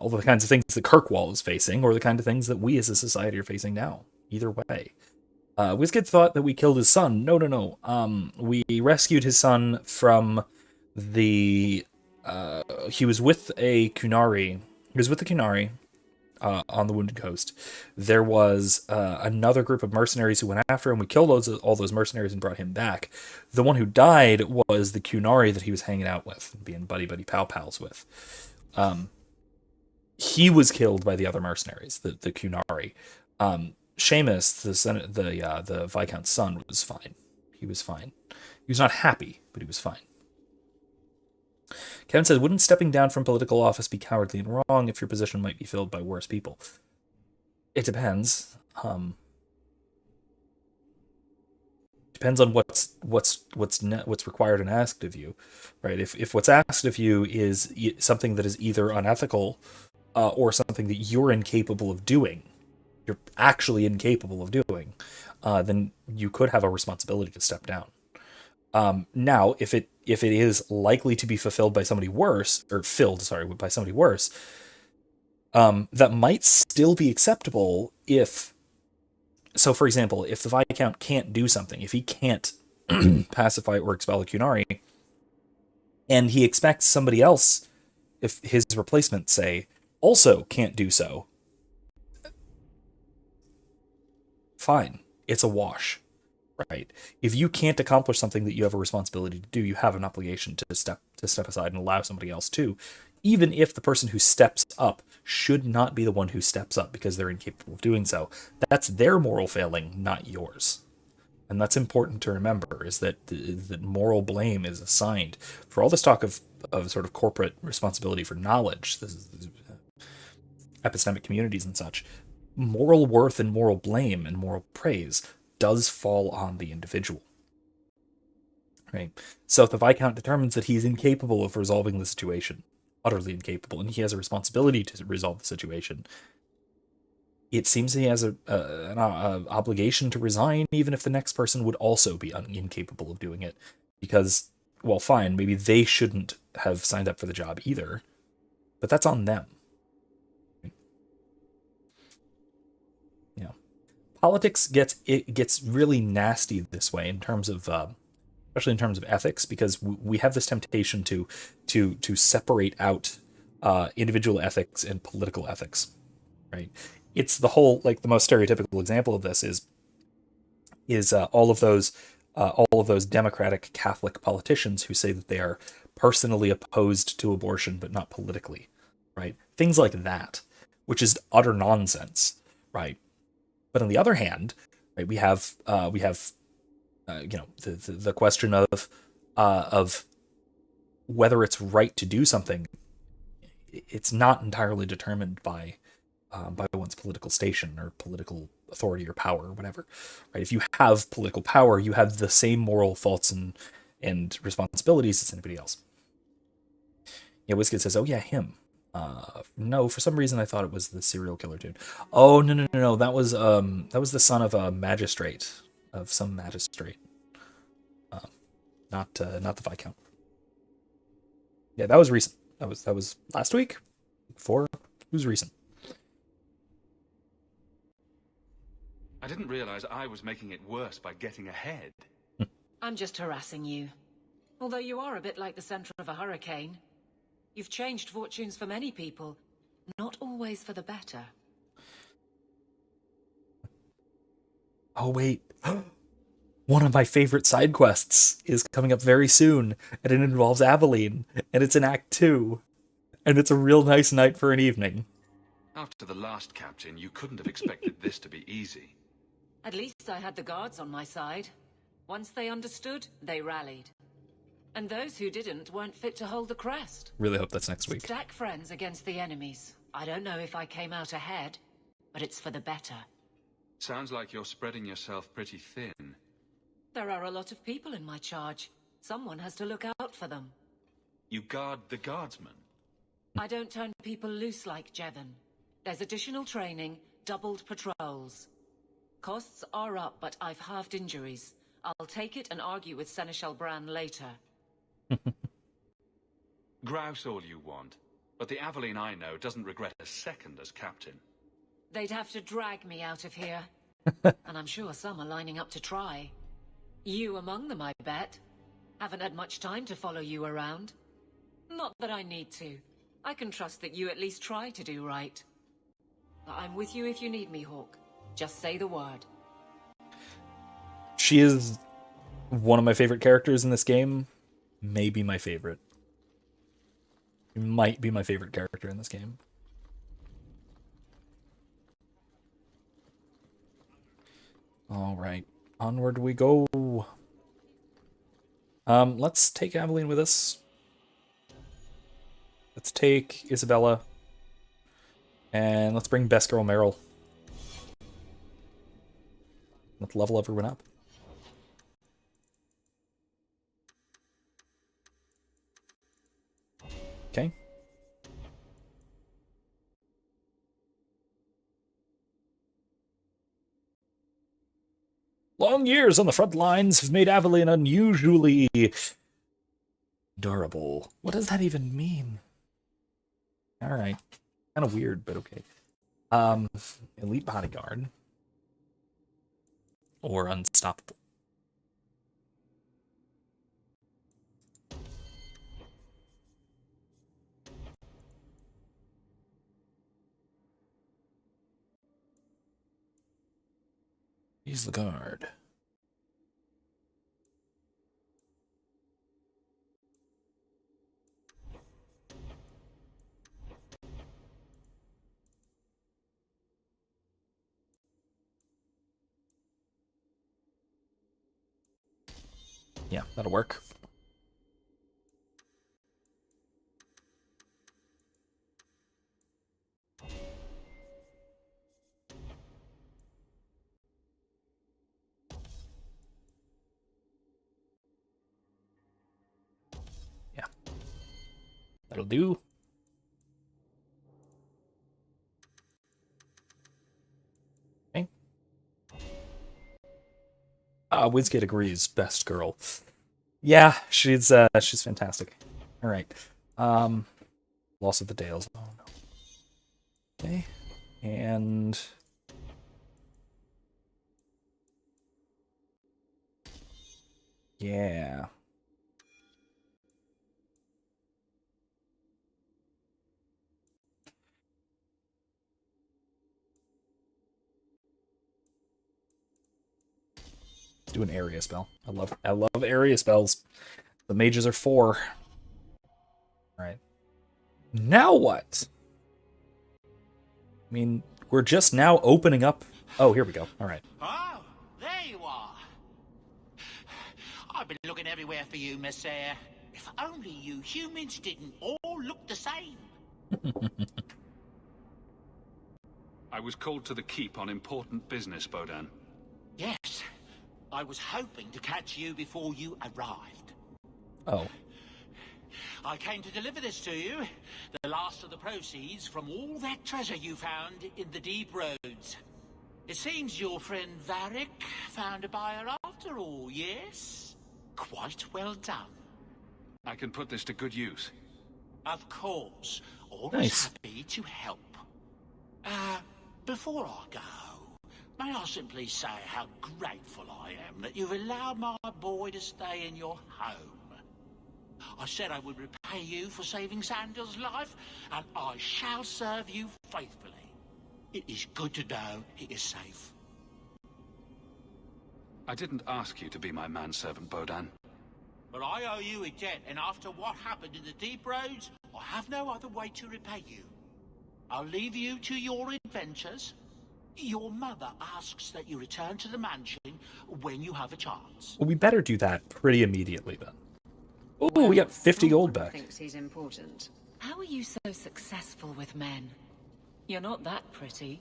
the kinds of things that Kirkwall is facing, or the kind of things that we as a society are facing now. Either way. Wizkid thought that we killed his son. No. We rescued his son from the... he was with a Kunari. He was with the Kunari. on the Wounded Coast, there was another group of mercenaries who went after him. We killed all those mercenaries and brought him back. The one who died was the Qunari that he was hanging out with, being buddy pals with. He was killed by the other mercenaries, the Qunari. Seamus, the Viscount's son, was fine. He was fine. He was not happy, but he was fine. Kevin says, wouldn't stepping down from political office be cowardly and wrong if your position might be filled by worse people? It depends. Depends on what's required and asked of you, right? If what's asked of you is something that is either unethical or something that you're incapable of doing, you're actually incapable of doing, then you could have a responsibility to step down. Now, if it is likely to be fulfilled by somebody worse, or by somebody worse, that might still be acceptable if. So, for example, if the Viscount can't do something, if he can't pacify or expel a Qunari, and he expects somebody else, if his replacement, say, also can't do so, fine, it's a wash, right? If you can't accomplish something that you have a responsibility to do, you have an obligation to step aside and allow somebody else to, even if the person who steps up should not be the one who steps up because they're incapable of doing so. That's their moral failing, not yours. And that's important to remember, is that that moral blame is assigned for all this talk of sort of corporate responsibility for knowledge, this epistemic communities and such. Moral worth and moral blame and moral praise does fall on the individual. Right? So if the Viscount determines that he's incapable of resolving the situation, utterly incapable, and he has a responsibility to resolve the situation, it seems he has an obligation to resign, even if the next person would also be incapable of doing it. Because, well, fine, maybe they shouldn't have signed up for the job either, but that's on them. Yeah, politics gets really nasty this way in terms of, especially in terms of ethics, because we have this temptation to separate out individual ethics and political ethics, right? It's the whole, like, the most stereotypical example of this is all of those Democratic Catholic politicians who say that they are personally opposed to abortion but not politically, right? Things like that, which is utter nonsense, right? But on the other hand, right, we have the question of whether it's right to do something. It's not entirely determined by one's political station or political authority or power or whatever, right? If you have political power, you have the same moral faults and responsibilities as anybody else. Yeah, Wizkid says, "Oh yeah, him." No, for some reason I thought it was the serial killer dude. Oh no, that was the son of a magistrate, of some magistrate. Not the Viscount. Yeah, that was recent. That was last week. Before, it was recent. I didn't realize I was making it worse by getting ahead. I'm just harassing you. Although you are a bit like the center of a hurricane. You've changed fortunes for many people, not always for the better. Oh wait. One of my favorite side quests is coming up very soon, and it involves Aveline, and it's in Act 2. And it's a real nice night for an evening. After the last captain, you couldn't have expected this to be easy. At least I had the guards on my side. Once they understood, they rallied. And those who didn't weren't fit to hold the crest. Really hope that's next week. Stack friends against the enemies. I don't know if I came out ahead, but it's for the better. Sounds like you're spreading yourself pretty thin. There are a lot of people in my charge. Someone has to look out for them. You guard the guardsmen? I don't turn people loose like Jevon. There's additional training, doubled patrols. Costs are up, but I've halved injuries. I'll take it and argue with Seneschal Bran later. Grouse all you want, but the Aveline I know doesn't regret a second as captain. They'd have to drag me out of here. And I'm sure some are lining up to try. You among them, I bet. Haven't had much time to follow you around. Not that I need to. I can trust that you at least try to do right. I'm with you if you need me, Hawke. Just say the word. She is one of my favorite characters in this game. Maybe my favorite. She might be my favorite character in this game. Alright, onward we go. Let's take Aveline with us. Let's take Isabella. And let's bring Best Girl Meryl. Let's level everyone up. Okay. Long years on the front lines have made Aveline unusually durable. What does that even mean? Alright. Kind of weird, but okay. Elite bodyguard. Or unstoppable. He's the guard. Yeah, that'll work. Yeah. That'll do. Okay. Wizkid agrees. Best girl. Yeah, she's fantastic. All right. Loss of the Dales. Oh no. Okay. And yeah. Let's do an area spell. I love area spells. The mages are 4. All right. Now what? I mean, we're just now opening up. Oh, here we go. All right. Oh, there you are. I've been looking everywhere for you, Messiah. If only you humans didn't all look the same. I was called to the keep on important business, Bodan. Yes. I was hoping to catch you before you arrived. Oh. I came to deliver this to you. The last of the proceeds from all that treasure you found in the deep roads. It seems your friend Varric found a buyer after all, yes? Quite well done. I can put this to good use. Of course. Always Nice. happy to help. Before I go, may I simply say how grateful I am that you've allowed my boy to stay in your home. I said I would repay you for saving Sandal's life, and I shall serve you faithfully. It is good to know he is safe. I didn't ask you to be my manservant, Bodan. But I owe you a debt, and after what happened in the deep roads, I have no other way to repay you. I'll leave you to your adventures. Your mother asks that you return to the mansion when you have a chance. Well, we better do that pretty immediately then. Oh, we got 50 gold back. Thinks he's important. How are you so successful with men? You're not that pretty.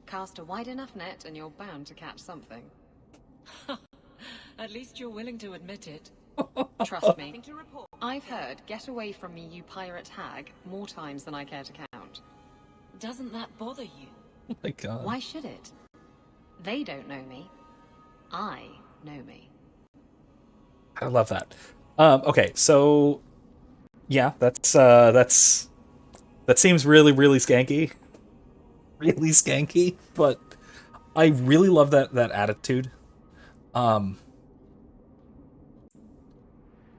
Cast a wide enough net and you're bound to catch something. At least you're willing to admit it. Trust me. I've heard "get away from me, you pirate hag" more times than I care to count. Doesn't that bother you? Oh my god. Why should it? They don't know me. I know me. I love that. Okay, so yeah, that seems really, really skanky. Really skanky, but I really love that attitude.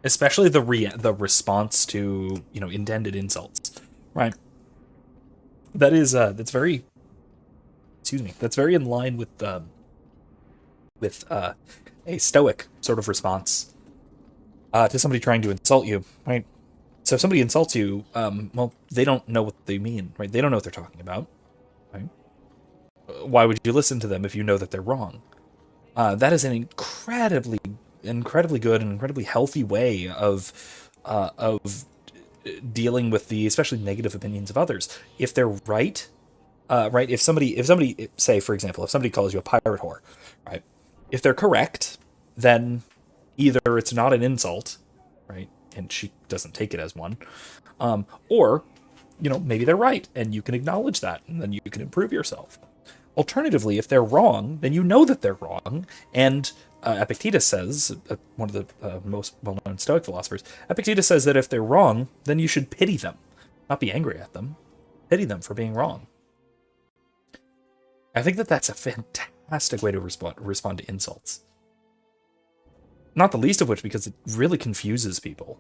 Especially the response to, intended insults. Right. That is that's very excuse me, that's very in line with a stoic sort of response to somebody trying to insult you, right? So if somebody insults you, well, they don't know what they mean, right? They don't know what they're talking about, right? Why would you listen to them if you know that they're wrong? That is an incredibly good and incredibly healthy way of dealing with the especially negative opinions of others. If they're right, right? If somebody, say for example, if somebody calls you a pirate whore, right? If they're correct, then either it's not an insult, right? And she doesn't take it as one, or, you know, maybe they're right and you can acknowledge that and then you can improve yourself. Alternatively, if they're wrong, then you know that they're wrong. And Epictetus says, one of the most well-known Stoic philosophers, Epictetus says that if they're wrong, then you should pity them, not be angry at them. Pity them for being wrong. I think that that's a fantastic way to respond to insults. Not the least of which because it really confuses people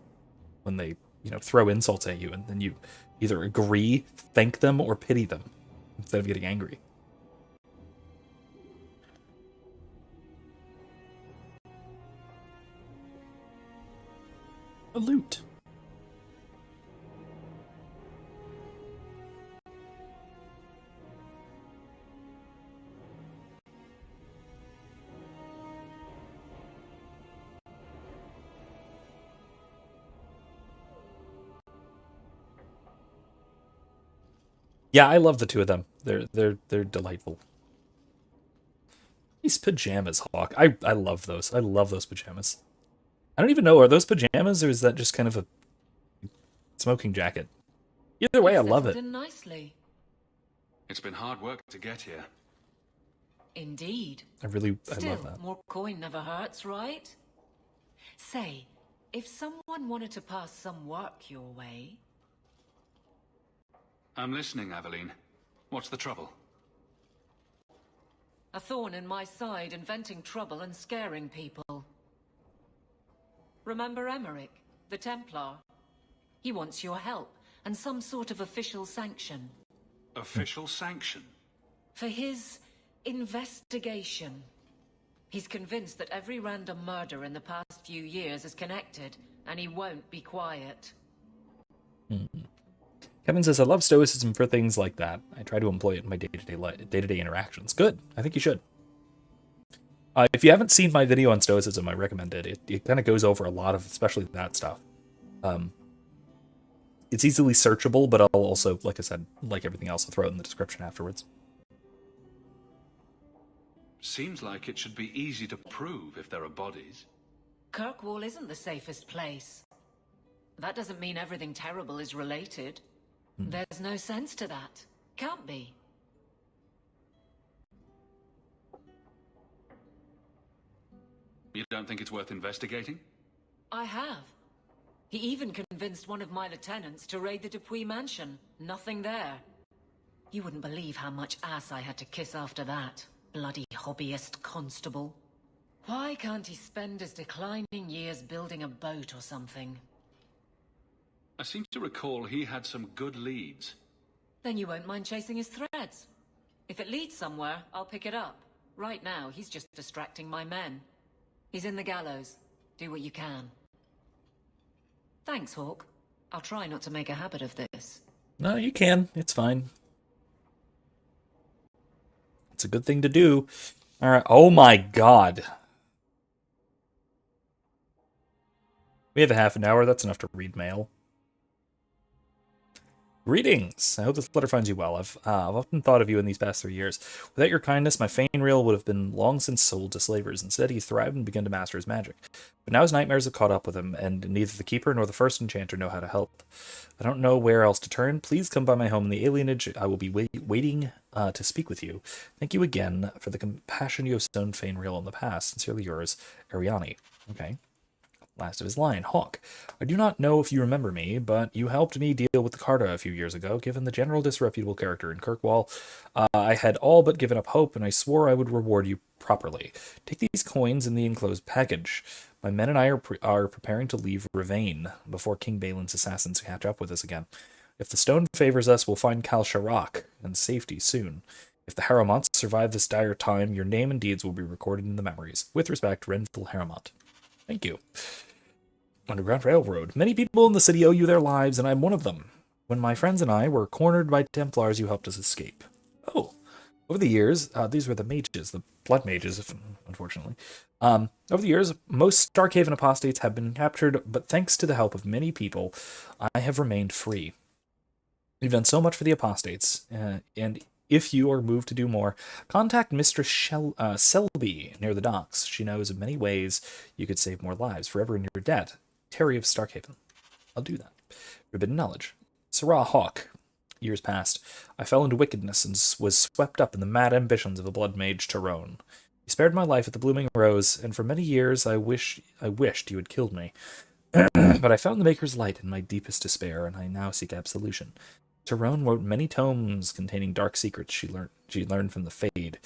when they, you know, throw insults at you and then you either agree, thank them, or pity them instead of getting angry. A loot. Yeah, I love the two of them. They're delightful. These pajamas, Hawke. I love those. I love those pajamas. I don't even know, are those pajamas or is that just kind of a smoking jacket? Either way, I love it. Nicely. It's been hard work to get here. Indeed. I Still, love that. More coin never hurts, right? Say, if someone wanted to pass some work your way... I'm listening, Aveline. What's the trouble? A thorn in my side, inventing trouble and scaring people. Remember Emmerich, the Templar? He wants your help, and some sort of official sanction. Official sanction? For his investigation. He's convinced that every random murder in the past few years is connected, and he won't be quiet. Kevin says, I love stoicism for things like that. I try to employ it in my day-to-day interactions. Good. I think you should. If you haven't seen my video on stoicism, I recommend it. It kind of goes over a lot of, especially that stuff. It's easily searchable, but I'll also, like I said, like everything else, I'll throw it in the description afterwards. Seems like it should be easy to prove if there are bodies. Kirkwall isn't the safest place. That doesn't mean everything terrible is related. There's no sense to that. Can't be. You don't think it's worth investigating? I have. He even convinced one of my lieutenants to raid the Dupuis mansion. Nothing there. You wouldn't believe how much ass I had to kiss after that. Bloody hobbyist constable. Why can't he spend his declining years building a boat or something? I seem to recall he had some good leads. Then you won't mind chasing his threads. If it leads somewhere, I'll pick it up. Right now, he's just distracting my men. He's in the gallows. Do what you can. Thanks, Hawke. I'll try not to make a habit of this. No, you can. It's fine. It's a good thing to do. All right. Oh my God. We have a half an hour. That's enough to read mail. Greetings. I hope this letter finds you well. I've often thought of you in these past 3 years. Without your kindness, my Fainreal would have been long since sold to slavers. Instead, he's thrived and begun to master his magic. But now his nightmares have caught up with him, and neither the Keeper nor the First Enchanter know how to help. I don't know where else to turn. Please come by my home in the alienage. I will be waiting to speak with you. Thank you again for the compassion you have shown Fainreal in the past. Sincerely yours, Ariani. Okay. Last of his line, Hawke. I do not know if you remember me, but you helped me deal with the Carta a few years ago. Given the general disreputable character in Kirkwall, I had all but given up hope, and I swore I would reward you properly. Take these coins in the enclosed package. My men and I are preparing to leave Ravain before King Balin's assassins catch up with us again. If the stone favors us, we'll find Kal Sharok and safety soon. If the Harromonts survive this dire time, your name and deeds will be recorded in the memories. With respect, Renville Harromont. Thank you. Underground Railroad. Many people in the city owe you their lives, and I'm one of them. When my friends and I were cornered by Templars, you helped us escape. Oh. Over the years, these were the mages, the blood mages, unfortunately. Over the years, most Starkhaven apostates have been captured, but thanks to the help of many people, I have remained free. You've done so much for the apostates, and if you are moved to do more, contact Mistress Selby near the docks. She knows of many ways you could save more lives, forever in your debt. Terry of Starkhaven. I'll do that. Forbidden knowledge. Sirrah Hawke. Years passed. I fell into wickedness and was swept up in the mad ambitions of a blood mage Tyrone. You spared my life at the Blooming Rose, and for many years I wished you had killed me. But I found the Maker's light in my deepest despair, and I now seek absolution. Tyrone wrote many tomes containing dark secrets she learned from the Fade.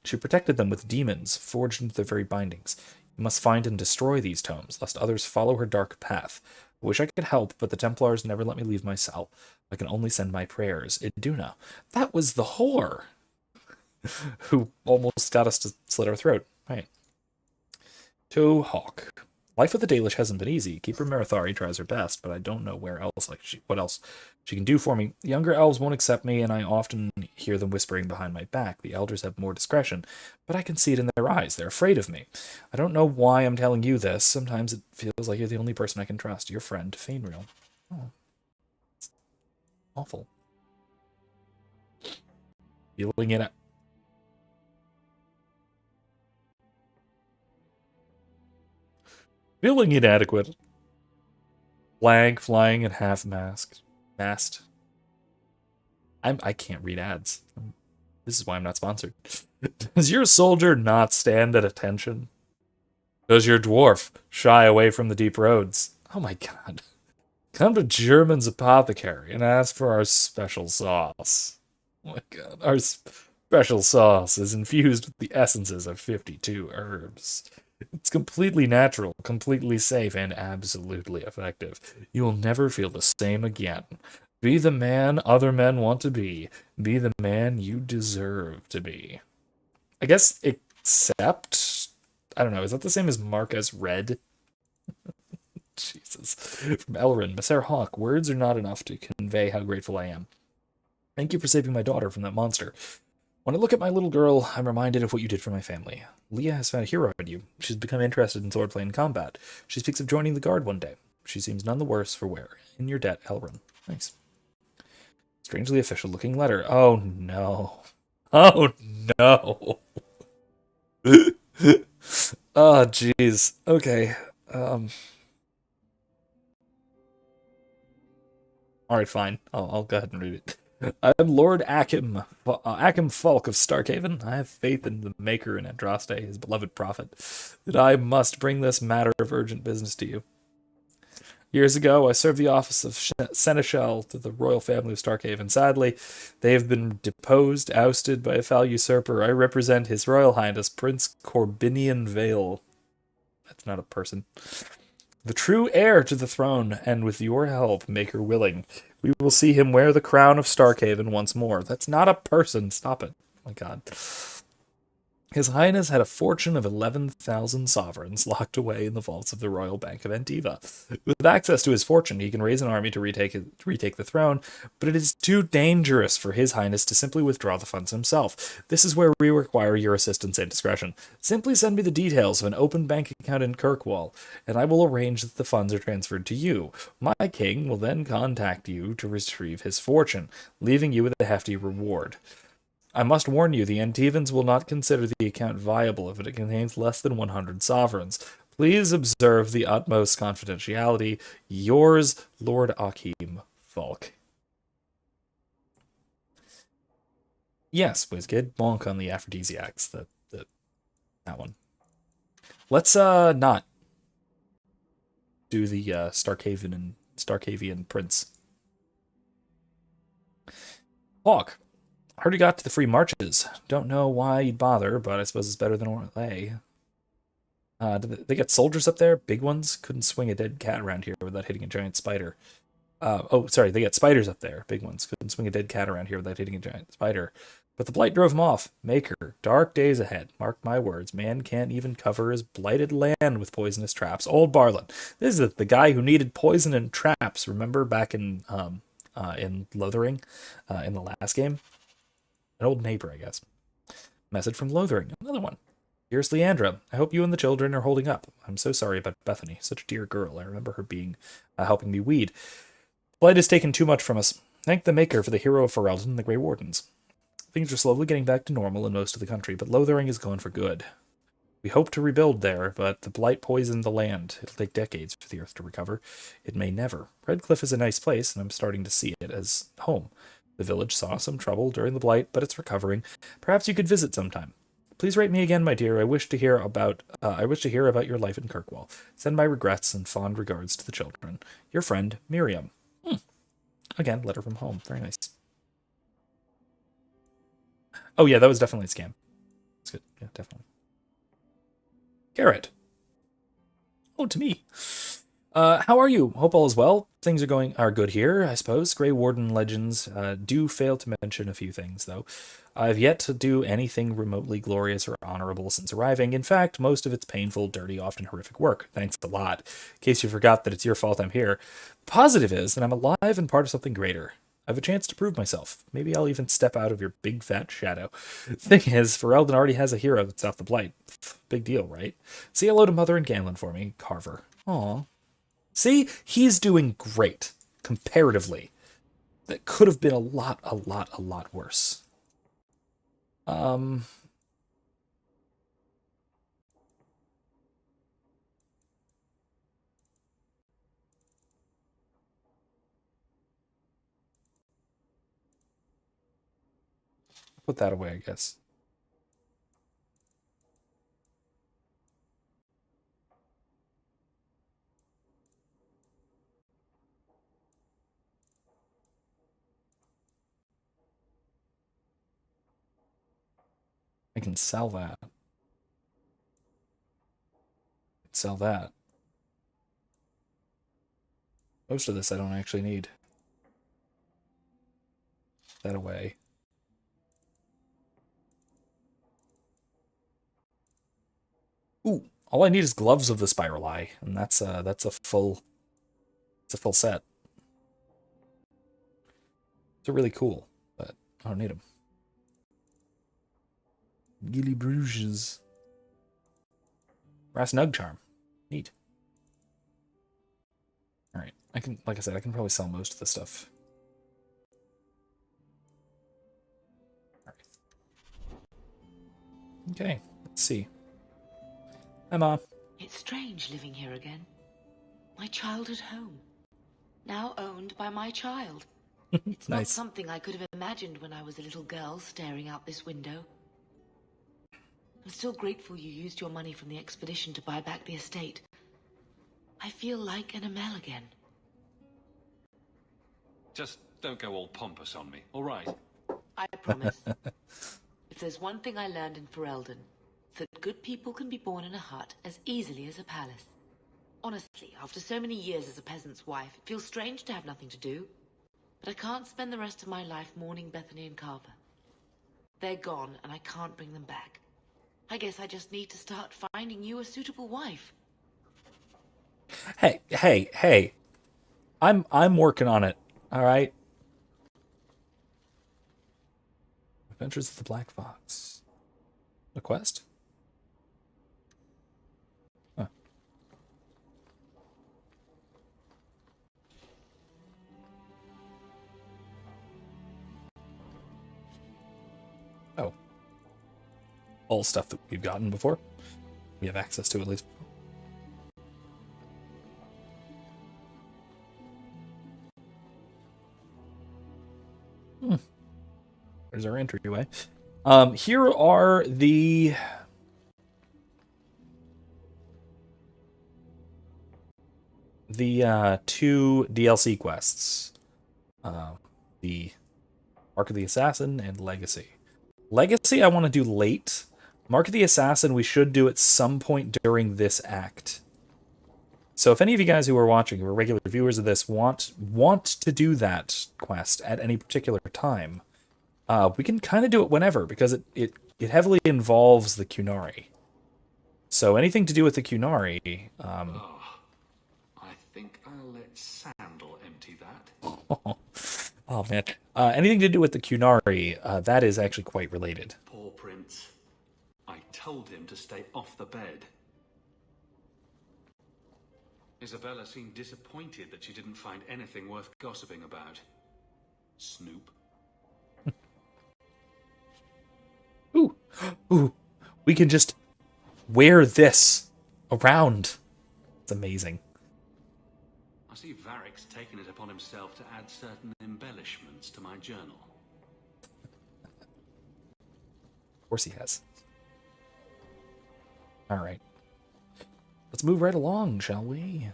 She protected them with demons, forged into their very bindings. You must find and destroy these tomes, lest others follow her dark path. I wish I could help, but the Templars never let me leave my cell. I can only send my prayers. Iduna. That was the whore who almost got us to slit our throat. Right. To Hawke. Life with the Dalish hasn't been easy. Keeper Marathari tries her best, but I don't know what else she can do for me. The younger elves won't accept me, and I often hear them whispering behind my back. The elders have more discretion, but I can see it in their eyes. They're afraid of me. I don't know why I'm telling you this. Sometimes it feels like you're the only person I can trust. Your friend, Fainreal. Oh. It's awful. Feeling it. Feeling inadequate. Flag flying at half-mast. I can't read ads. This is why I'm not sponsored. Does your soldier not stand at attention? Does your dwarf shy away from the deep roads? Oh my god. Come to German's apothecary and ask for our special sauce. Oh my god. Our special sauce is infused with the essences of 52 herbs. It's completely natural, completely safe, and absolutely effective. You will never feel the same again. Be the man other men want to be. Be the man you deserve to be. I guess except... I don't know, is that the same as Marquez Red? Jesus. From Elrin, Messer Hawke, words are not enough to convey how grateful I am. Thank you for saving my daughter from that monster. When I look at my little girl, I'm reminded of what you did for my family. Leah has found a hero in you. She's become interested in swordplay and combat. She speaks of joining the guard one day. She seems none the worse for wear. In your debt, Elrin. Nice. Strangely official-looking letter. Oh, no. Oh, no. Oh, jeez. Okay. Alright, fine. I'll go ahead and read it. I'm Lord Akim Falk of Starkhaven. I have faith in the Maker and Andraste, his beloved prophet, that I must bring this matter of urgent business to you. Years ago, I served the office of Seneschal to the royal family of Starkhaven. Sadly, they have been deposed, ousted by a foul usurper. I represent His Royal Highness Prince Corbinian Vale. That's not a person. The true heir to the throne, and with your help, Maker willing, we will see him wear the crown of Starkhaven once more. That's not a person. Stop it. Oh my god. His Highness had a fortune of 11,000 sovereigns locked away in the vaults of the Royal Bank of Antiva. With access to his fortune, he can raise an army to retake the throne, but it is too dangerous for His Highness to simply withdraw the funds himself. This is where we require your assistance and discretion. Simply send me the details of an open bank account in Kirkwall, and I will arrange that the funds are transferred to you. My king will then contact you to retrieve his fortune, leaving you with a hefty reward. I must warn you, the Antivans will not consider the account viable if it contains less than 100 sovereigns. Please observe the utmost confidentiality. Yours, Lord Akim Falk. Yes, WizKid, bonk on the aphrodisiacs. That one. Let's not do the Starkhavian prince. Hawke. Heard you got to the free marches. Don't know why you'd bother, but I suppose it's better than Orlais. Do they get soldiers up there? Big ones? Couldn't swing a dead cat around here without hitting a giant spider. They get spiders up there. Big ones. Couldn't swing a dead cat around here without hitting a giant spider. But the blight drove him off. Maker, dark days ahead. Mark my words. Man can't even cover his blighted land with poisonous traps. Old Bartrand. This is the guy who needed poison and traps. Remember back in Lothering, in the last game? An old neighbor, I guess. Message from Lothering. Another one. Dearest Leandra, I hope you and the children are holding up. I'm so sorry about Bethany. Such a dear girl. I remember her being helping me weed. Blight has taken too much from us. Thank the Maker for the hero of Ferelden and the Grey Wardens. Things are slowly getting back to normal in most of the country, but Lothering is gone for good. We hope to rebuild there, but the blight poisoned the land. It'll take decades for the earth to recover. It may never. Redcliffe is a nice place, and I'm starting to see it as home. The village saw some trouble during the blight, but it's recovering. Perhaps you could visit sometime. Please write me again, my dear. I wish to hear about your life in Kirkwall. Send my regrets and fond regards to the children. Your friend, Miriam. Again, letter from home. Very nice. Oh yeah, that was definitely a scam. That's good. Yeah, definitely. Garrett. Oh, to me. How are you? Hope all is well. Things are good here, I suppose. Grey Warden legends do fail to mention a few things, though. I've yet to do anything remotely glorious or honorable since arriving. In fact, most of it's painful, dirty, often horrific work. Thanks a lot. In case you forgot that it's your fault I'm here. The positive is that I'm alive and part of something greater. I have a chance to prove myself. Maybe I'll even step out of your big fat shadow. Thing is, Ferelden already has a hero that's off the blight. Big deal, right? Say hello to Mother and Ganlin for me, Carver. Aw. See? He's doing great, comparatively. That could have been a lot worse. Put that away, I guess. I can sell that. Sell that. Most of this I don't actually need. That away. Ooh, all I need is gloves of the spiral eye, and that's a full set. They're really cool, but I don't need them. Gilly Bruges. Brass Nug Charm. Neat. Alright, like I said, I can probably sell most of the stuff. Alright. Okay, let's see. Hi, Mom. It's strange living here again. My childhood home. Now owned by my child. It's Nice. not something I could have imagined when I was a little girl staring out this window. I'm still grateful you used your money from the expedition to buy back the estate. I feel like an Amel again. Just don't go all pompous on me, all right? I promise. If there's one thing I learned in Ferelden, it's that good people can be born in a hut as easily as a palace. Honestly, after so many years as a peasant's wife, it feels strange to have nothing to do. But I can't spend the rest of my life mourning Bethany and Carver. They're gone, and I can't bring them back. I guess I just need to start finding you a suitable wife. Hey. I'm working on it. All right. Adventures of the Black Fox. A quest? Huh. Oh. All stuff that we've gotten before. We have access to at least. There's our entryway. Here are the two DLC quests. The Mark of the Assassin and Legacy. Legacy I want to do late. Mark of the Assassin we should do at some point during this act. So if any of you guys who are watching, who are regular viewers of this, want to do that quest at any particular time, We can kind of do it whenever, because it heavily involves the Qunari. So anything to do with the Qunari... I think I'll let Sandal empty that. Oh, man. Anything to do with the Qunari, that is actually quite related. Poor Prince. I told him to stay off the bed. Isabella seemed disappointed that she didn't find anything worth gossiping about. Snoop. Ooh. We can just wear this around. It's amazing. I see Varric's taken it upon himself to add certain embellishments to my journal. Of course he has. All right. Let's move right along, shall we?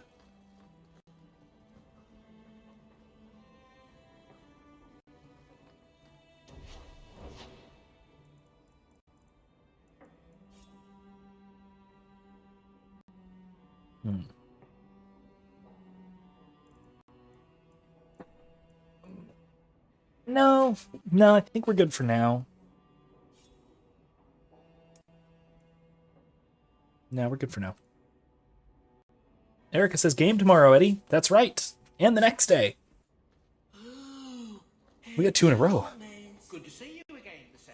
No, I think we're good for now. No, we're good for now. Erica says, game tomorrow, Eddie. That's right. And the next day. We got 2 in a row. Good to see you again, sir.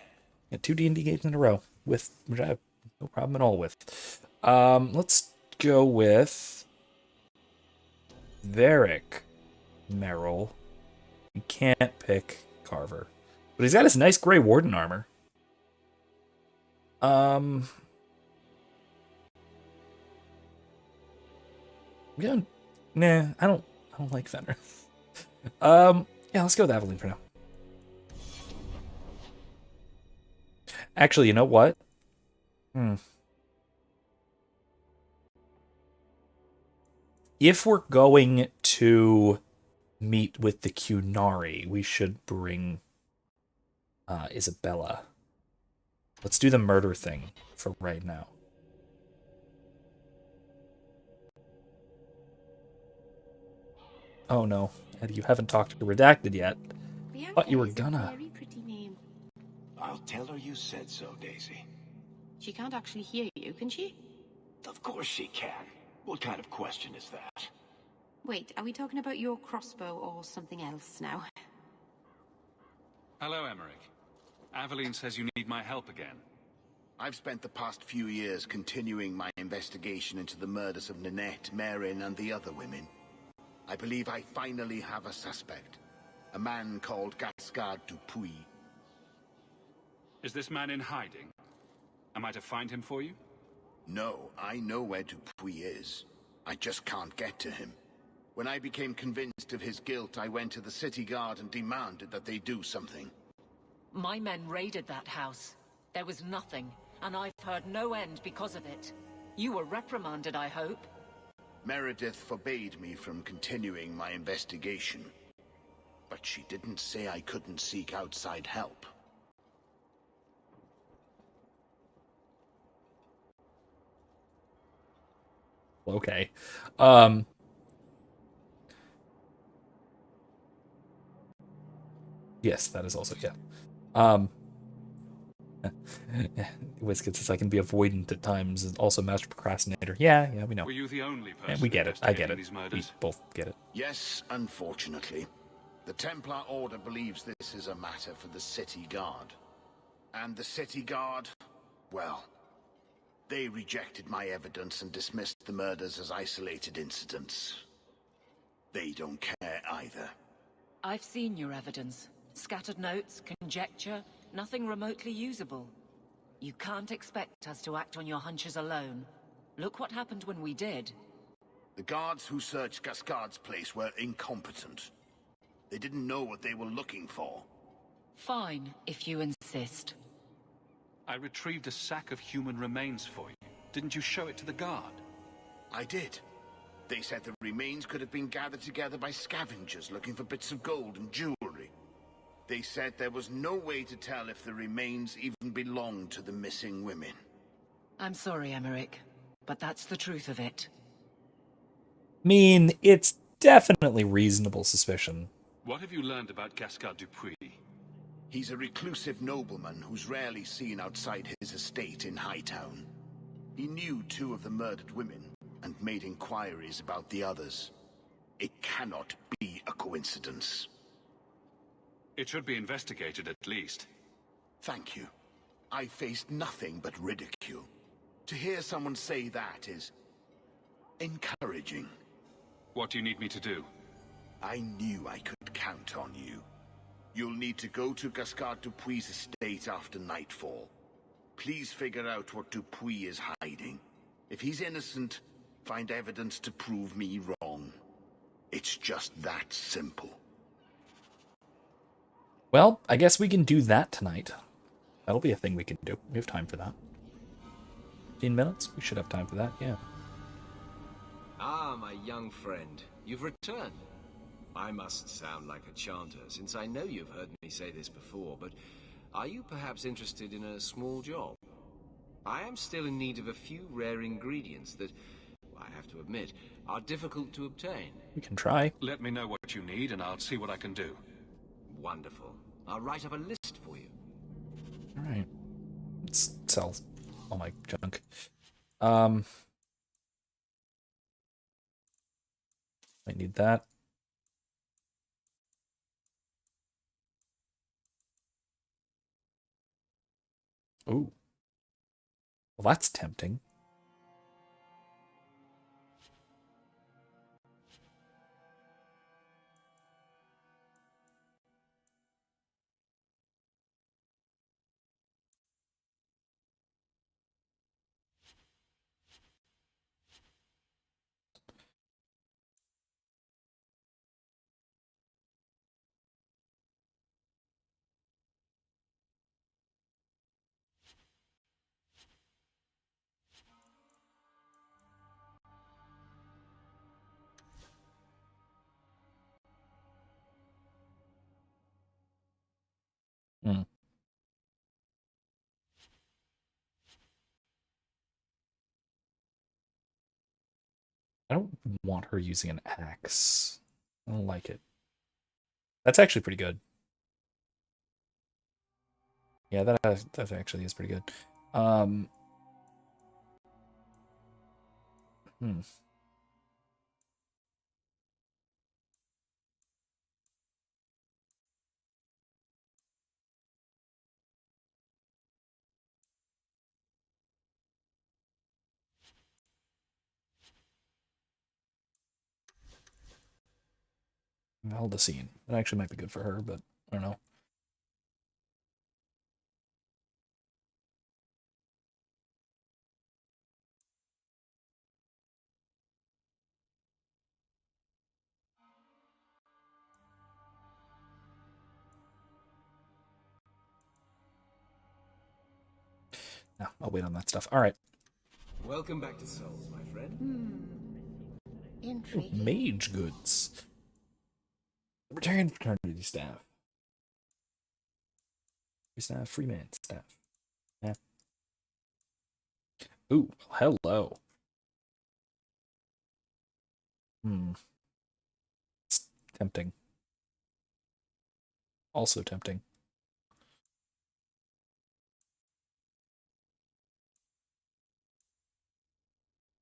Got 2 D&D games in a row, which I have no problem at all with. Let's go with Varric Merrill. You can't pick Carver. But he's got his nice Grey Warden armor. Yeah, nah, I don't like Fenrir. Yeah, let's go with Aveline for now. Actually, you know what? If we're going to meet with the Qunari, we should bring Isabella. Let's do the murder thing for right now. Oh no, Eddie, you haven't talked to Redacted yet. Thought you were gonna. Very pretty name. I'll tell her you said so, Daisy. She can't actually hear you, can she? Of course she can. What kind of question is that? Wait, are we talking about your crossbow or something else now? Hello, Emmerich. Aveline says you need my help again. I've spent the past few years continuing my investigation into the murders of Nanette, Marin, and the other women. I believe I finally have a suspect. A man called Gascard Dupuis. Is this man in hiding? Am I to find him for you? No, I know where Dupuis is. I just can't get to him. When I became convinced of his guilt, I went to the city guard and demanded that they do something. My men raided that house. There was nothing, and I've heard no end because of it. You were reprimanded, I hope. Meredith forbade me from continuing my investigation. But she didn't say I couldn't seek outside help. Okay. Yes, that is also, yeah. Whiskey says I can be avoidant at times and also master procrastinator. Yeah, we know. Were you the only person Yeah, we get it. I get it. these We murders? both get it. Yes, unfortunately. The Templar Order believes this is a matter for the City Guard. And the City Guard, well, they rejected my evidence and dismissed the murders as isolated incidents. They don't care either. I've seen your evidence. Scattered notes, conjecture, nothing remotely usable. You can't expect us to act on your hunches alone. Look what happened when we did. The guards who searched Gascard's place were incompetent. They didn't know what they were looking for. Fine, if you insist. I retrieved a sack of human remains for you. Didn't you show it to the guard? I did. They said the remains could have been gathered together by scavengers looking for bits of gold and jewelry. They said there was no way to tell if the remains even belonged to the missing women. I'm sorry, Emmerich, but that's the truth of it. I mean, it's definitely reasonable suspicion. What have you learned about Gascard Dupuis? He's a reclusive nobleman who's rarely seen outside his estate in Hightown. He knew 2 of the murdered women and made inquiries about the others. It cannot be a coincidence. It should be investigated at least. Thank you. I faced nothing but ridicule. To hear someone say that is encouraging. What do you need me to do? I knew I could count on you. You'll need to go to Gascard Dupuy's estate after nightfall. Please figure out what Dupuy is hiding. If he's innocent, find evidence to prove me wrong. It's just that simple. Well, I guess we can do that tonight. That'll be a thing we can do. We have time for that. 15 minutes? We should have time for that, yeah. Ah, my young friend. You've returned. I must sound like a chanter, since I know you've heard me say this before, but are you perhaps interested in a small job? I am still in need of a few rare ingredients that, I have to admit, are difficult to obtain. We can try. Let me know what you need and I'll see what I can do. Wonderful. I'll write up a list for you. Alright. Let's sell all my junk. I need that. Ooh. Well, that's tempting. Hmm. I don't want her using an axe. I don't like it. That's actually pretty good. Yeah, that actually is pretty good. Valdecine. It actually might be good for her, but I don't know. No, I'll wait on that stuff. All right. Welcome back to Souls, my friend. Intriguing. Mage goods. Libertarian fraternity staff. Free staff, free man staff. Yeah. Ooh, hello. It's tempting. Also tempting.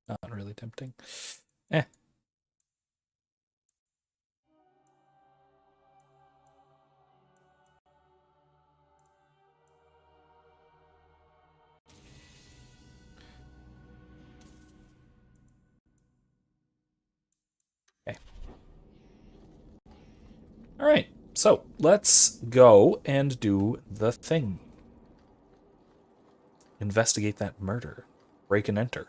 Not really tempting. Eh. Okay. All right. So let's go and do the thing. Investigate that murder. Break and enter.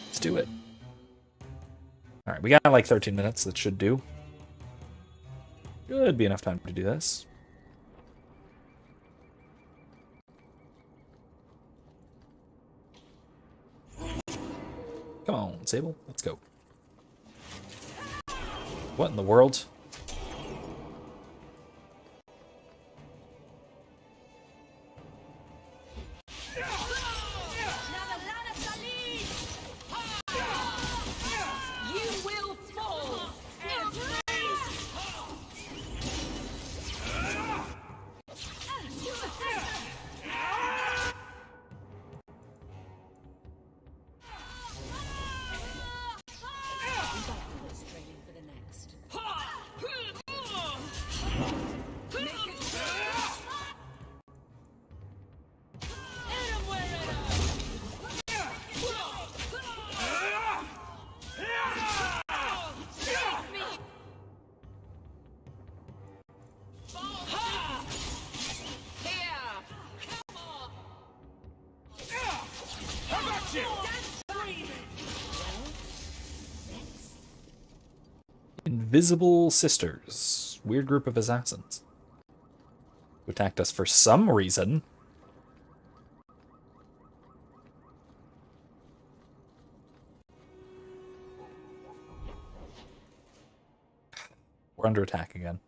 Let's do it. All right, we got like 13 minutes. That should do. Should be enough time to do this. Come on, Sable. Let's go. What in the world? Invisible Sisters. Weird group of assassins. Who attacked us for some reason. We're under attack again.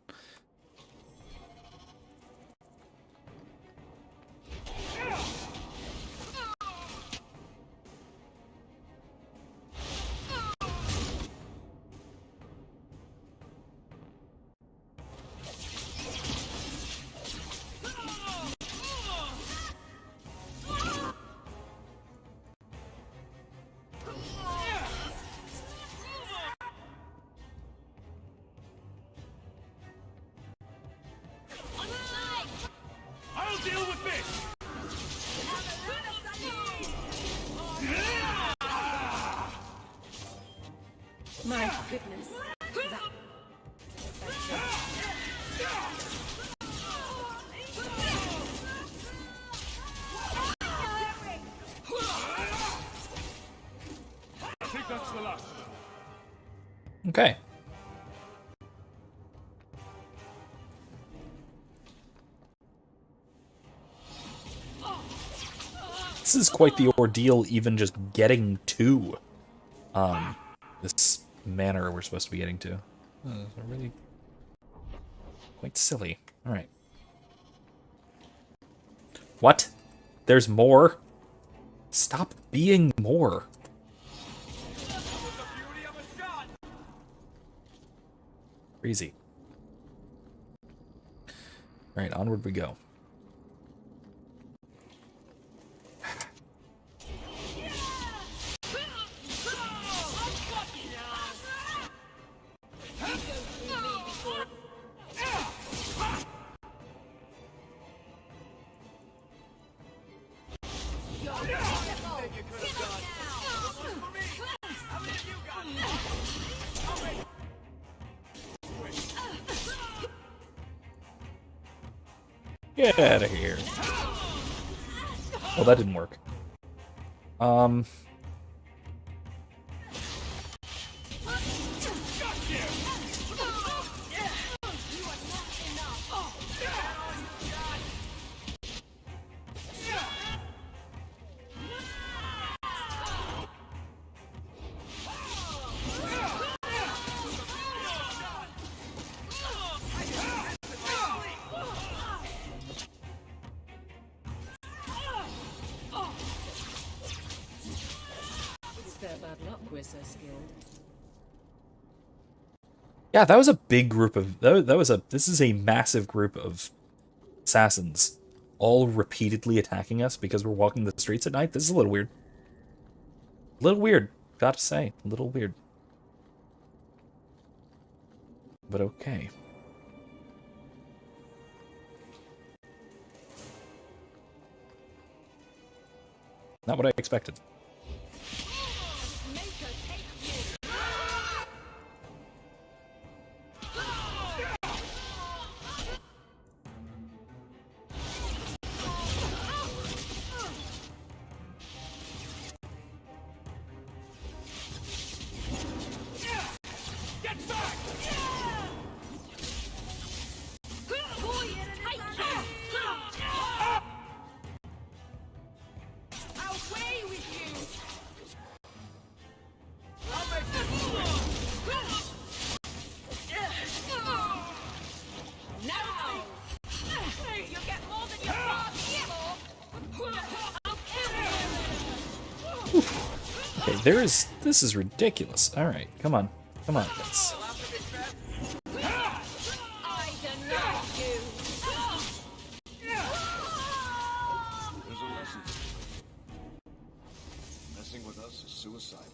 My goodness. I think that's the last. Okay. This is quite the ordeal, even just getting to this manor we're supposed to be getting to. Really quite silly. Alright. What? There's more? Stop being more. Crazy. Alright, onward we go. Get out of here. Well, that didn't work. Yeah, that was a big group of this is a massive group of assassins all repeatedly attacking us because we're walking the streets at night. This is a little weird. A little weird, gotta say. A little weird. But okay. Not what I expected. Okay, this is ridiculous. All right, come on, guys. Messing with us is suicidal.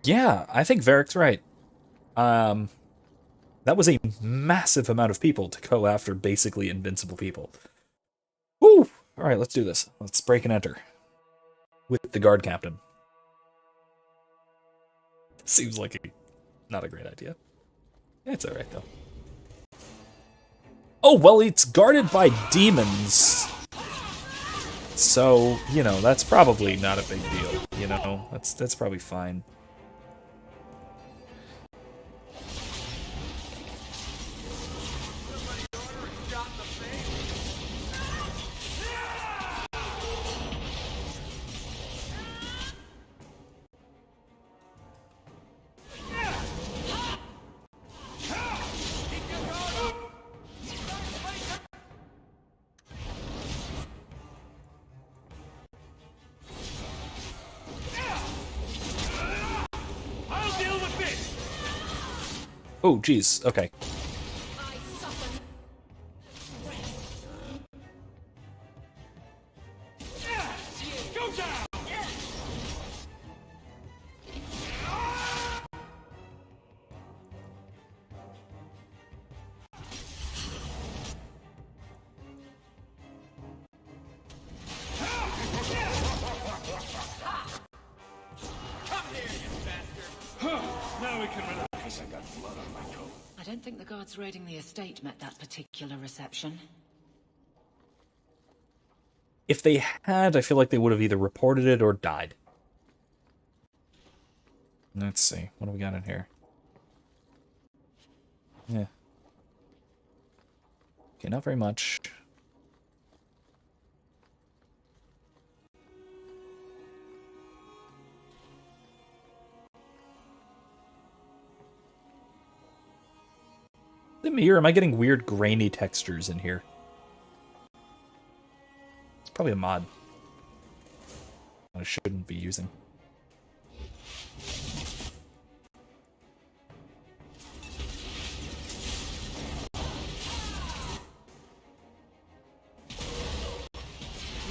Yeah, I think Varric's right. That was a massive amount of people to go after basically invincible people. Woo! All right, let's do this. Let's break and enter. With the guard captain. Seems like not a great idea. It's alright, though. Oh, well, it's guarded by demons. So, you know, that's probably not a big deal. You know, that's probably fine. Oh, geez. Okay. Go down! Now we can relax. I got blood on my coat. I don't think the guards raiding the estate met that particular reception. If they had, I feel like they would have either reported it or died. Let's see. What do we got in here? Yeah. Okay, not very much. The mirror, am I getting weird grainy textures in here? It's probably a mod I shouldn't be using.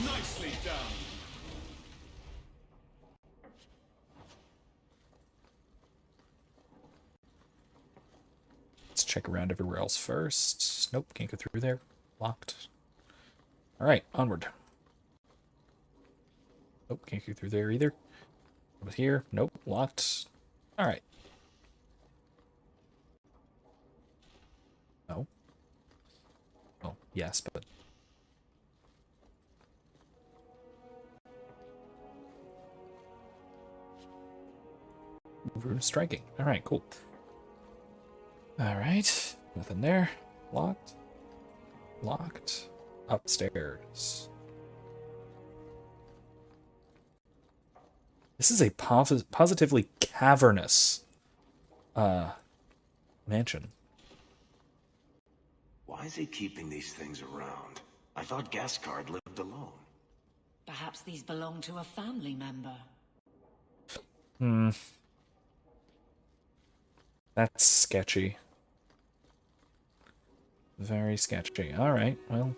Nicely done. Let's check around everywhere else first. Nope, can't go through there. Locked. Alright, onward. Nope, can't go through there either. Over here. Nope, locked. Alright. No. Oh, yes, but... Rune of striking. Alright, cool. Alright. Nothing there. Locked. Locked. Upstairs. This is a positively cavernous mansion. Why is he keeping these things around? I thought Gascard lived alone. Perhaps these belong to a family member. Hmm. That's sketchy. Very sketchy. Alright, well.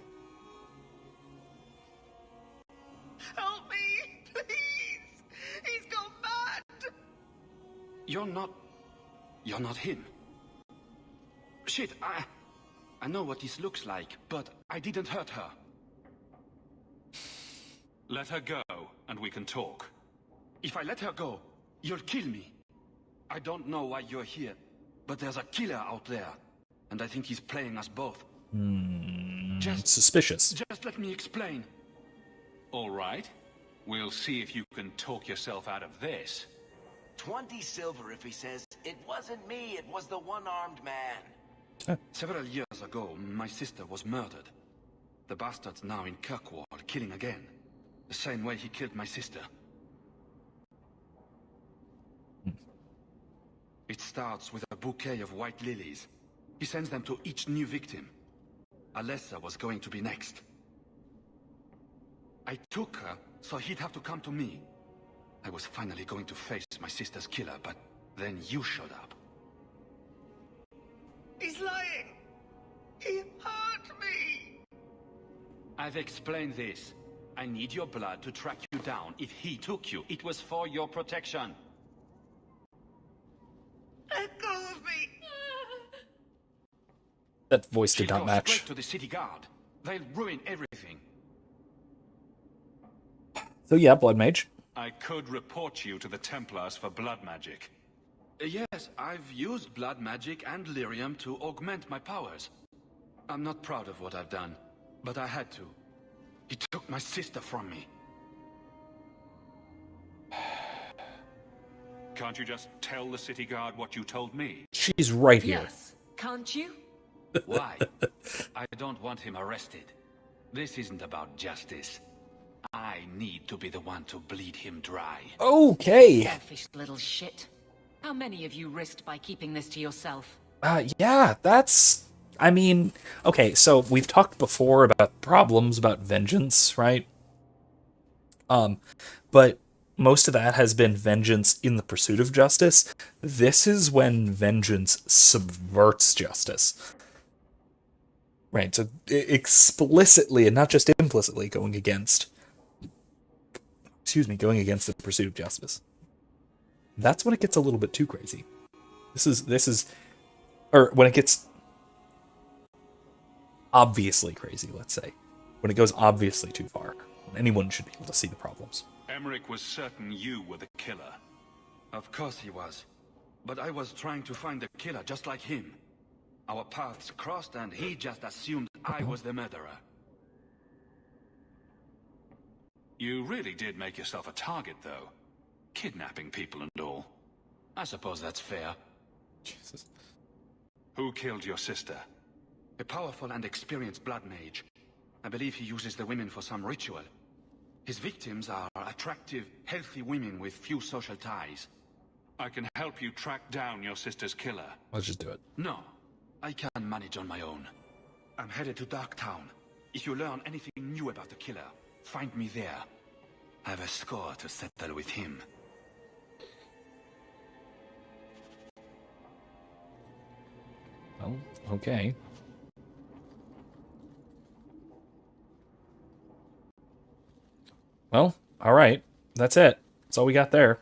Help me, please! He's gone mad! You're not him. Shit, I know what this looks like, but I didn't hurt her. Let her go, and we can talk. If I let her go, you'll kill me. I don't know why you're here, but there's a killer out there, and I think he's playing us both. Suspicious. Just let me explain. All right. We'll see if you can talk yourself out of this. 20 silver if he says, "It wasn't me, it was the one-armed man." Several years ago, my sister was murdered. The bastard's now in Kirkwall, killing again. The same way he killed my sister. It starts with a bouquet of white lilies. He sends them to each new victim. Alessa was going to be next. I took her, so he'd have to come to me. I was finally going to face my sister's killer, but then you showed up. He's lying! He hurt me! I've explained this. I need your blood to track you down. If he took you, it was for your protection. Let go of me! That voice did not She'll go match. straight to the city guard. They'll ruin everything. So yeah, Blood Mage. I could report you to the Templars for blood magic. Yes, I've used blood magic and lyrium to augment my powers. I'm not proud of what I've done, but I had to. He took my sister from me. Can't you just tell the city guard what you told me? She's right here. Yes, can't you? Why? I don't want him arrested. This isn't about justice. I need to be the one to bleed him dry. Okay. Selfish little shit. How many of you risked by keeping this to yourself? Yeah, that's... I mean, okay, so we've talked before about problems about vengeance, right? But most of that has been vengeance in the pursuit of justice. This is when vengeance subverts justice. Right, so explicitly and not just implicitly going against the pursuit of justice. That's when it gets a little bit too crazy. Or when it gets obviously crazy, let's say. When it goes obviously too far. Anyone should be able to see the problems. Emmerich was certain you were the killer. Of course he was. But I was trying to find the killer just like him. Our paths crossed and he just assumed I was the murderer. You really did make yourself a target, though. Kidnapping people and all. I suppose that's fair. Jesus. Who killed your sister? A powerful and experienced blood mage. I believe he uses the women for some ritual. His victims are attractive, healthy women with few social ties. I can help you track down your sister's killer. Let's just do it. No, I can manage on my own. I'm headed to Darktown. If you learn anything new about the killer, find me there. I have a score to settle with him. Well, okay. Well, alright. That's it. That's all we got there.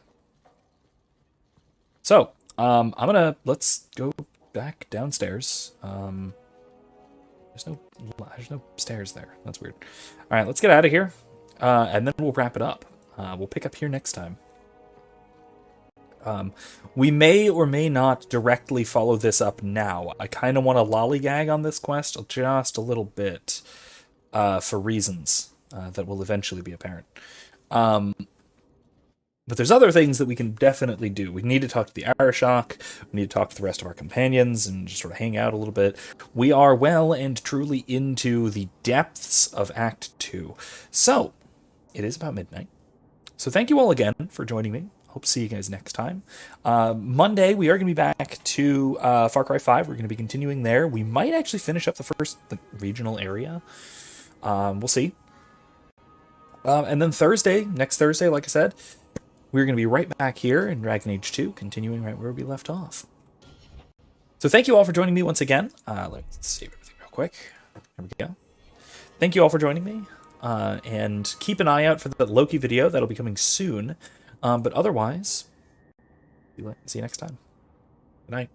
So, let's go back downstairs. There's no stairs there. That's weird. Alright, let's get out of here. And then we'll wrap it up. We'll pick up here next time. We may or may not directly follow this up now. I kind of want to lollygag on this quest just a little bit for reasons that will eventually be apparent. But there's other things that we can definitely do. We need to talk to the Arishok. We need to talk to the rest of our companions and just sort of hang out a little bit. We are well and truly into the depths of Act 2. So, it is about midnight. So thank you all again for joining me. Hope to see you guys next time. Monday, we are going to be back to Far Cry 5. We're going to be continuing there. We might actually finish up the first regional area. We'll see. And then next Thursday, like I said, we're going to be right back here in Dragon Age 2, continuing right where we left off. So thank you all for joining me once again. Let's save everything real quick. There we go. Thank you all for joining me. And keep an eye out for the Loki video. That'll be coming soon. But otherwise, see you next time. Good night.